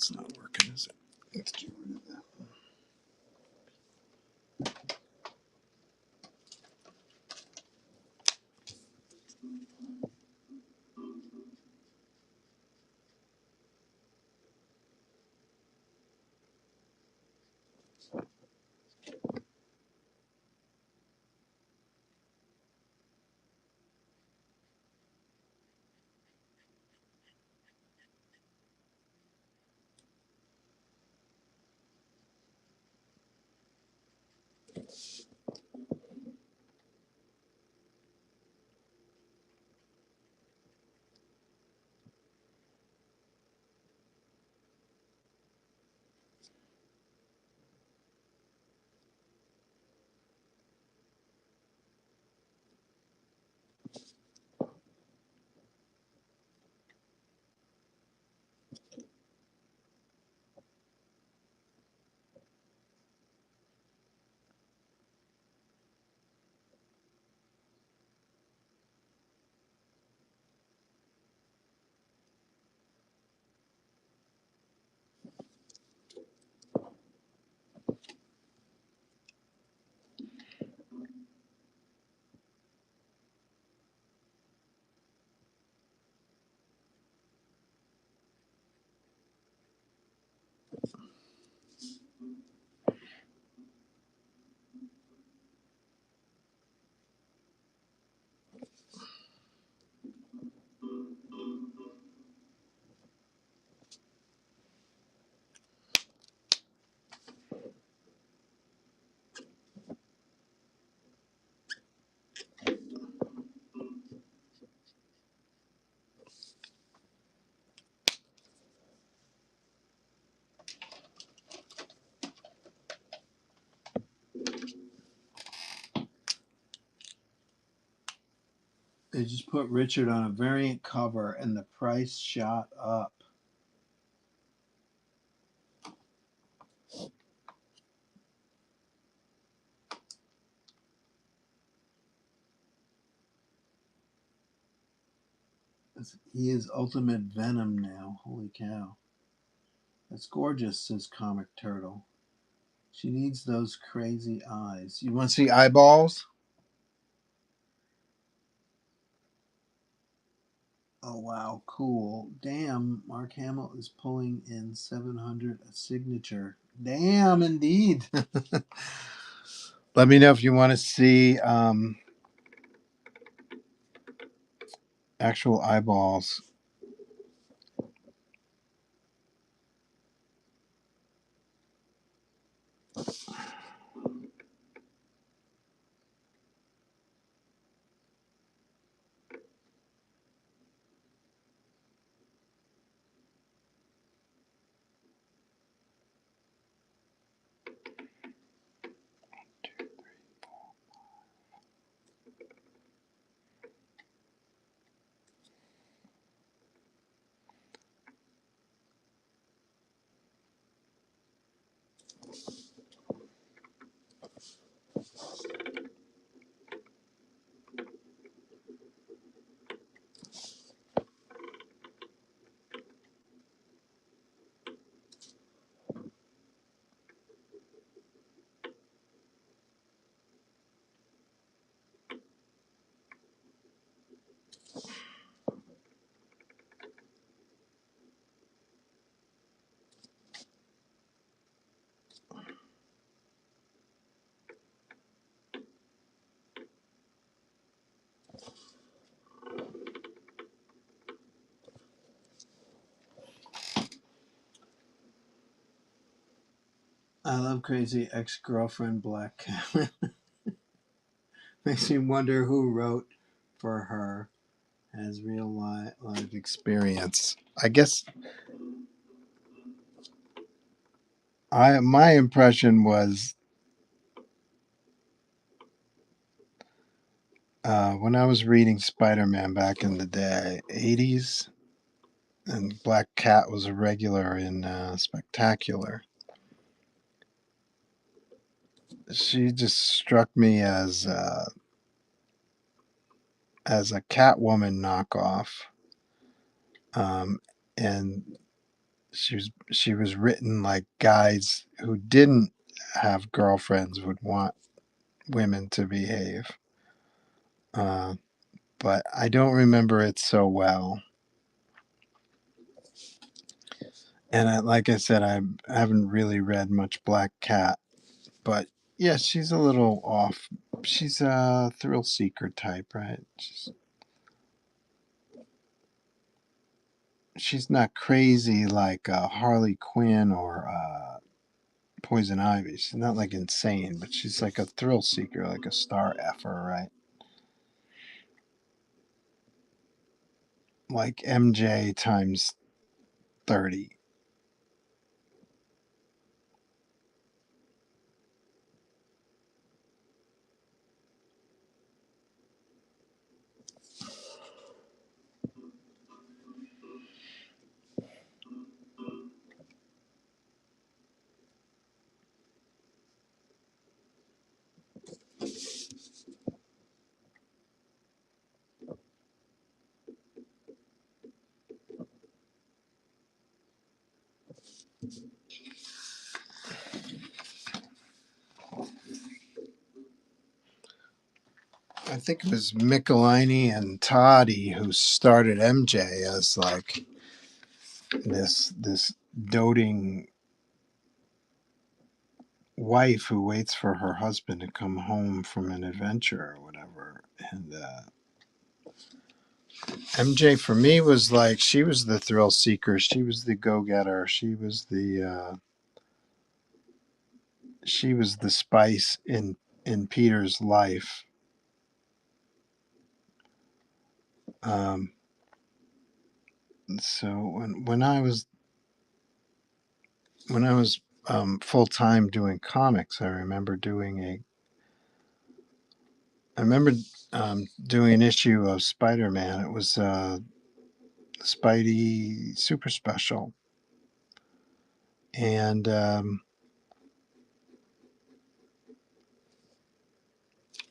That's not working, is it? Let's get rid of that. They just put Richard on a variant cover and the price shot up. He is Ultimate Venom now. Holy cow. That's gorgeous, says Comic Turtle. She needs those crazy eyes. You want to see eyeballs? Oh, wow. Cool. Damn, Mark Hamill is pulling in 700 a signature. Damn, indeed. Let me know if you want to see actual eyeballs. I love Crazy Ex-Girlfriend Black Cat. Makes me wonder who wrote for her. Has real life experience. I guess my impression was when I was reading Spider-Man back in the day, 80s, and Black Cat was a regular in Spectacular. She just struck me as a Catwoman knockoff, um, and she was written like guys who didn't have girlfriends would want women to behave. Uh, but I don't remember it so well. And like I said, I haven't really read much Black Cat, but yeah, she's a little off. She's a thrill seeker type, right? She's not crazy like Harley Quinn or Poison Ivy. She's not like insane, but she's like a thrill seeker, like a star effer, right? Like MJ times 30. I think it was Michelini and Toddy who started MJ as like this doting wife who waits for her husband to come home from an adventure or whatever. And MJ for me was like she was the thrill seeker. She was the go getter. She was the spice in Peter's life. Um, so when I was full time doing comics, I remember doing an issue of Spider Man. It was Spidey Super Special, and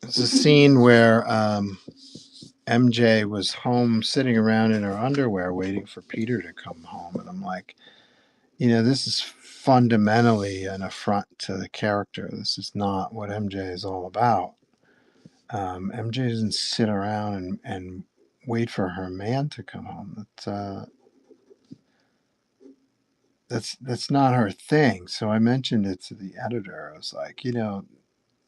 it's a scene where MJ was home sitting around in her underwear waiting for Peter to come home. And I'm like, this is fundamentally an affront to the character. This is not what MJ is all about. MJ doesn't sit around and wait for her man to come home. That's not her thing. So I mentioned it to the editor. I was like,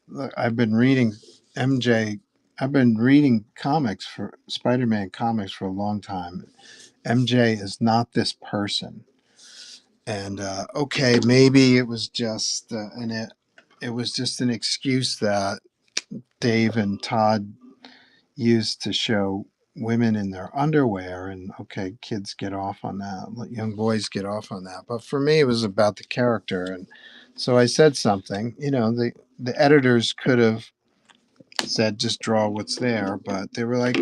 look, MJ. I've been reading comics for Spider-Man comics for a long time. MJ is not this person. And okay, maybe it was just it was just an excuse that Dave and Todd used to show women in their underwear, and okay, kids get off on that, young boys get off on that. But for me, it was about the character, and so I said something. The editors could have said just draw what's there, but they were like,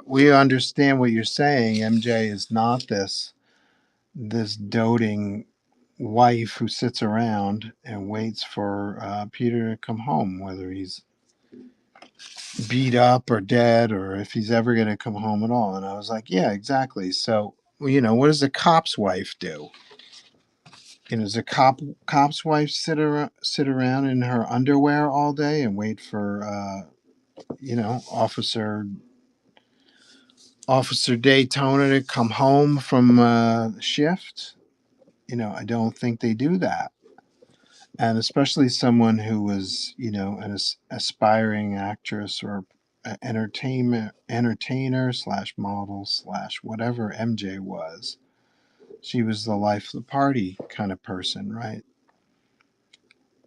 "We understand what you're saying. MJ is not this doting wife who sits around and waits for Peter to come home, whether he's beat up or dead or if he's ever going to come home at all." And I was like, yeah, exactly. So, what does a cop's wife do? Does a cop's wife sit around in her underwear all day and wait for Officer Daytona to come home from shift? I don't think they do that. And especially someone who was, an aspiring actress or entertainer slash model slash whatever MJ was. She was the life of the party kind of person, right?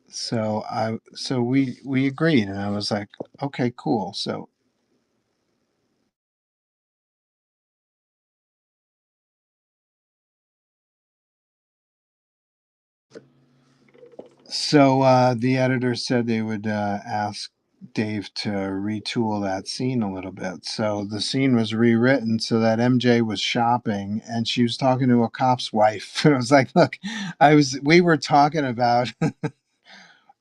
So we agreed, and I was like, okay, cool. So the editor said they would ask Dave to retool that scene a little bit. So the scene was rewritten so that MJ was shopping and she was talking to a cop's wife. And I was like, look, we were talking about,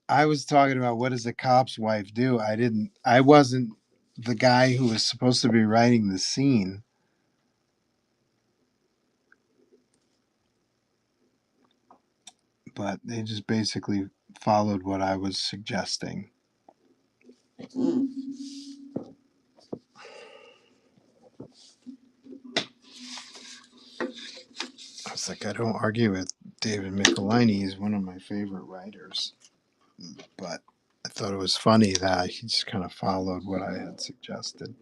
I was talking about what does a cop's wife do? I wasn't the guy who was supposed to be writing the scene. but they just basically followed what I was suggesting. I was like, I don't argue with David Michelini. He's one of my favorite writers. But I thought it was funny that he just kind of followed what I had suggested.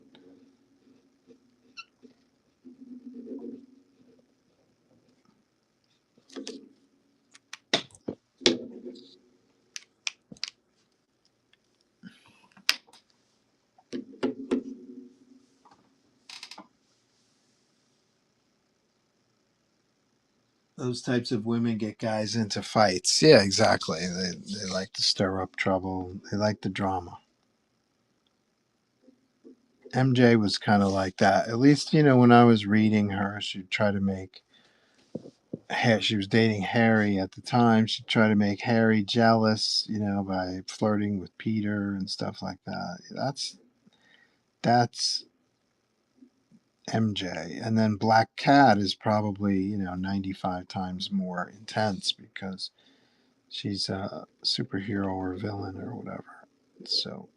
Those types of women get guys into fights. Yeah, exactly. They like to stir up trouble. They like the drama. MJ was kind of like that. At least, when I was reading her, she'd try to make. She was dating Harry at the time. She'd try to make Harry jealous, by flirting with Peter and stuff like that. That's MJ. And then Black Cat is probably, 95 times more intense because she's a superhero or villain or whatever. So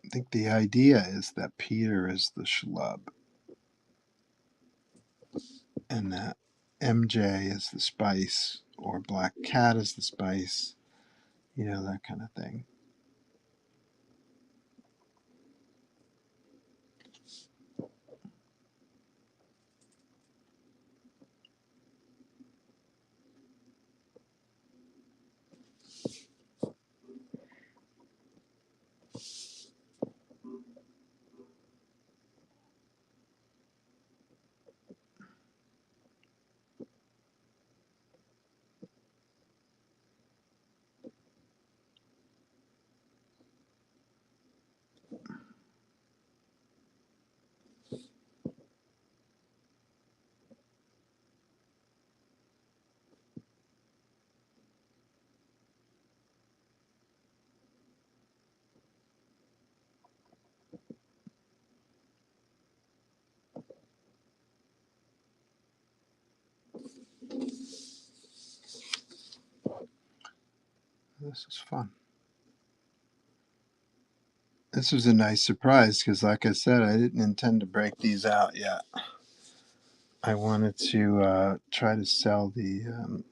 I think the idea is that Peter is the schlub and that MJ is the spice or Black Cat is the spice, that kind of thing. This is fun. This was a nice surprise because, like I said, I didn't intend to break these out yet. I wanted to try to sell the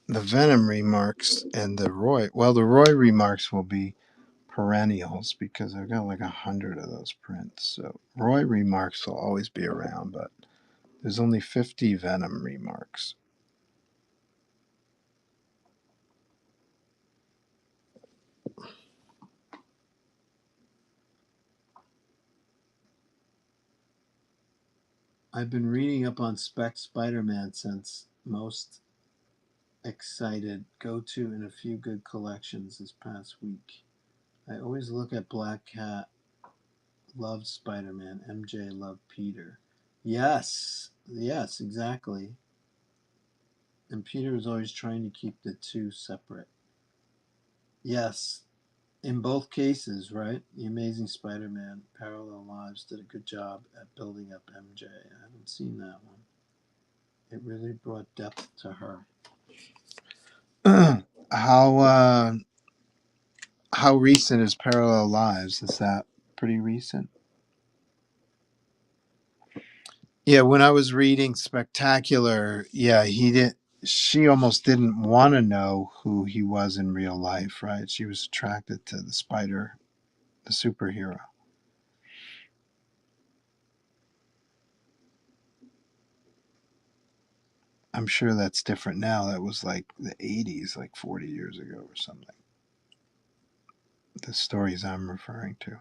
Venom remarks and the Roy. Well, the Roy remarks will be perennials because I've got like 100 of those prints. So Roy remarks will always be around, but there's only 50 Venom remarks. I've been reading up on Spec Spider-Man since most excited go to in a few good collections this past week. I always look at Black Cat, loved Spider-Man, MJ loved Peter. Yes, exactly. And Peter was always trying to keep the two separate. Yes, in both cases, right? The Amazing Spider-Man Parallel Lives did a good job at building up MJ. I haven't seen that one. It really brought depth to her. how how recent is Parallel Lives? Is that pretty recent? Yeah, when I was reading Spectacular, yeah, he did. She almost didn't want to know who he was in real life, right? She was attracted to the spider, the superhero. I'm sure that's different now. That was like the 80s, like 40 years ago or something. The stories I'm referring to.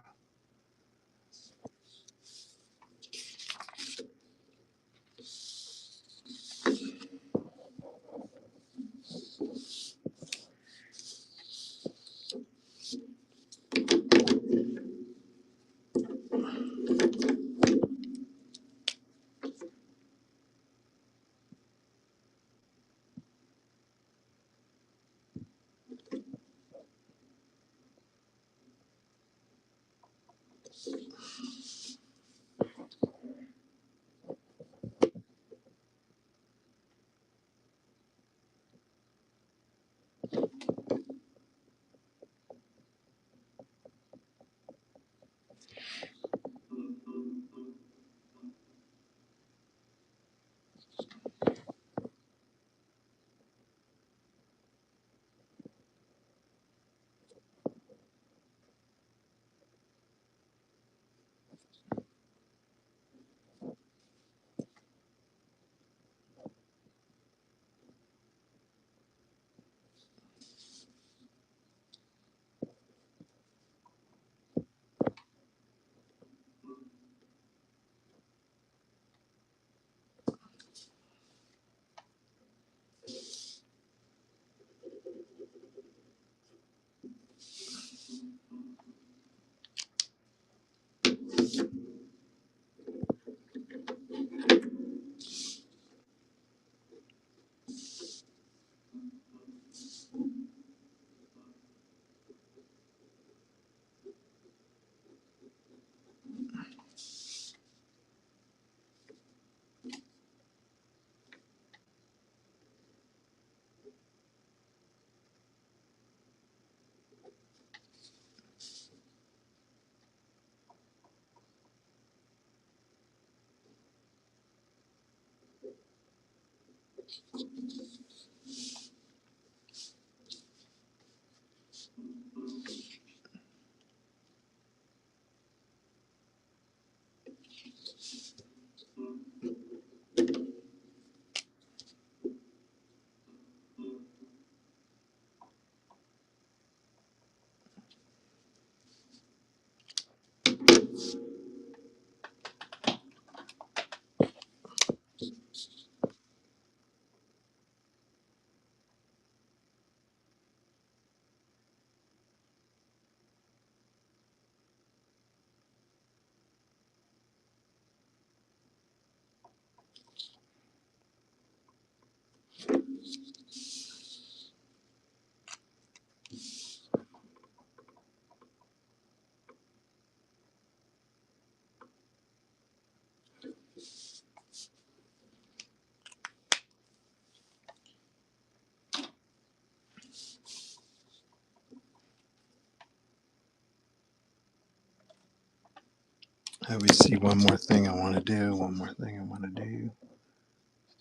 Let me see one more thing I want to do. One more thing I want to do.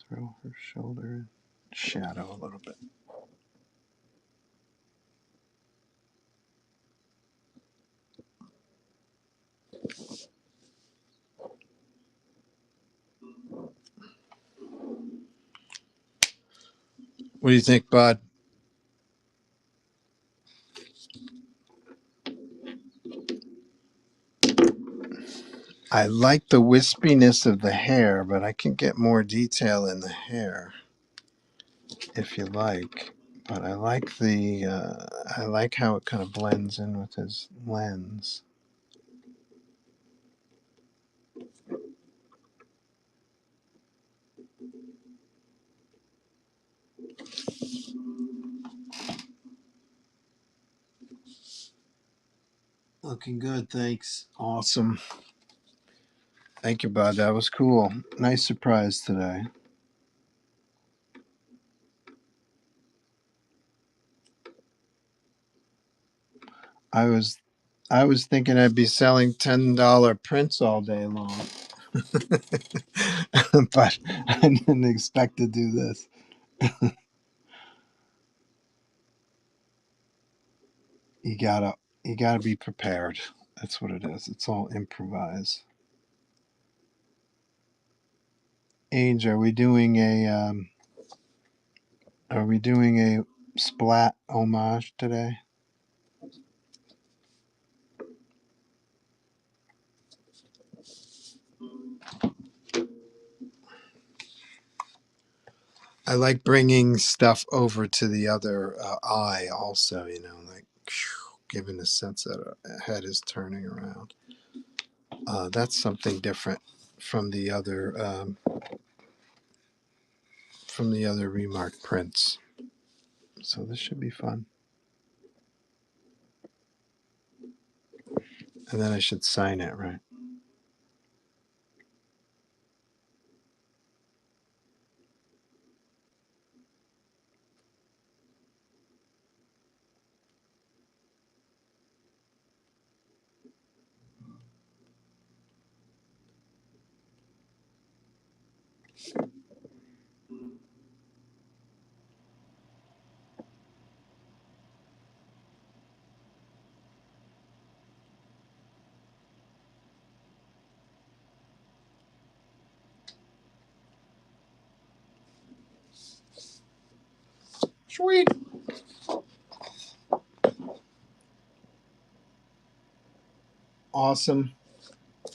Throw her shoulder in shadow a little bit. What do you think, Bud? I like the wispiness of the hair, but I can get more detail in the hair if you like. But I like how it kind of blends in with his lens. Looking good, thanks. Awesome. Thank you, Bud. That was cool. Nice surprise today. I was I was thinking I'd be selling $10 prints all day long. But I didn't expect to do this. You gotta you gotta be prepared. That's what it is. It's all improvise. Age, are we doing a splat homage today? I like bringing stuff over to the other eye also, like giving a sense that a head is turning around. That's something different from the other remark prints. So this should be fun. And then I should sign it, right? Sweet. Awesome.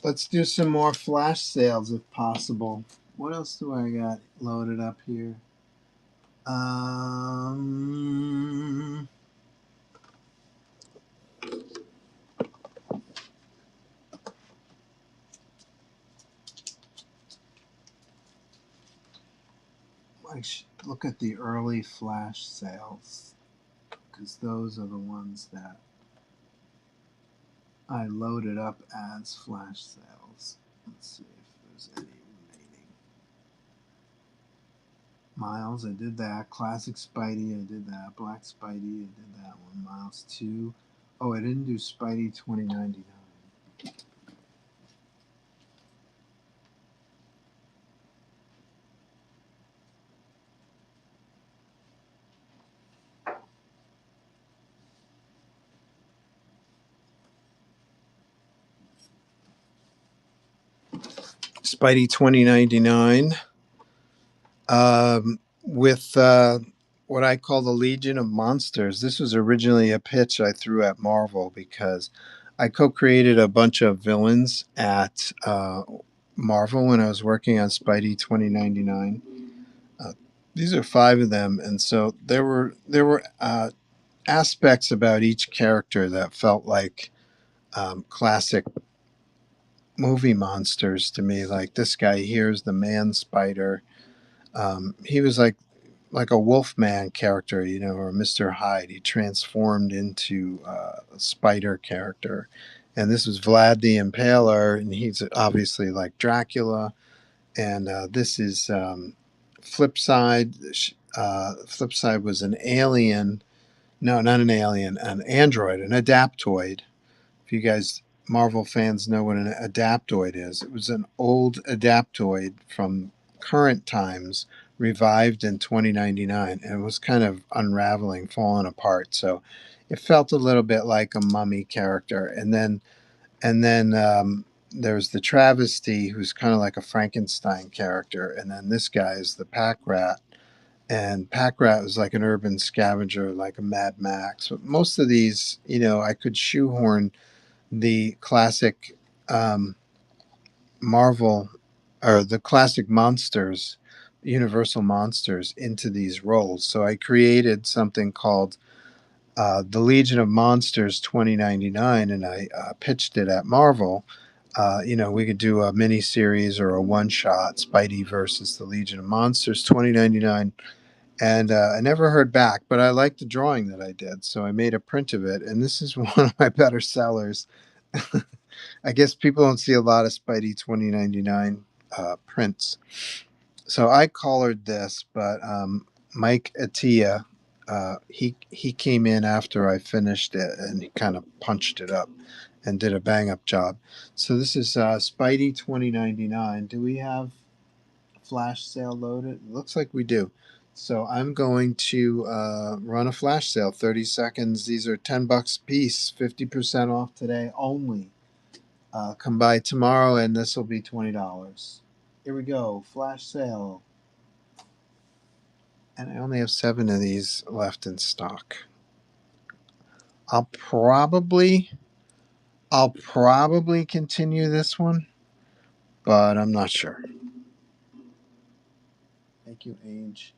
Let's do some more flash sales if possible. What else do I got loaded up here? Um, I should look at the early flash sales because those are the ones that I loaded up as flash sales. Let's see if there's any remaining. Miles, I did that. Classic Spidey, I did that. Black Spidey, I did that one. Miles 2. Oh, I didn't do Spidey 2099. Spidey 2099 with what I call the Legion of Monsters. This was originally a pitch I threw at Marvel because I co created a bunch of villains at Marvel when I was working on Spidey 2099. Uh, these are five of them, and so there were aspects about each character that felt like classic movie monsters to me. Like this guy here is the Man Spider. He was like a Wolfman character, you know, or Mr. Hyde. He transformed into a spider character. And this was Vlad the Impaler, and he's obviously like Dracula. And this is Flipside. Flipside was an alien. No, not an alien, an android, an adaptoid. If you guys, Marvel fans, know what an adaptoid is, it was an old adaptoid from current times revived in 2099 and it was kind of unraveling, falling apart. So it felt a little bit like a mummy character. And then there's the travesty who's kind of like a Frankenstein character. And then this guy is the pack rat. And pack rat was like an urban scavenger, like a Mad Max. But most of these, you know, I could shoehorn the classic um, Marvel or the classic monsters, Universal monsters, into these roles. So I created something called the Legion of Monsters 2099, and I pitched it at Marvel. You know, we could do a mini series or a one shot Spidey versus the Legion of Monsters 2099. And I never heard back, but I liked the drawing that I did. So I made a print of it. And this is one of my better sellers. I guess people don't see a lot of Spidey 2099 prints. So I collared this, but Mike Attia, he came in after I finished it and he kind of punched it up and did a bang up job. So this is Spidey 2099. Do we have flash sale loaded? It looks like we do. So I'm going to run a flash sale, 30 seconds. These are $10 a piece, 50% off today only. Come by tomorrow and this will be $20. Here we go, flash sale. And I only have 7 of these left in stock. I'll probably continue this one, but I'm not sure. Thank you, Age.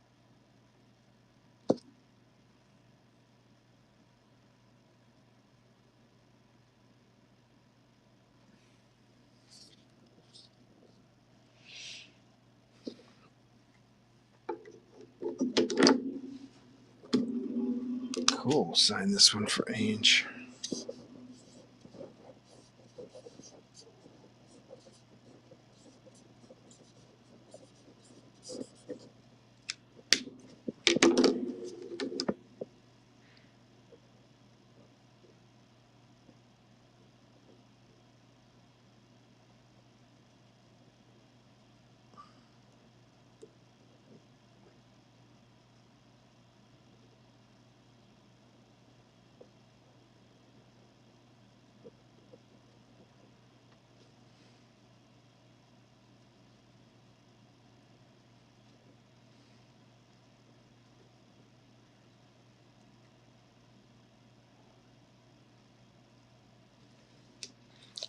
Cool. Sign this one for Age.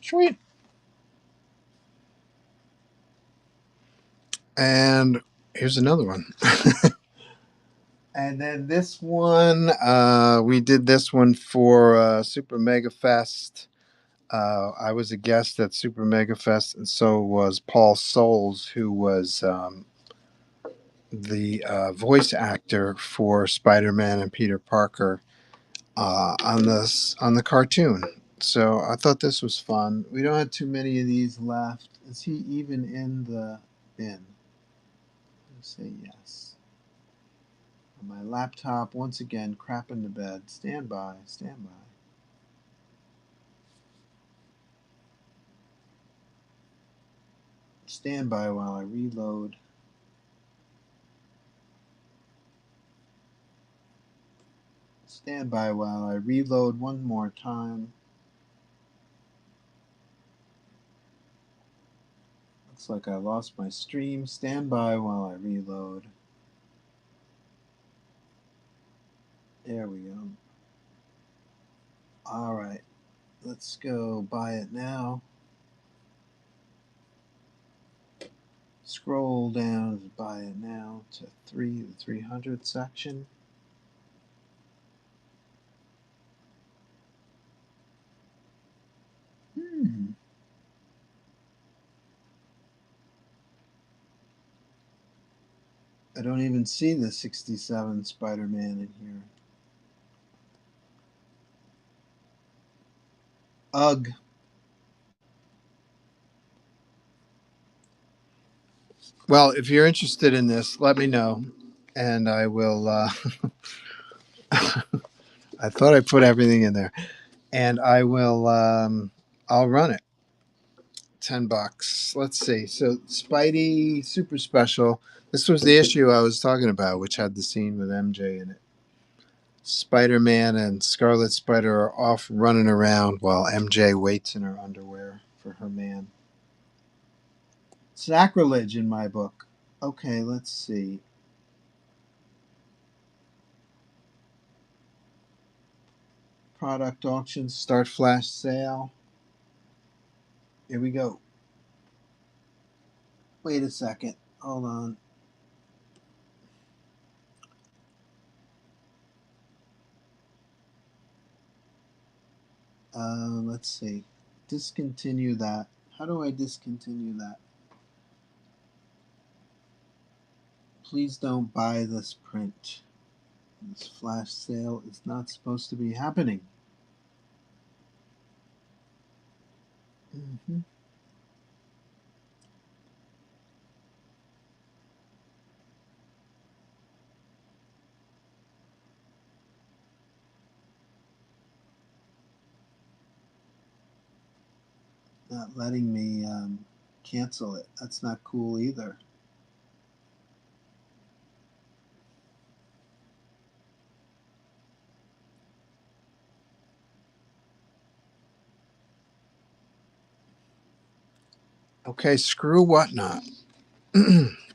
Sweet. And here's another one. And then this one, we did this one for Super Mega Fest. I was a guest at Super Mega Fest, and so was Paul Souls, who was the voice actor for Spider-Man and Peter Parker on the cartoon. So I thought this was fun. We don't have too many of these left. Is he even in the bin? Let's say yes. On my laptop, once again, crap in the bed. Stand by, stand by. Stand by while I reload. Stand by while I reload one more time. Looks like I lost my stream. Stand by while I reload. There we go. Alright, let's go buy it now. Scroll down to buy it now to the 300 section. I don't even see the 67 Spider-Man in here. Ugh. Well, if you're interested in this, let me know, and I will. I thought I put everything in there, and I will. I'll run it. $10. Let's see. So Spidey Super Special. This was the issue I was talking about, which had the scene with MJ in it. Spider-Man and Scarlet Spider are off running around while MJ waits in her underwear for her man. Sacrilege in my book. Okay, let's see. Product auctions, start flash sale. Here we go. Wait a second. Hold on. Let's see. Discontinue that. How do I discontinue that? Please don't buy this print. This flash sale is not supposed to be happening. Mm-hmm. Not letting me cancel it. That's not cool either. Okay, screw whatnot.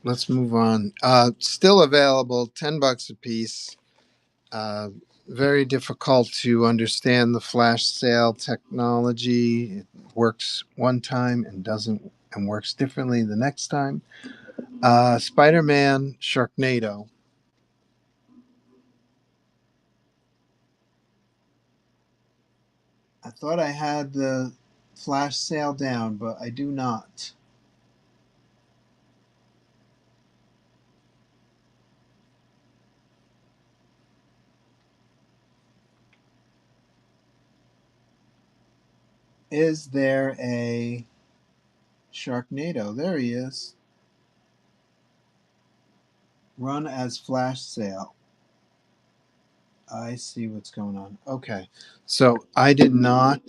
Let's move on. Still available, $10 a piece. Uh, Very difficult to understand the flash sale technology. It works one time and doesn't, and works differently the next time. Spider-Man Sharknado. I thought I had the flash sale down, but I do not. Is there a Sharknado? There he is. Run as flash sale. I see what's going on. Okay. So I did not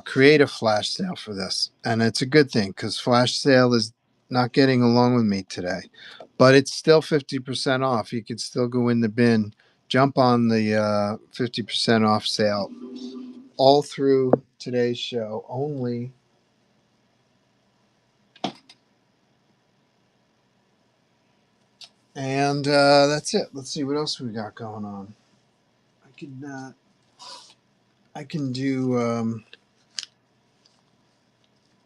create a flash sale for this. And it's a good thing because flash sale is not getting along with me today. But it's still 50% off. You could still go in the bin, jump on the 50% off sale all through today's show only. And that's it. Let's see what else we got going on. I can do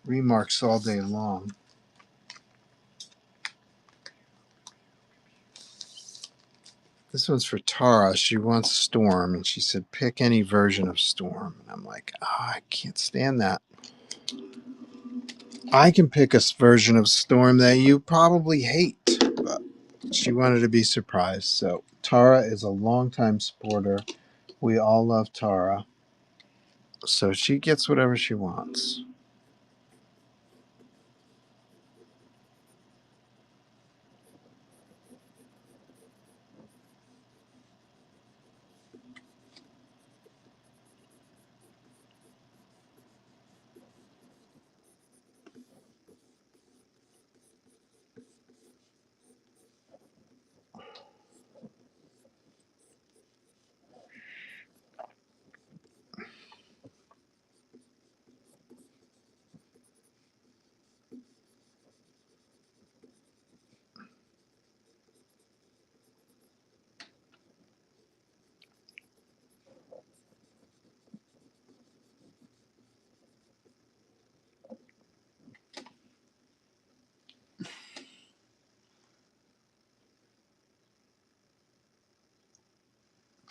Remarks all day long. This one's for Tara. She wants Storm, and she said, pick any version of Storm. And I'm like, I can't stand that. I can pick a version of Storm that you probably hate, but she wanted to be surprised. So Tara is a longtime supporter. We all love Tara. So she gets whatever she wants.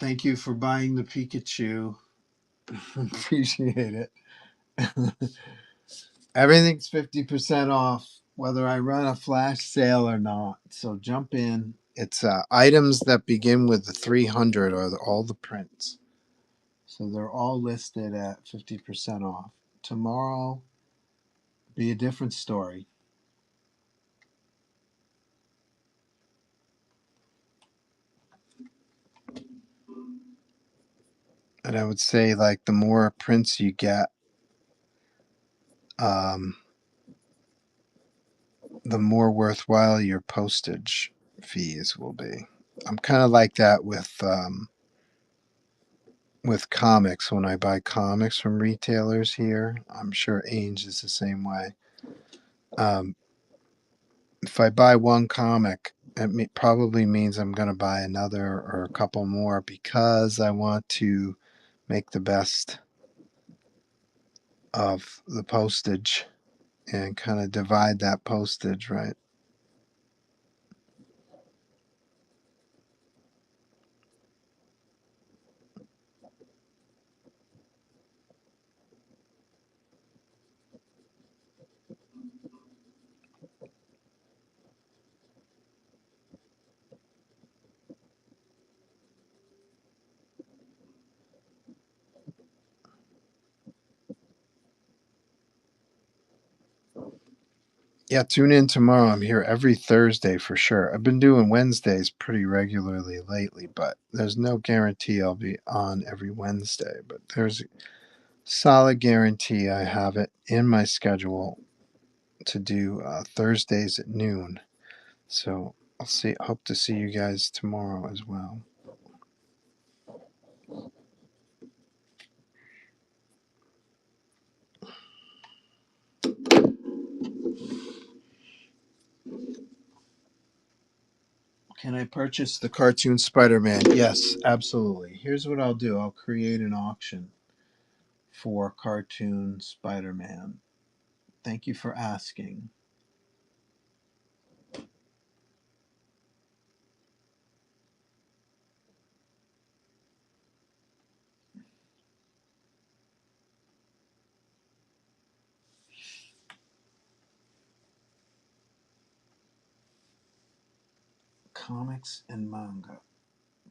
Thank you for buying the Pikachu. Appreciate it. Everything's 50% off, whether I run a flash sale or not. So jump in. It's items that begin with the 300 are all the prints. So they're all listed at 50% off. Tomorrow, be a different story. And I would say, like, the more prints you get, um, the more worthwhile your postage fees will be. I'm kind of like that with comics. When I buy comics from retailers here, I'm sure Ames is the same way. Um, if I buy one comic, it probably means I'm going to buy another or a couple more because I want to make the best of the postage and kind of divide that postage, right? Yeah, tune in tomorrow. I'm here every Thursday for sure. I've been doing Wednesdays pretty regularly lately, but there's no guarantee I'll be on every Wednesday. But there's a solid guarantee I have it in my schedule to do Thursdays at noon. So hope to see you guys tomorrow as well. Can I purchase the cartoon Spider-Man? Yes, absolutely. Here's what I'll do. I'll create an auction for cartoon Spider-Man. Thank you for asking. Comics and manga.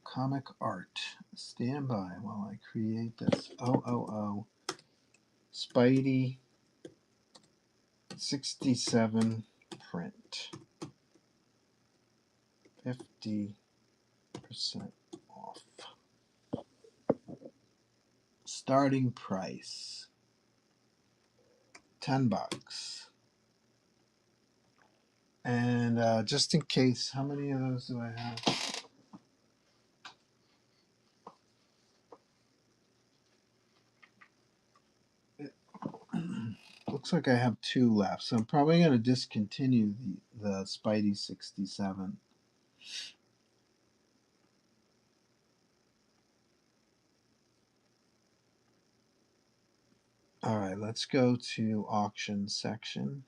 Comic art. Stand by while I create this. Spidey 67 print. 50% off. Starting price $10. And just in case, how many of those do I have? Looks like I have two left, so I'm probably going to discontinue the Spidey 67. All right, let's go to auction section.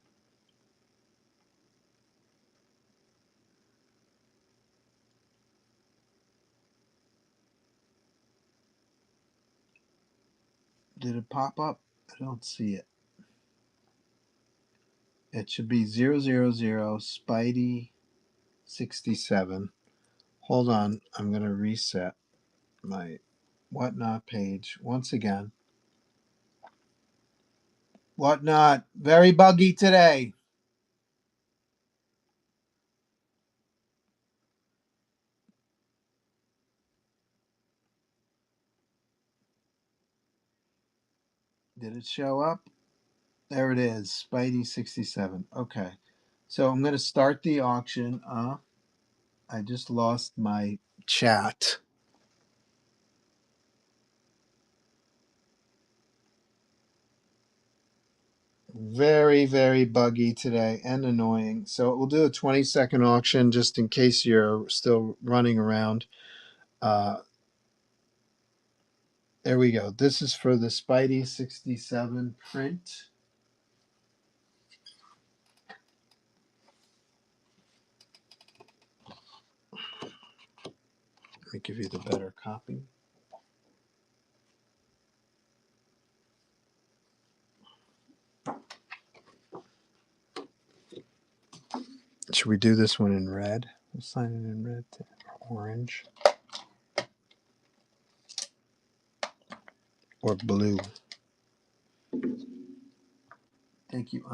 Did it pop up? I don't see it. It should be 000 Spidey 67. Hold on, I'm going to reset my Whatnot page once again. Whatnot, very buggy today. Did it show up? There it is, Spidey 67. Okay, so I'm going to start the auction. I just lost my chat. Very, very buggy today and annoying. So we'll do a 20-second auction just in case you're still running around. Uh, there we go. This is for the Spidey 67 print. Let me give you the better copy. Should we do this one in red? We'll sign it in red to orange or blue. Thank you.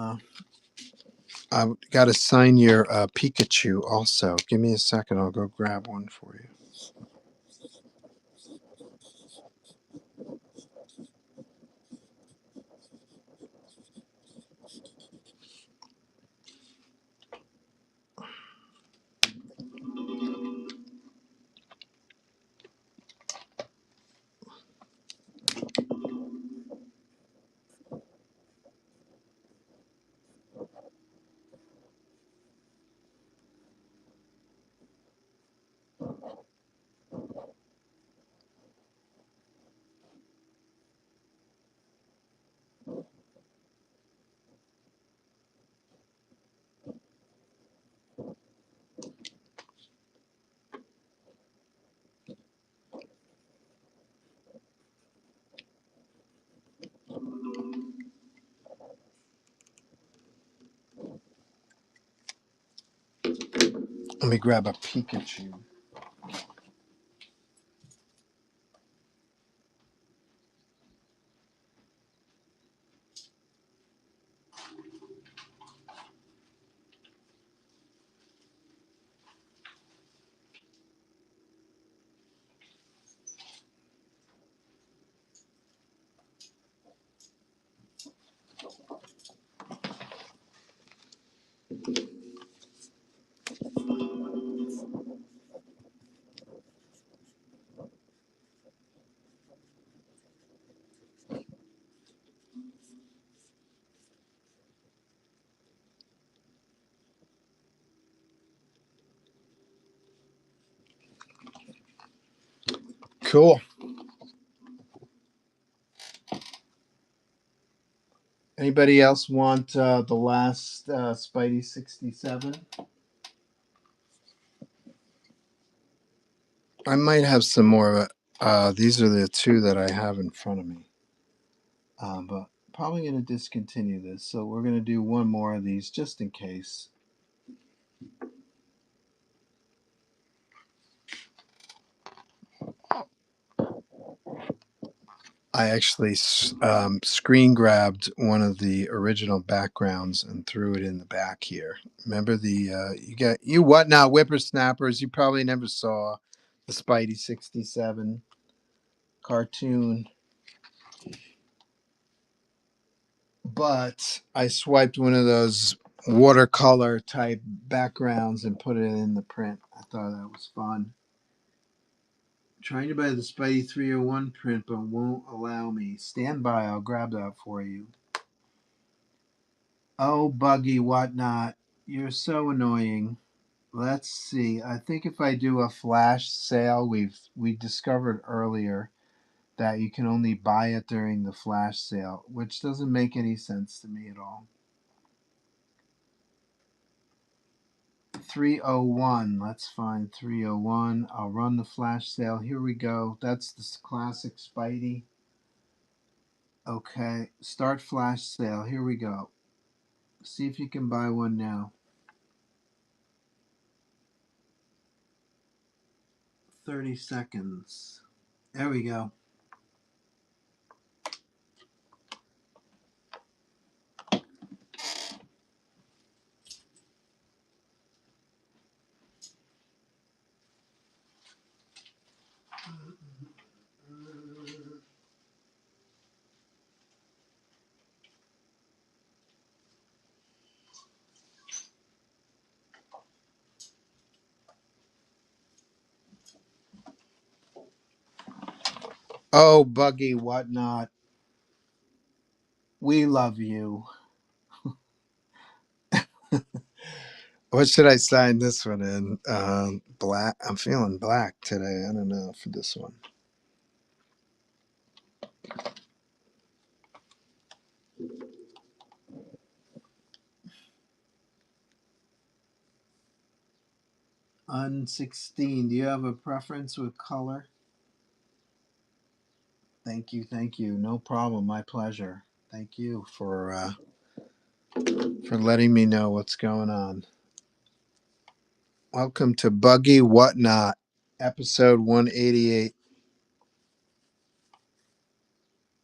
I got to sign your Pikachu also. Give me a second. I'll go grab one for you. Let me grab a Pikachu. Cool. Anybody else want the last Spidey 67? I might have some more. These are the two that I have in front of me. But probably going to discontinue this. So we're going to do one more of these just in case. I actually screen grabbed one of the original backgrounds and threw it in the back here. Remember you Whatnot whippersnappers? You probably never saw the Spidey 67 cartoon, but I swiped one of those watercolor type backgrounds and put it in the print. I thought that was fun. Trying to buy the Spidey 301 print, but won't allow me. Stand by, I'll grab that for you. Oh, buggy, Whatnot. You're so annoying. Let's see. I think if I do a flash sale, we discovered earlier that you can only buy it during the flash sale, which doesn't make any sense to me at all. 301. Let's find 301. I'll run the flash sale. Here we go. That's the classic Spidey. Okay, start flash sale. Here we go. See if you can buy one now. 30 seconds. There we go. Oh, Buggy, whatnot. We love you. What should I sign this one in? Black. I'm feeling black today. I don't know for this one. Un16. Do you have a preference with color? Thank you, thank you. No problem. My pleasure. Thank you for letting me know what's going on. Welcome to Buggy Whatnot, episode 188.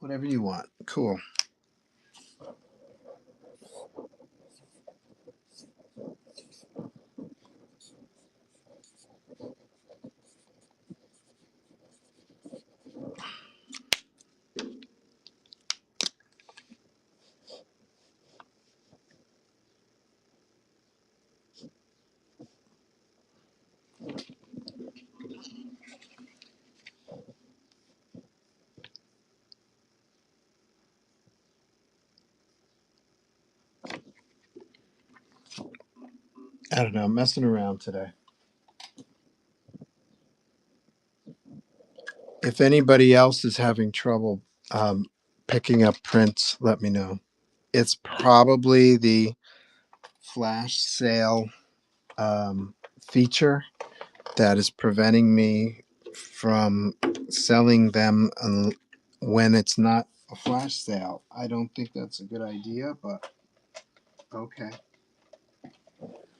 Whatever you want. Cool. I don't know. I'm messing around today. If anybody else is having trouble picking up prints, let me know. It's probably the flash sale feature that is preventing me from selling them when it's not a flash sale. I don't think that's a good idea, but okay.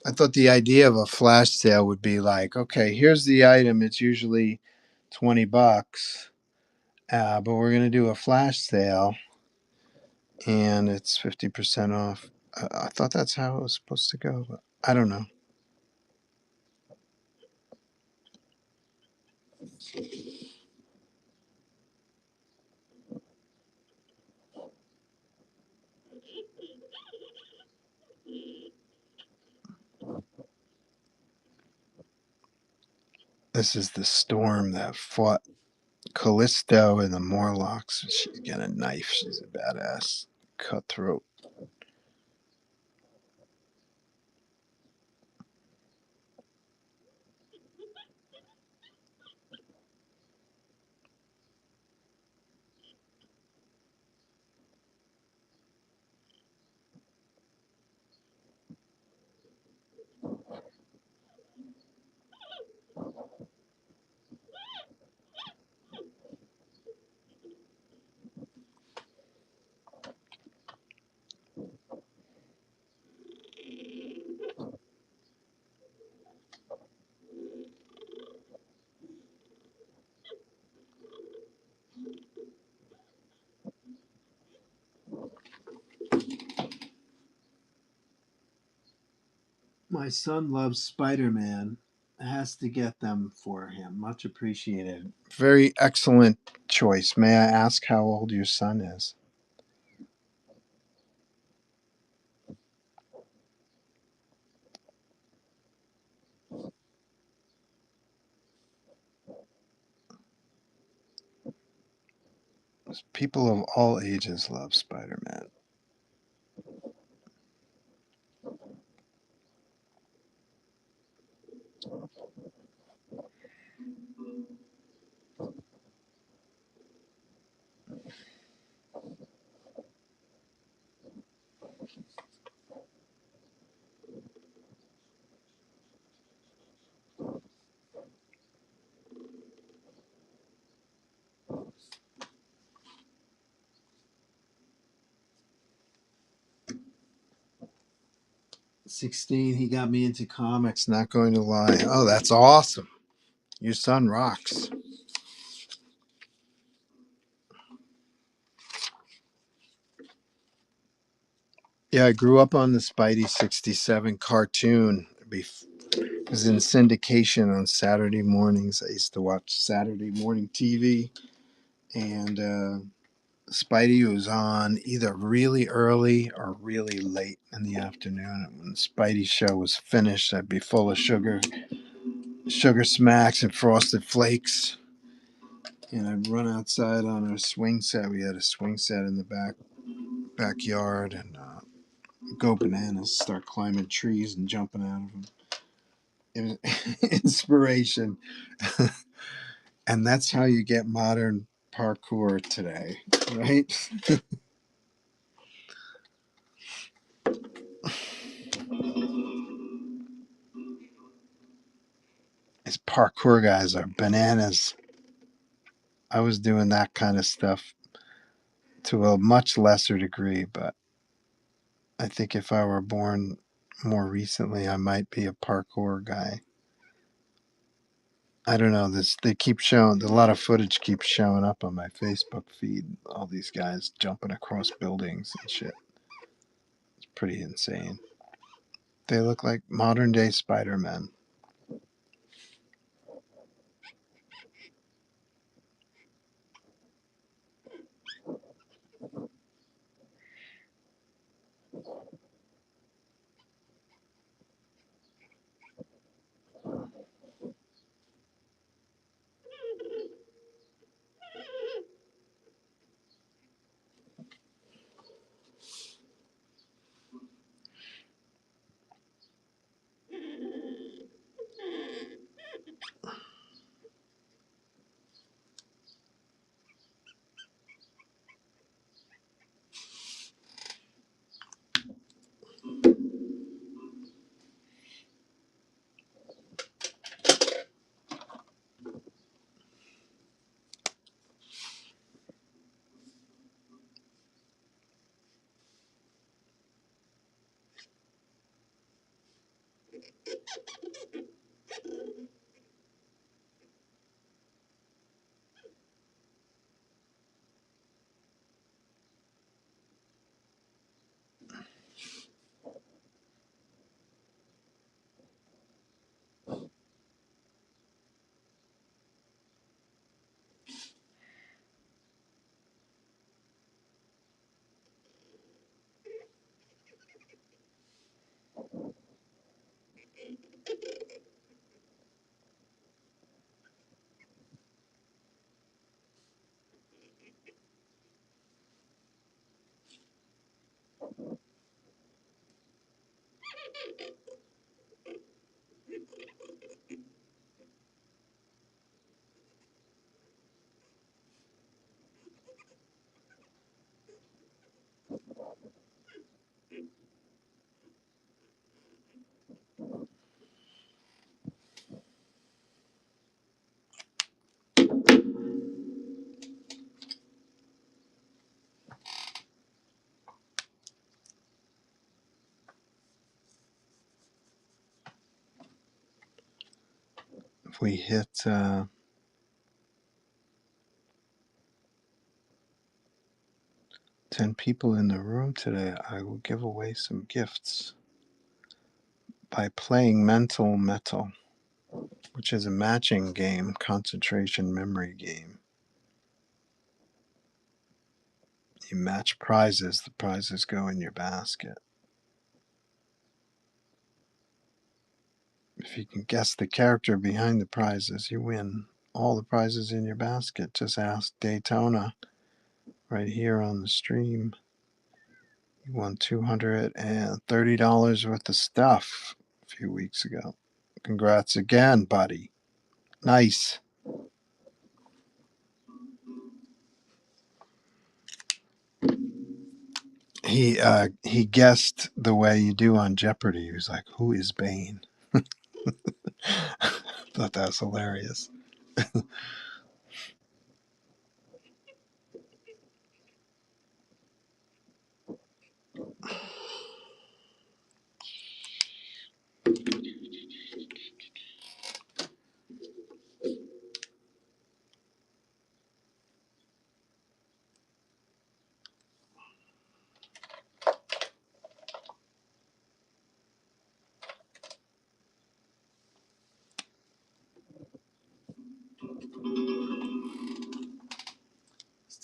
I thought the idea of a flash sale would be like, okay, here's the item. It's usually $20, but we're going to do a flash sale and it's 50% off. I thought that's how it was supposed to go, but I don't know. This is the storm that fought Callisto and the Morlocks. She's got a knife. She's a badass. Cutthroat. My son loves Spider-Man. Has to get them for him. Much appreciated. Very excellent choice. May I ask how old your son is? People of all ages love Spider-Man. 16, he got me into comics, not going to lie. Oh, that's awesome. Your son rocks. Yeah, I grew up on the Spidey 67 cartoon. It was in syndication on Saturday mornings. I used to watch Saturday morning TV, and Spidey was on either really early or really late in the afternoon. And when the Spidey show was finished, I'd be full of sugar smacks and frosted flakes. And I'd run outside on our swing set. We had a swing set in the backyard, and go bananas, start climbing trees and jumping out of them. It was inspiration. And that's how you get modern parkour today, right? These parkour guys are bananas. I was doing that kind of stuff to a much lesser degree, but I think if I were born more recently, I might be a parkour guy. I don't know. This they keep showing a lot of footage keeps showing up on my Facebook feed. All these guys jumping across buildings and shit. It's pretty insane. They look like modern day Spider-Man. If we hit 10 people in the room today, I will give away some gifts by playing Mental Metal, which is a matching game, concentration memory game. You match prizes, the prizes go in your basket. If you can guess the character behind the prizes, you win all the prizes in your basket. Just ask Daytona right here on the stream. You won $230 worth of stuff a few weeks ago. Congrats again, buddy. Nice. He guessed the way you do on Jeopardy. He was like, "Who is Bane?" Thought that was hilarious.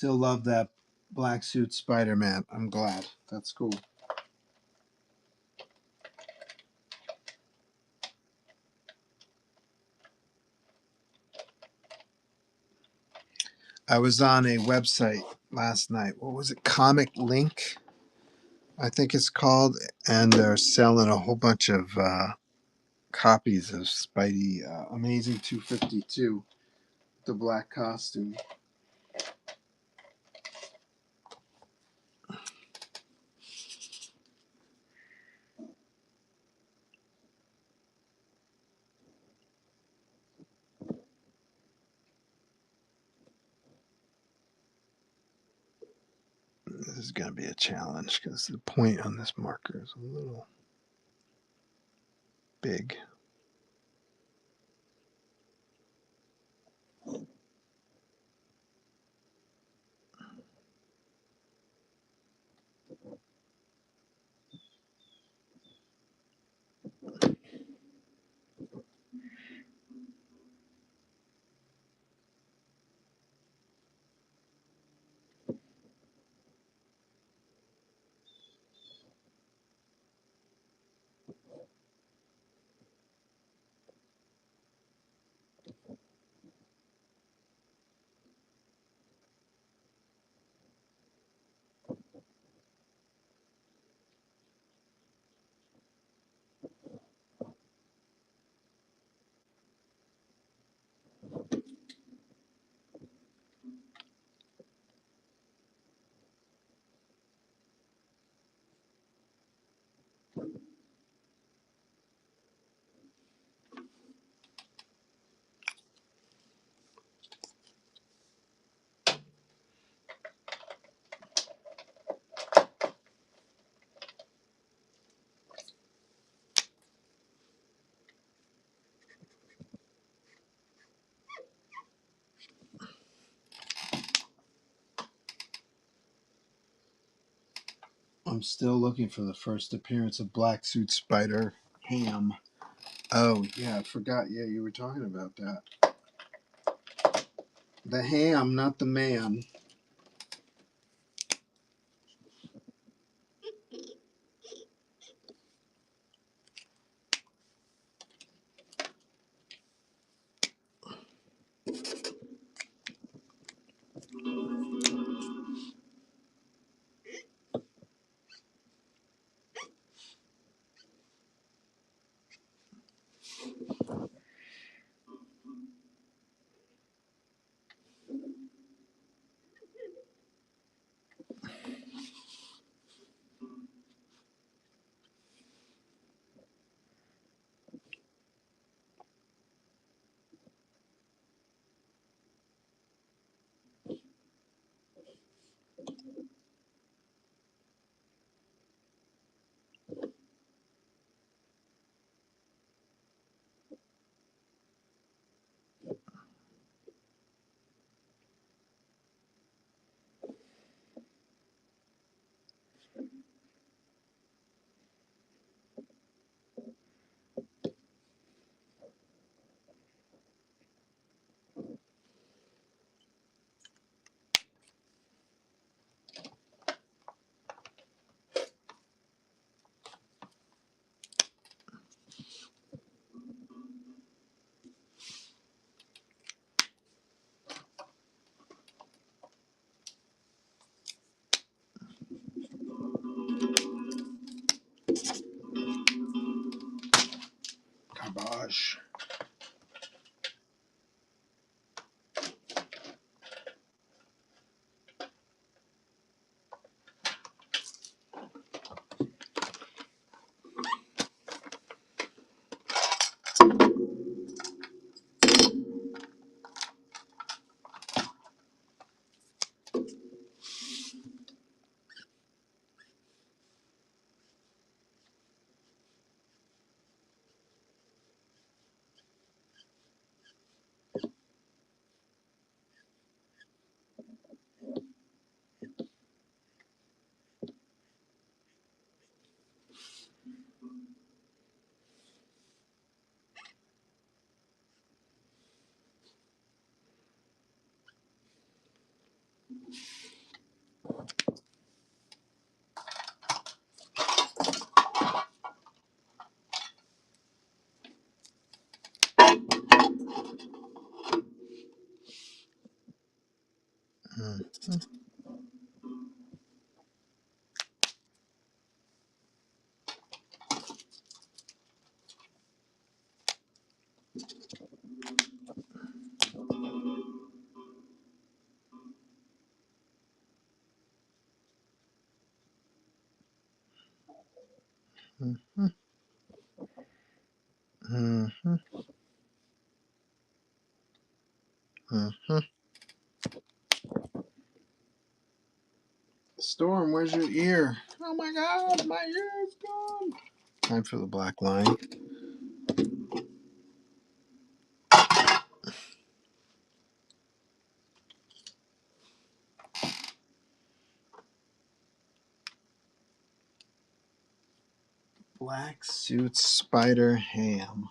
Still love that black suit Spider-Man. I'm glad. That's cool. I was on a website last night. What was it? Comic Link, I think it's called, and they're selling a whole bunch of copies of Spidey Amazing 252, the black costume. This is going to be a challenge because the point on this marker is a little big. I'm still looking for the first appearance of Black Suit Spider Ham. Oh, yeah, I forgot. Yeah, you were talking about that. The ham, not the man. Garbage. Mm-hmm. Mm-hmm. Mm-hmm. Storm, where's your ear? Oh my God, my ear is gone. Time for the black line. Black suit spider ham.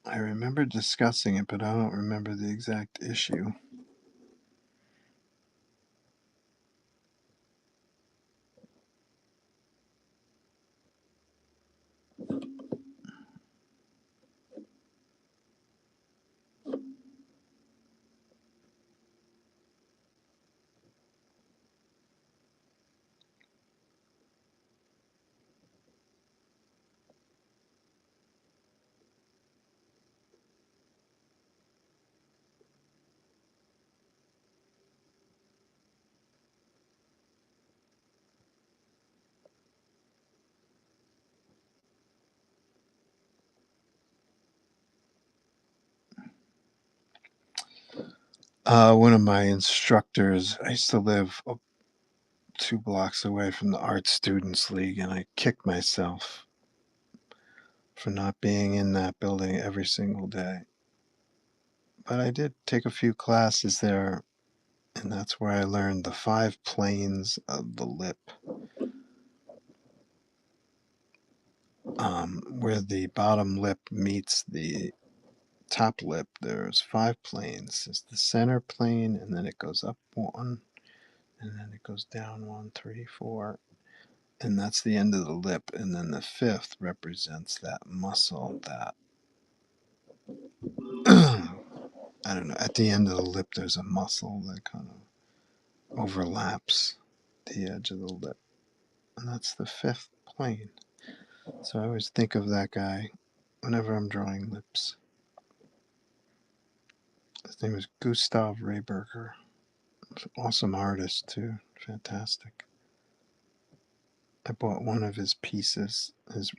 I remember discussing it, but I don't remember the exact issue. One of my instructors, I used to live 2 blocks away from the Art Students League, and I kicked myself for not being in that building every single day. But I did take a few classes there, and that's where I learned the 5 planes of the lip. Where the bottom lip meets the top lip, there's 5 planes. It's the center plane, and then it goes up 1, and then it goes down 1, 3, 4, and that's the end of the lip. And then the 5th represents that muscle that I don't know. At the end of the lip, there's a muscle that kind of overlaps the edge of the lip, and that's the 5th plane. So I always think of that guy whenever I'm drawing lips. His name is Gustav Rehberger. Awesome artist too. Fantastic. I bought one of his pieces,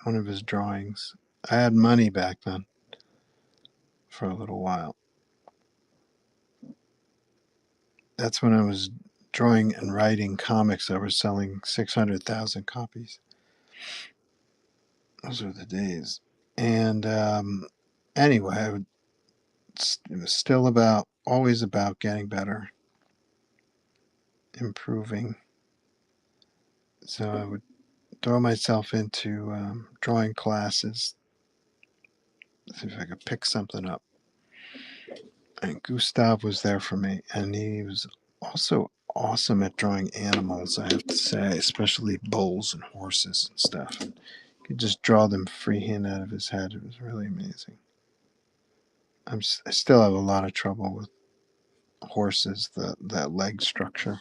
one of his drawings. I had money back then for a little while. That's when I was drawing and writing comics that were selling 600,000 copies. Those were the days. And anyway, it was still always about getting better, improving. So I would throw myself into drawing classes, see if I could pick something up. And Gustav was there for me, and he was also awesome at drawing animals, I have to say, especially bulls and horses and stuff. And he could just draw them freehand out of his head. It was really amazing. I still have a lot of trouble with horses, that leg structure.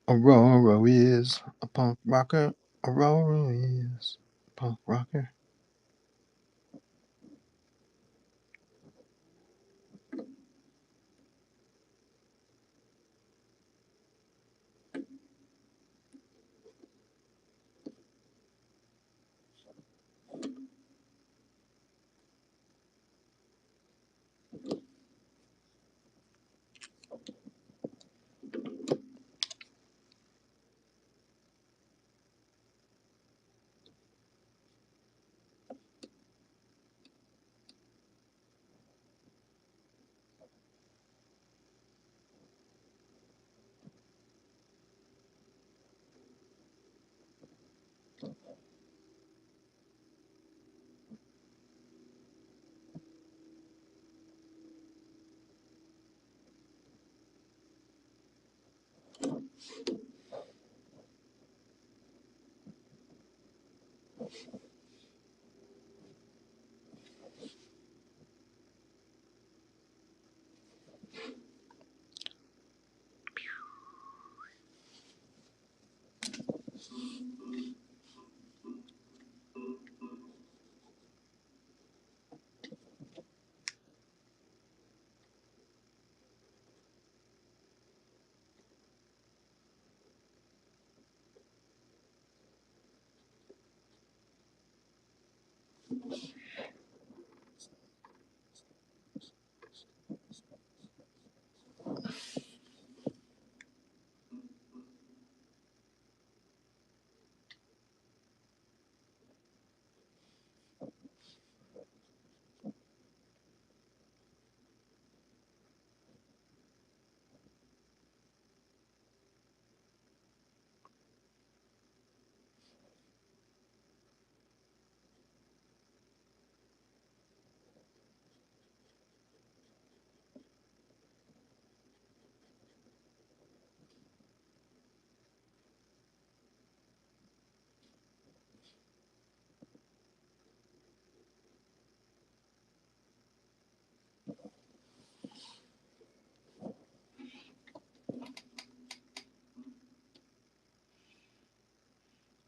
Aurora is a punk rocker. Aurora is a punk rocker.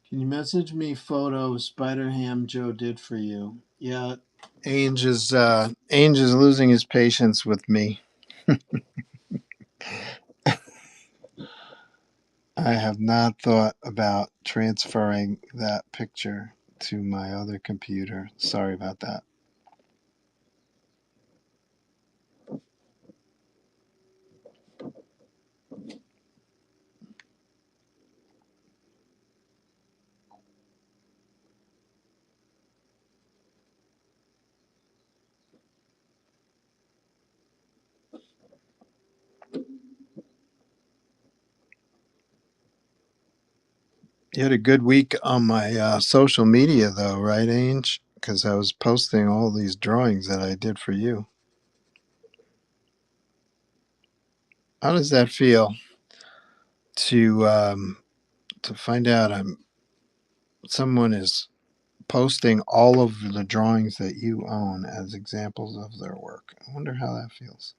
Can you message me photo Spider Ham Joe did for you? Yeah, Ainge is losing his patience with me. I have not thought about transferring that picture to my other computer. Sorry about that. You had a good week on my social media, though, right, Ainge? Because I was posting all these drawings that I did for you. How does that feel to find out someone is posting all of the drawings that you own as examples of their work? I wonder how that feels.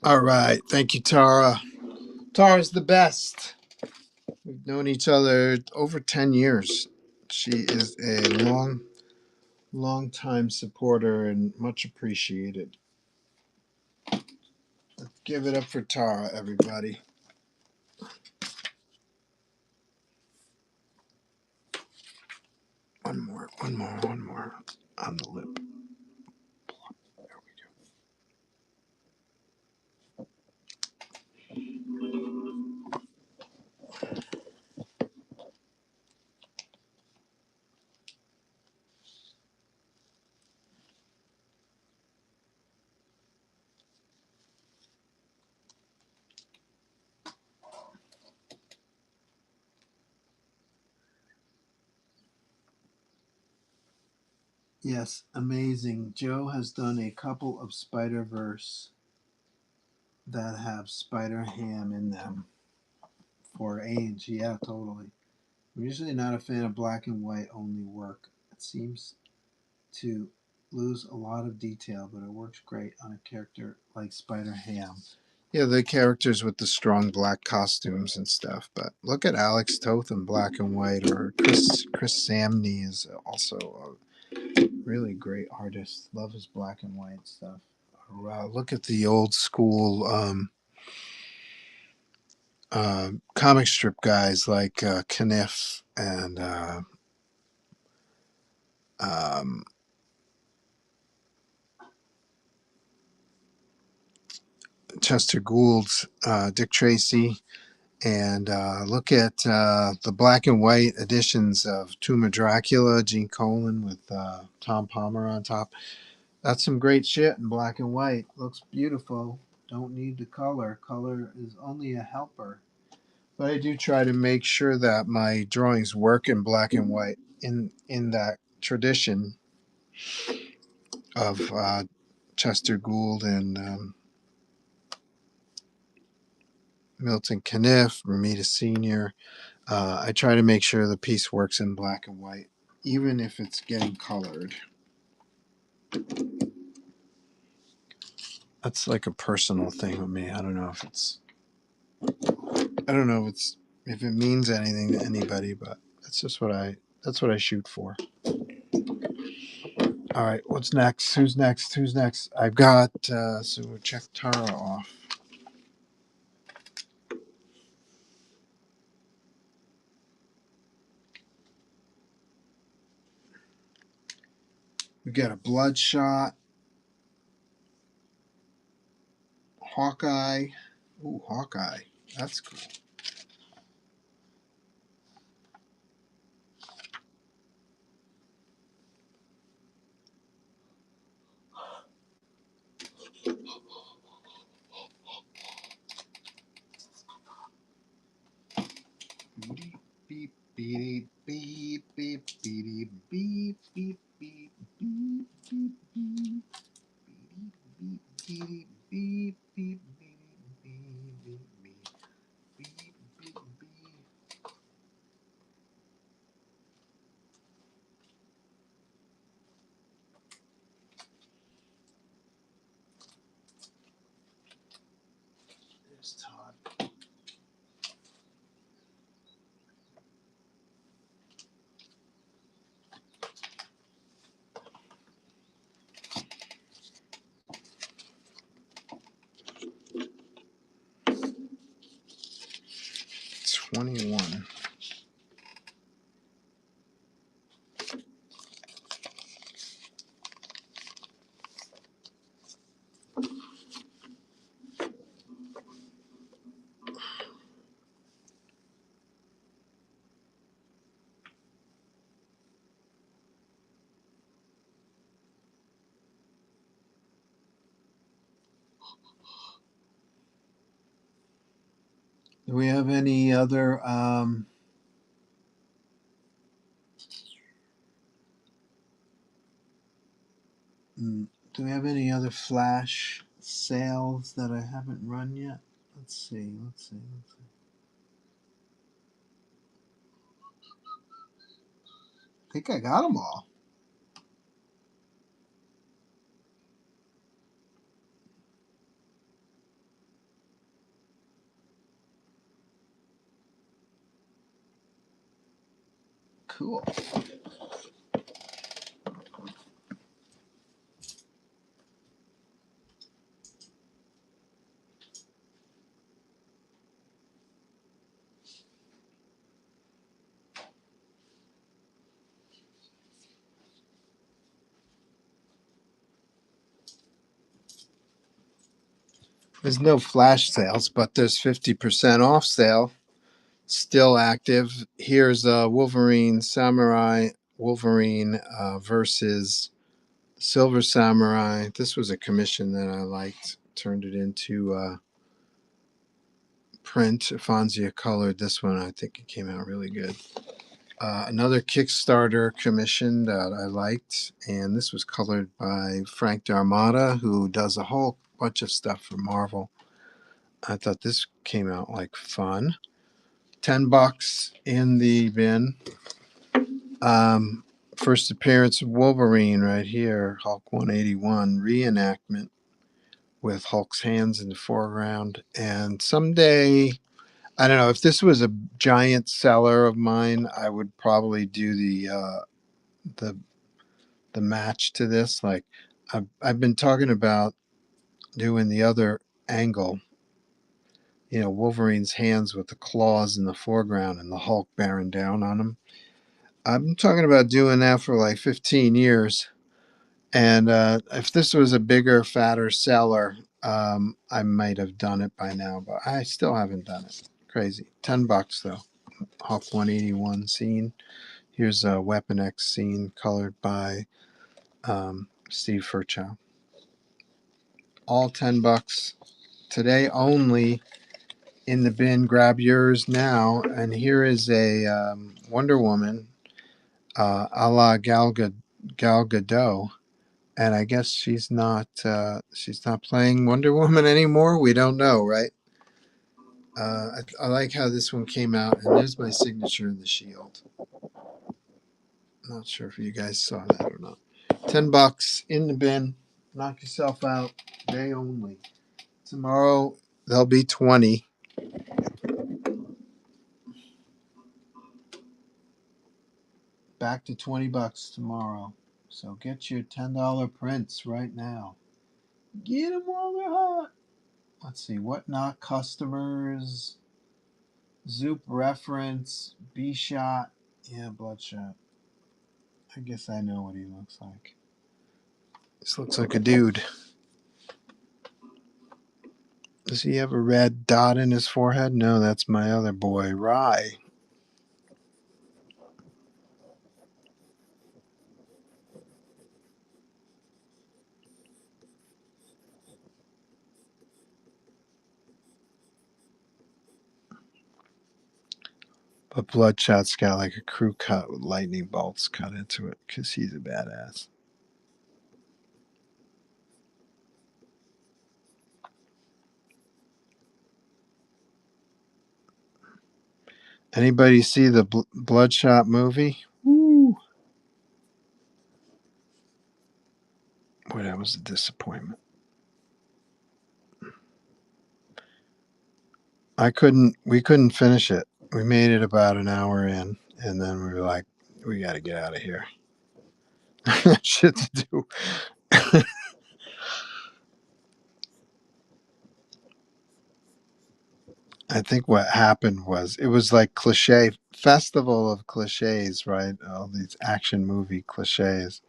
All right. Thank you, Tara. Tara's the best. We've known each other over 10 years. She is a long time supporter and much appreciated. Give it up for Tara, everybody. One more on the lip. There we go. Yes, amazing. Joe has done a couple of Spider-Verse that have Spider Ham in them for age. Yeah, totally. I'm usually not a fan of black and white only work. It seems to lose a lot of detail, but it works great on a character like Spider Ham. Yeah, the characters with the strong black costumes and stuff. But look at Alex Toth in black and white, or Chris Samney is also a really great artist. Love his black and white stuff. Look at the old school comic strip guys like Kniff and um, Chester Gould's Dick Tracy. And look at the black and white editions of Tomb of Dracula, Gene Colan with Tom Palmer on top. That's some great shit in black and white. Looks beautiful. Don't need the color. Color is only a helper. But I do try to make sure that my drawings work in black and white in that tradition of Chester Gould and Milton Caniff, Ramita Sr. I try to make sure the piece works in black and white, even if it's getting colored. That's like a personal thing with me. I don't know if if it means anything to anybody, but that's what I shoot for. All right, what's next? Who's next? Who's next? I've got so we'll check Tara off. We got a Bloodshot, Hawkeye. Ooh, Hawkeye. That's cool. Beep beep beep beep beep beep beep beep beep beep beep. Beep beep beep beep beep beep beep beep beep. There's Todd. 21. Do we have any other do we have any other flash sales that I haven't run yet? Let's see. I think I got them all. Cool. There's no flash sales, but there's 50% off sale still active. Here's Wolverine Samurai Wolverine versus Silver Samurai. This was a commission that I liked. Turned it into print. Fonzia colored this one. I think it came out really good. Another Kickstarter commission that I liked, and this was colored by Frank D'Armata, who does a whole bunch of stuff for Marvel. I thought this came out like fun. $10 in the bin. First appearance of Wolverine right here, Hulk 181 reenactment with Hulk's hands in the foreground. And someday, I don't know, if this was a giant seller of mine, I would probably do the the match to this. Like I've been talking about doing the other angle, Wolverine's hands with the claws in the foreground and the Hulk bearing down on him. I've been talking about doing that for like 15 years. And if this was a bigger, fatter seller, I might have done it by now, but I still haven't done it. Crazy. $10 though. Hulk 181 scene. Here's a Weapon X scene colored by Steve Furchow. All $10 today only in the bin. Grab yours now. And here is a Wonder Woman a la Gal Gadot. And I guess she's not playing Wonder Woman anymore. We don't know, right? I like how this one came out, and there's my signature in the shield. Not sure if you guys saw that or not. $10 in the bin. Knock yourself out. Day only. Tomorrow there'll be 20. Back to $20 tomorrow. So get your $10 prints right now. Get them while they're hot. Let's see. Whatnot customers. Zoop reference. B shot. Yeah, Bloodshot. I guess I know what he looks like. This looks like a dude. Does he have a red dot in his forehead? No, that's my other boy, Rye. But Bloodshot's got like a crew cut with lightning bolts cut into it because he's a badass. Anybody see the Bloodshot movie? Woo! Boy, that was a disappointment. We couldn't finish it. We made it about an hour in, and then we were like, we got to get out of here. Shit to do. I think what happened was it was like cliche festival of cliches, right? All these action movie cliches.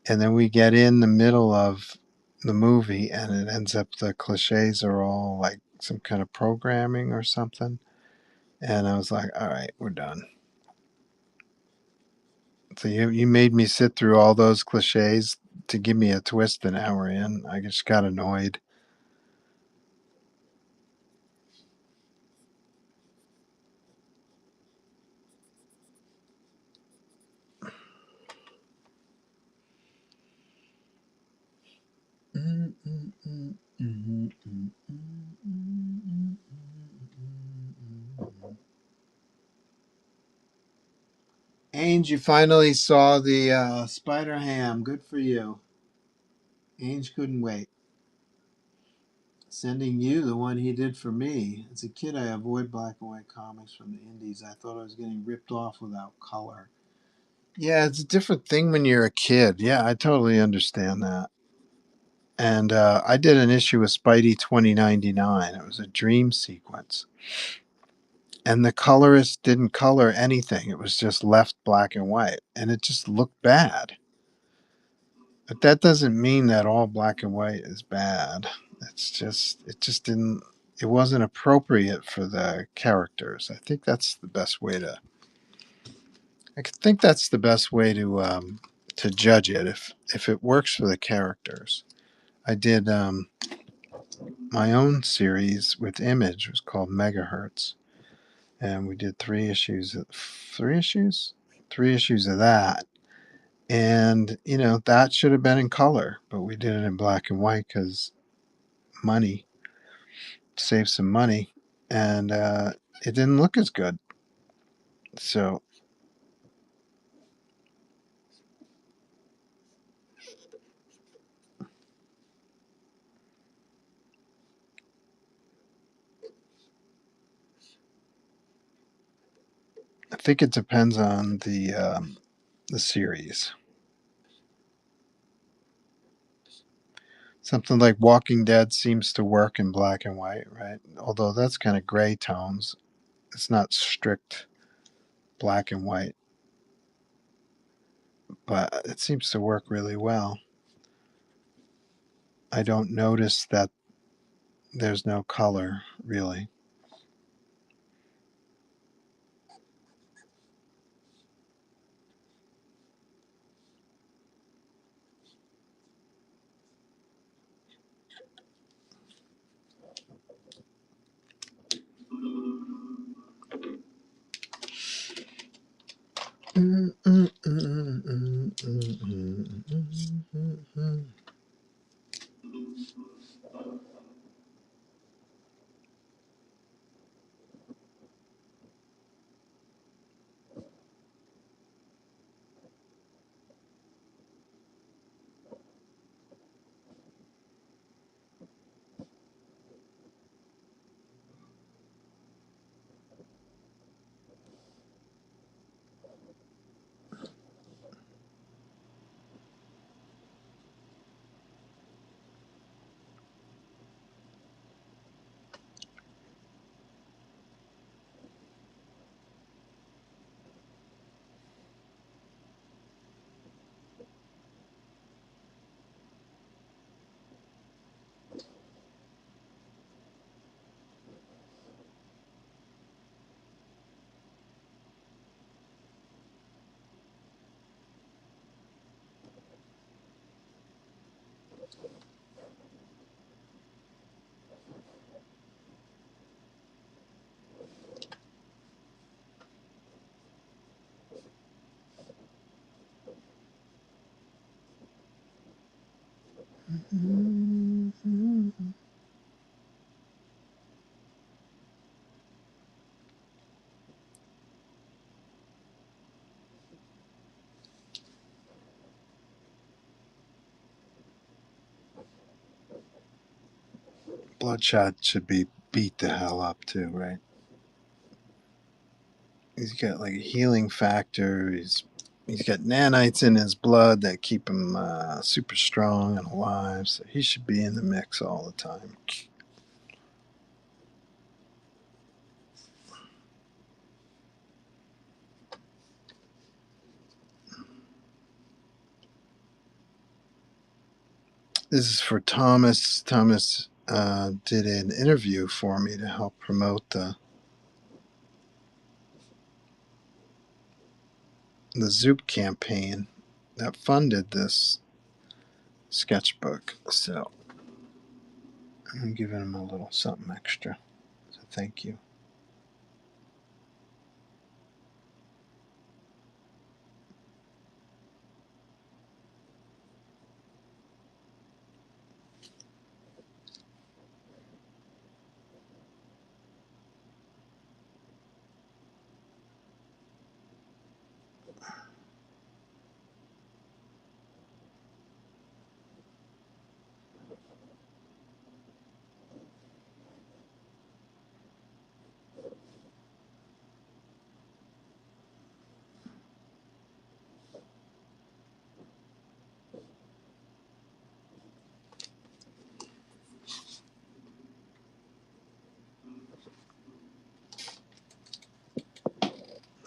And then we get in the middle of the movie and it ends up the cliches are all like some kind of programming or something. And I was like, all right, we're done. So you made me sit through all those cliches to give me a twist an hour in. I just got annoyed. Ainge, you finally saw the Spider Ham. Good for you. Ainge couldn't wait. Sending you the one he did for me. As a kid, I avoid black and white comics from the indies. I thought I was getting ripped off without color. Yeah, it's a different thing when you're a kid. Yeah, I totally understand that. And I did an issue with Spidey 2099. It was a dream sequence. And the colorist didn't color anything. It was just left black and white. And it just looked bad. But that doesn't mean that all black and white is bad. it just didn't. It wasn't appropriate for the characters. I think that's the best way to judge it. If it works for the characters. I did my own series with Image. It was called Megahertz, and we did three issues, three issues of that. And that should have been in color, but we did it in black and white because money, save some money, and it didn't look as good. So I think it depends on the series. Something like Walking Dead seems to work in black and white, right? Although that's kind of gray tones. It's not strict black and white, but it seems to work really well. I don't notice that there's no color really. Bloodshot should be beat the hell up too, right? He's got like a healing factor. He's got nanites in his blood that keep him super strong and alive. So he should be in the mix all the time. This is for Thomas. Thomas did an interview for me to help promote the Zoop campaign that funded this sketchbook. So I'm giving him a little something extra. So thank you.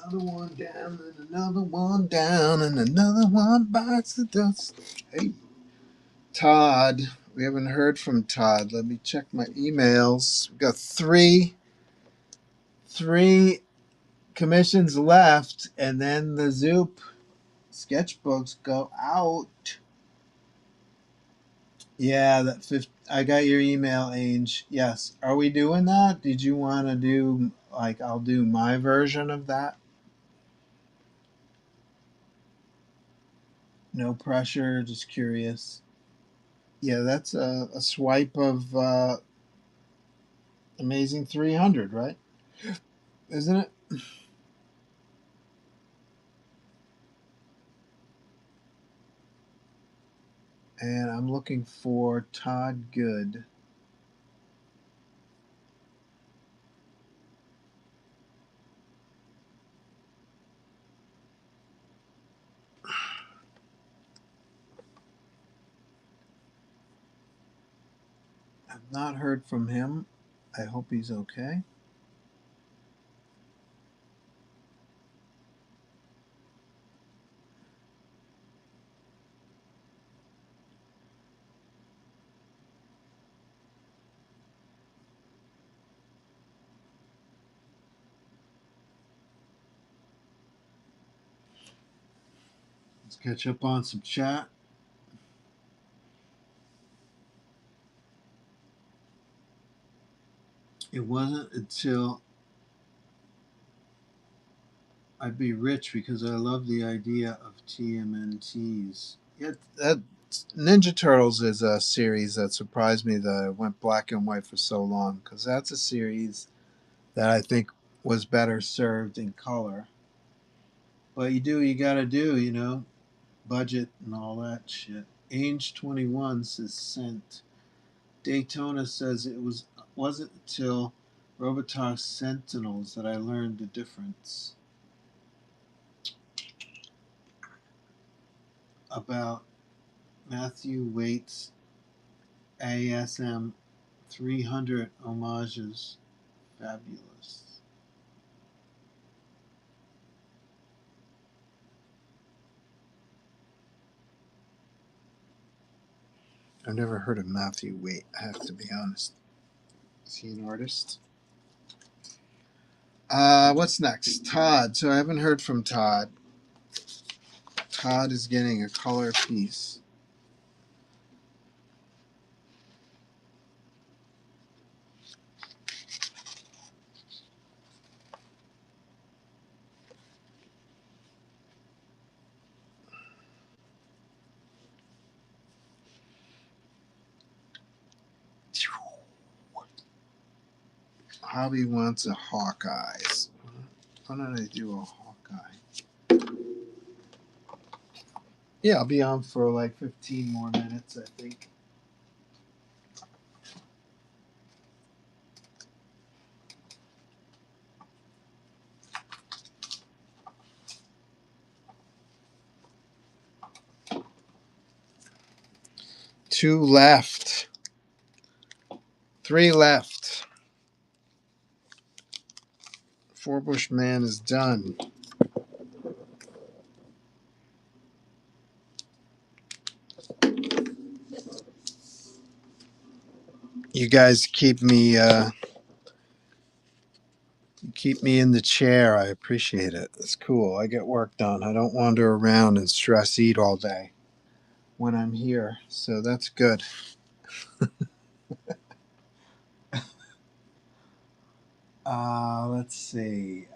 Another one down and another one down and another one bites the dust. Hey, Todd, We haven't heard from Todd. Let me check my emails. We've got three commissions left, and then the Zoop sketchbooks go out. Yeah, I got your email, Ange. Yes. Are we doing that? Did you want to do, like, I'll do my version of that? No pressure, just curious. Yeah, that's a swipe of Amazing 300, right? Isn't it? And I'm looking for Todd Good. I've not heard from him. I hope he's okay. Let's catch up on some chat. It wasn't until I'd be rich because I love the idea of TMNTs. Yeah, that Ninja Turtles is a series that surprised me that it went black and white for so long because that's a series that I think was better served in color. But you do, you gotta do, budget and all that shit. Age 21 says sent. Daytona says wasn't until Robotech Sentinels that I learned the difference about Matthew Waite's ASM 300 homages. Fabulous. I've never heard of Matthew Waite, I have to be honest. Is he an artist? What's next? Todd. So I haven't heard from Todd. Todd is getting a color piece. Hobby wants a Hawkeyes. Why don't I do a Hawkeye? Yeah, I'll be on for like 15 more minutes, I think. Two left. Three left. Four Bush Man is done. You guys keep me in the chair. I appreciate it. It's cool. I get work done. I don't wander around and stress eat all day when I'm here. So that's good. Let's see.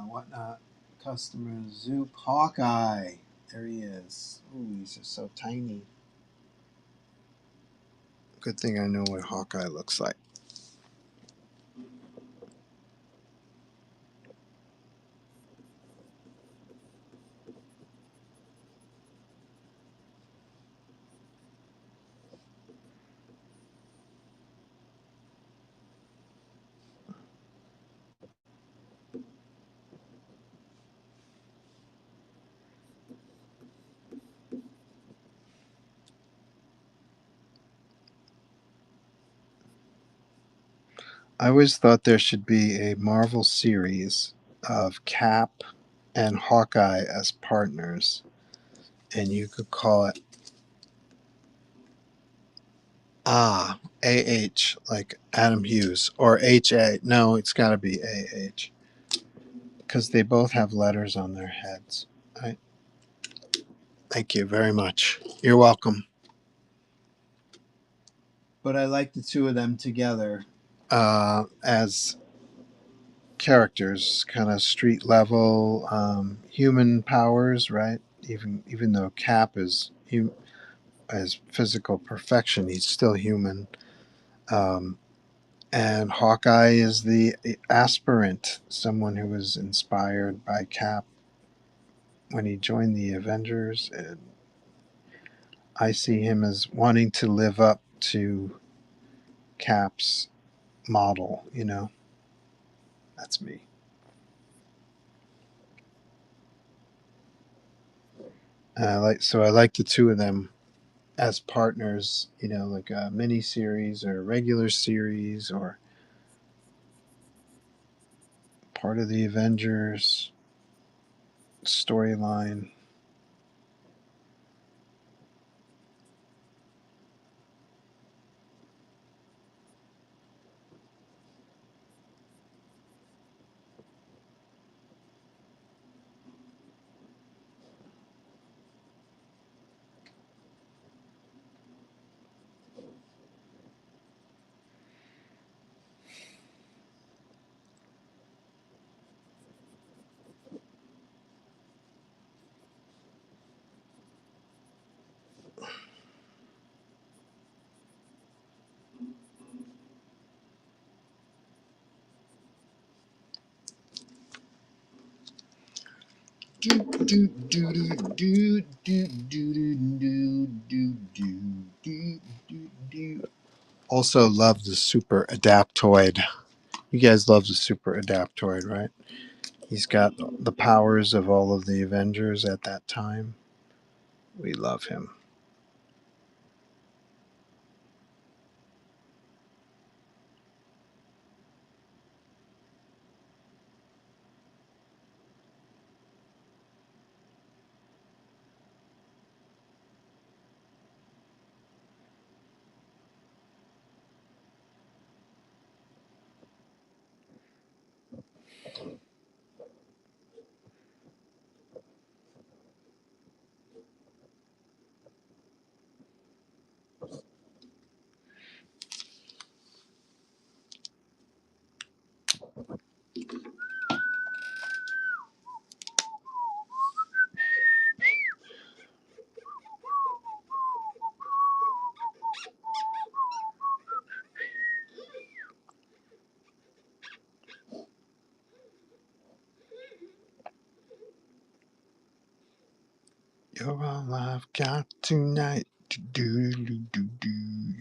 Whatnot. Customer Zoop Hawkeye. There he is. Ooh, these are so tiny. Good thing I know what Hawkeye looks like. I always thought there should be a Marvel series of Cap and Hawkeye as partners, and you could call it Ah, AH, like Adam Hughes, or HA. No, it's got to be AH because they both have letters on their heads. Right? Thank you very much. You're welcome. But I like the two of them together as characters, kind of street level, human powers, right? Even though Cap is as physical perfection, he's still human. Um, and Hawkeye is the aspirant, someone who was inspired by Cap when he joined the Avengers. And I see him as wanting to live up to Cap's model. That's me. I like the two of them as partners, like a mini series or a regular series or part of the Avengers storyline. Do, do, do, do, do, do, do, do, do, do, do, do. Also love the super adaptoid. You guys love the super adaptoid, right? He's got the powers of all of the Avengers at that time. We love him. You're all I've got tonight. Do, do, do, do.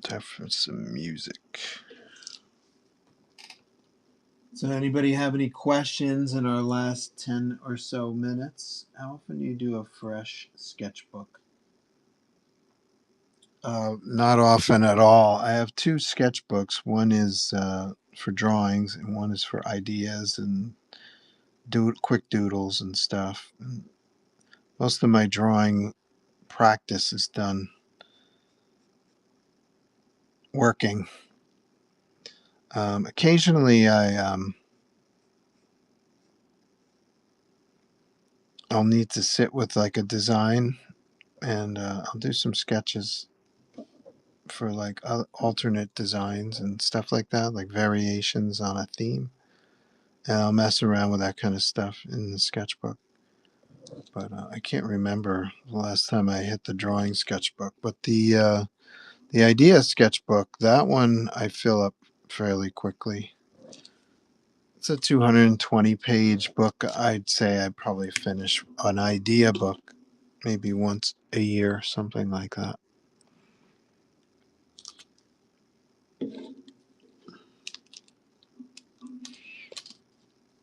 Time for some music. So, anybody have any questions in our last 10 or so minutes? How often do you do a fresh sketchbook? Not often at all. I have two sketchbooks. One is for drawings, and one is for ideas and quick doodles and stuff. And most of my drawing practice is done working. Occasionally, I'll need to sit with like a design, and I'll do some sketches for like alternate designs and stuff like that, like variations on a theme. And I'll mess around with that kind of stuff in the sketchbook. But I can't remember the last time I hit the drawing sketchbook. But the idea sketchbook, that one I fill up fairly quickly. It's a 220-page book. I'd say I'd probably finish an idea book maybe once a year, something like that.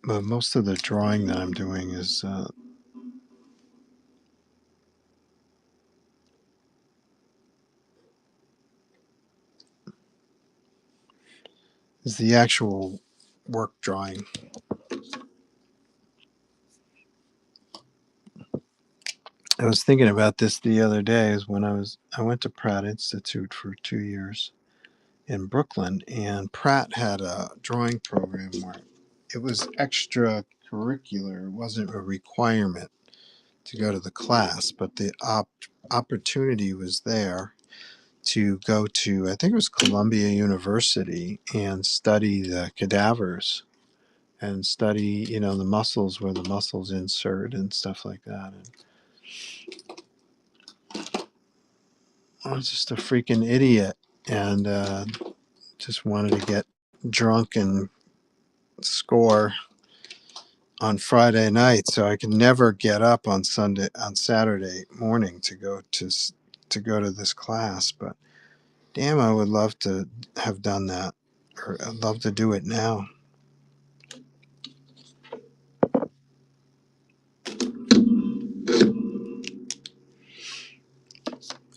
But most of the drawing that I'm doing is the actual work drawing. I was thinking about this the other day. Is when I went to Pratt Institute for 2 years in Brooklyn, and Pratt had a drawing program where it was extracurricular. It wasn't a requirement to go to the class, but the opportunity was there to go to, I think it was Columbia University, and study the cadavers and study, the muscles where the muscles insert and stuff like that. And I was just a freaking idiot, and just wanted to get drunk and score on Friday night, so I could never get up on Saturday morning to go to this class. But damn, I would love to have done that, or I'd love to do it now.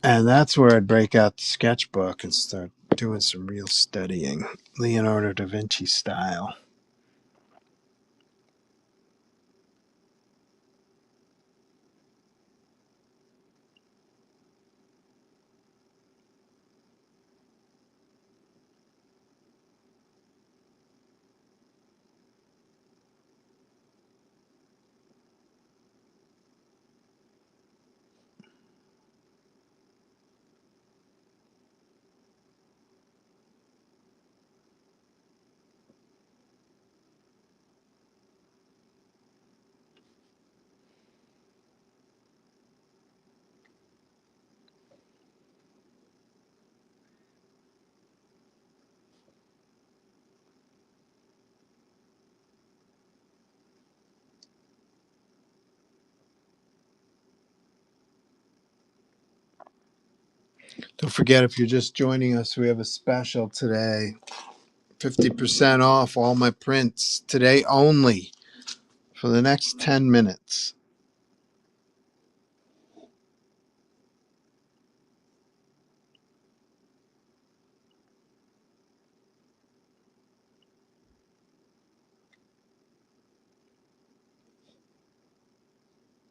And that's where I'd break out the sketchbook and start doing some real studying, Leonardo da Vinci style. Don't forget, if you're just joining us, we have a special today. 50% off all my prints today only for the next 10 minutes.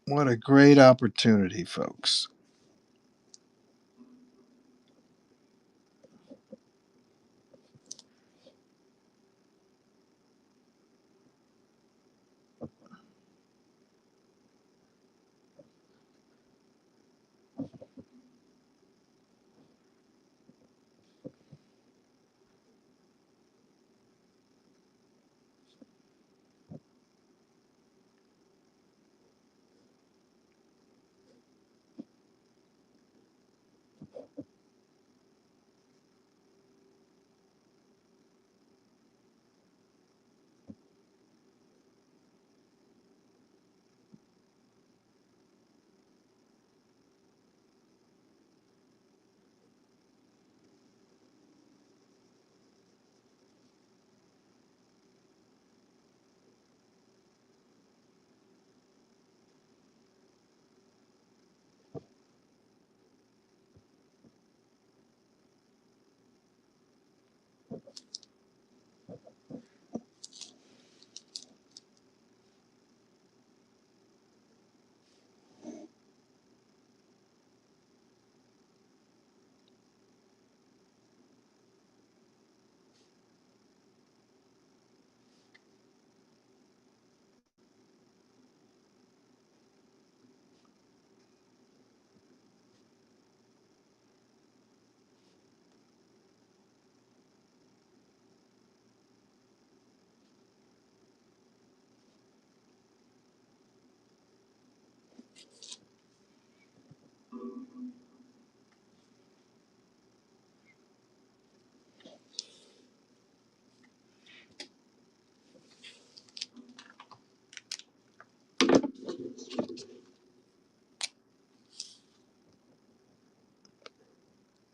What a great opportunity, folks.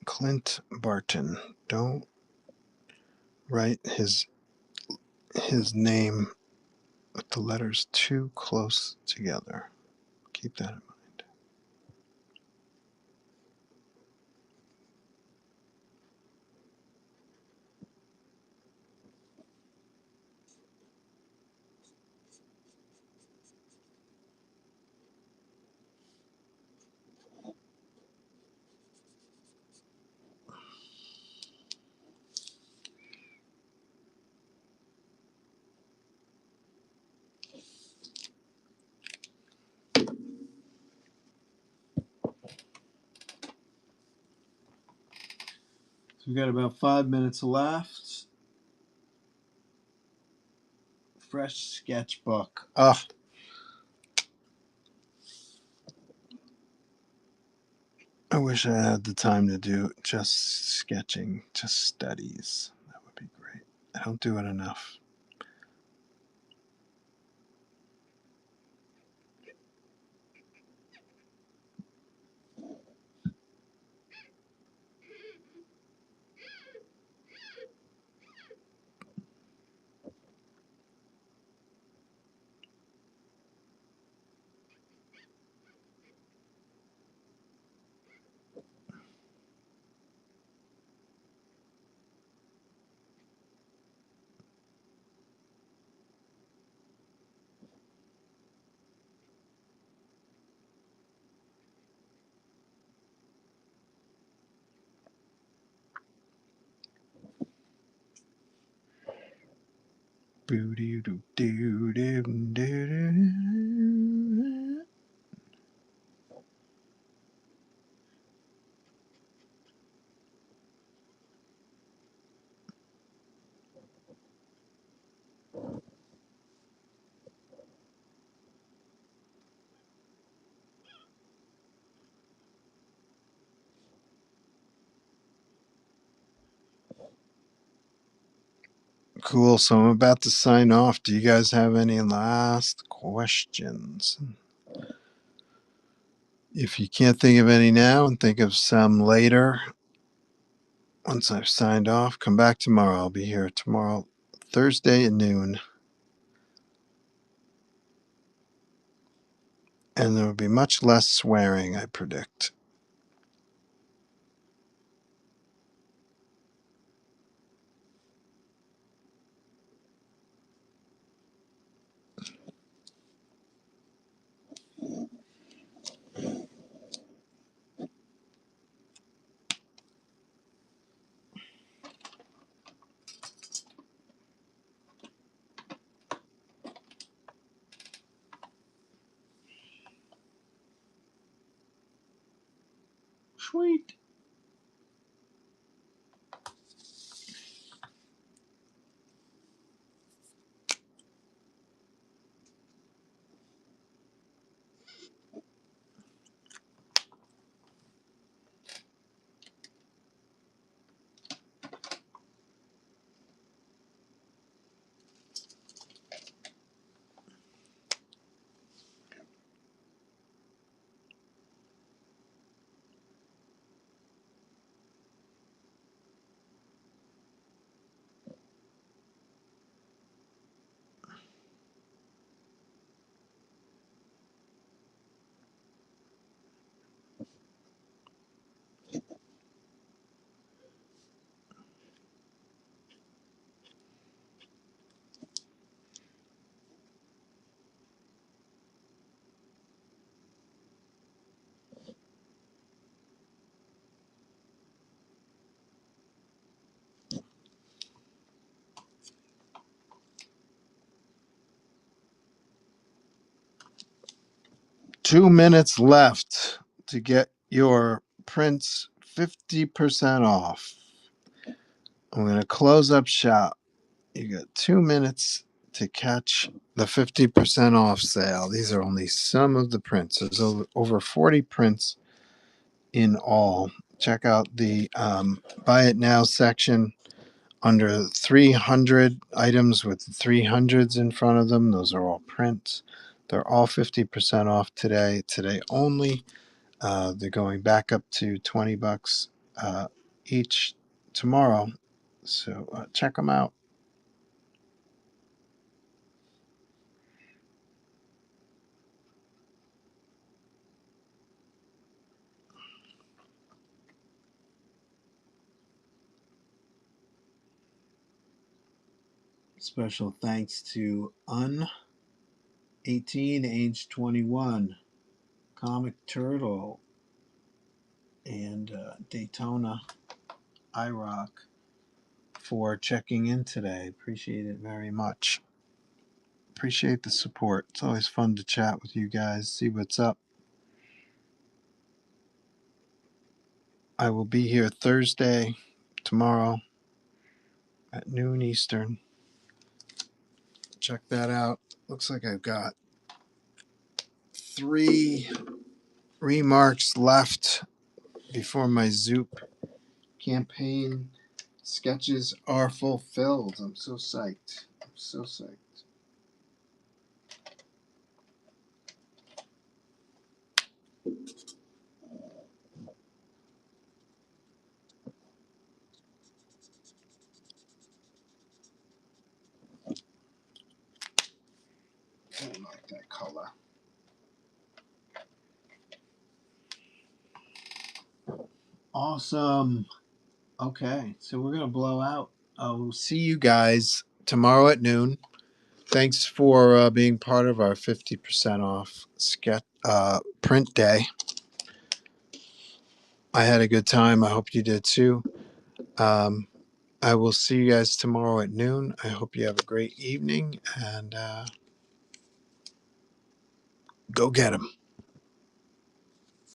Clint Barton. Don't write his name with the letters too close together. Keep that in mind. We've got about 5 minutes left. Fresh sketchbook. Ugh. I wish I had the time to do just sketching, just studies. That would be great. I don't do it enough. Cool. So I'm about to sign off. Do you guys have any last questions? If you can't think of any now and think of some later, once I've signed off, come back tomorrow. I'll be here tomorrow, Thursday at noon. And there will be much less swearing, I predict. Sweet. $2 minutes left to get your prints 50% off. I'm going to close up shop. You got 2 minutes to catch the 50% off sale. These are only some of the prints. There's over 40 prints in all. Check out the Buy It Now section under 300 items with 300s in front of them. Those are all prints. They're all 50% off today only. They're going back up to $20 each tomorrow. So check them out. Special thanks to Un18, age 21, Comic Turtle, and Daytona iRock for checking in today. Appreciate it very much. Appreciate the support. It's always fun to chat with you guys, see what's up. I will be here Thursday, tomorrow at noon Eastern. Check that out. Looks like I've got 3 remarks left before my Zoop campaign sketches are fulfilled. I'm so psyched. I'm so psyched. I don't like that color. Awesome. Okay, so we're gonna blow out. I'll see you guys tomorrow at noon. Thanks for being part of our 50% off sketch print day. I had a good time. I hope you did too. Um, I will see you guys tomorrow at noon. I hope you have a great evening and go get 'em.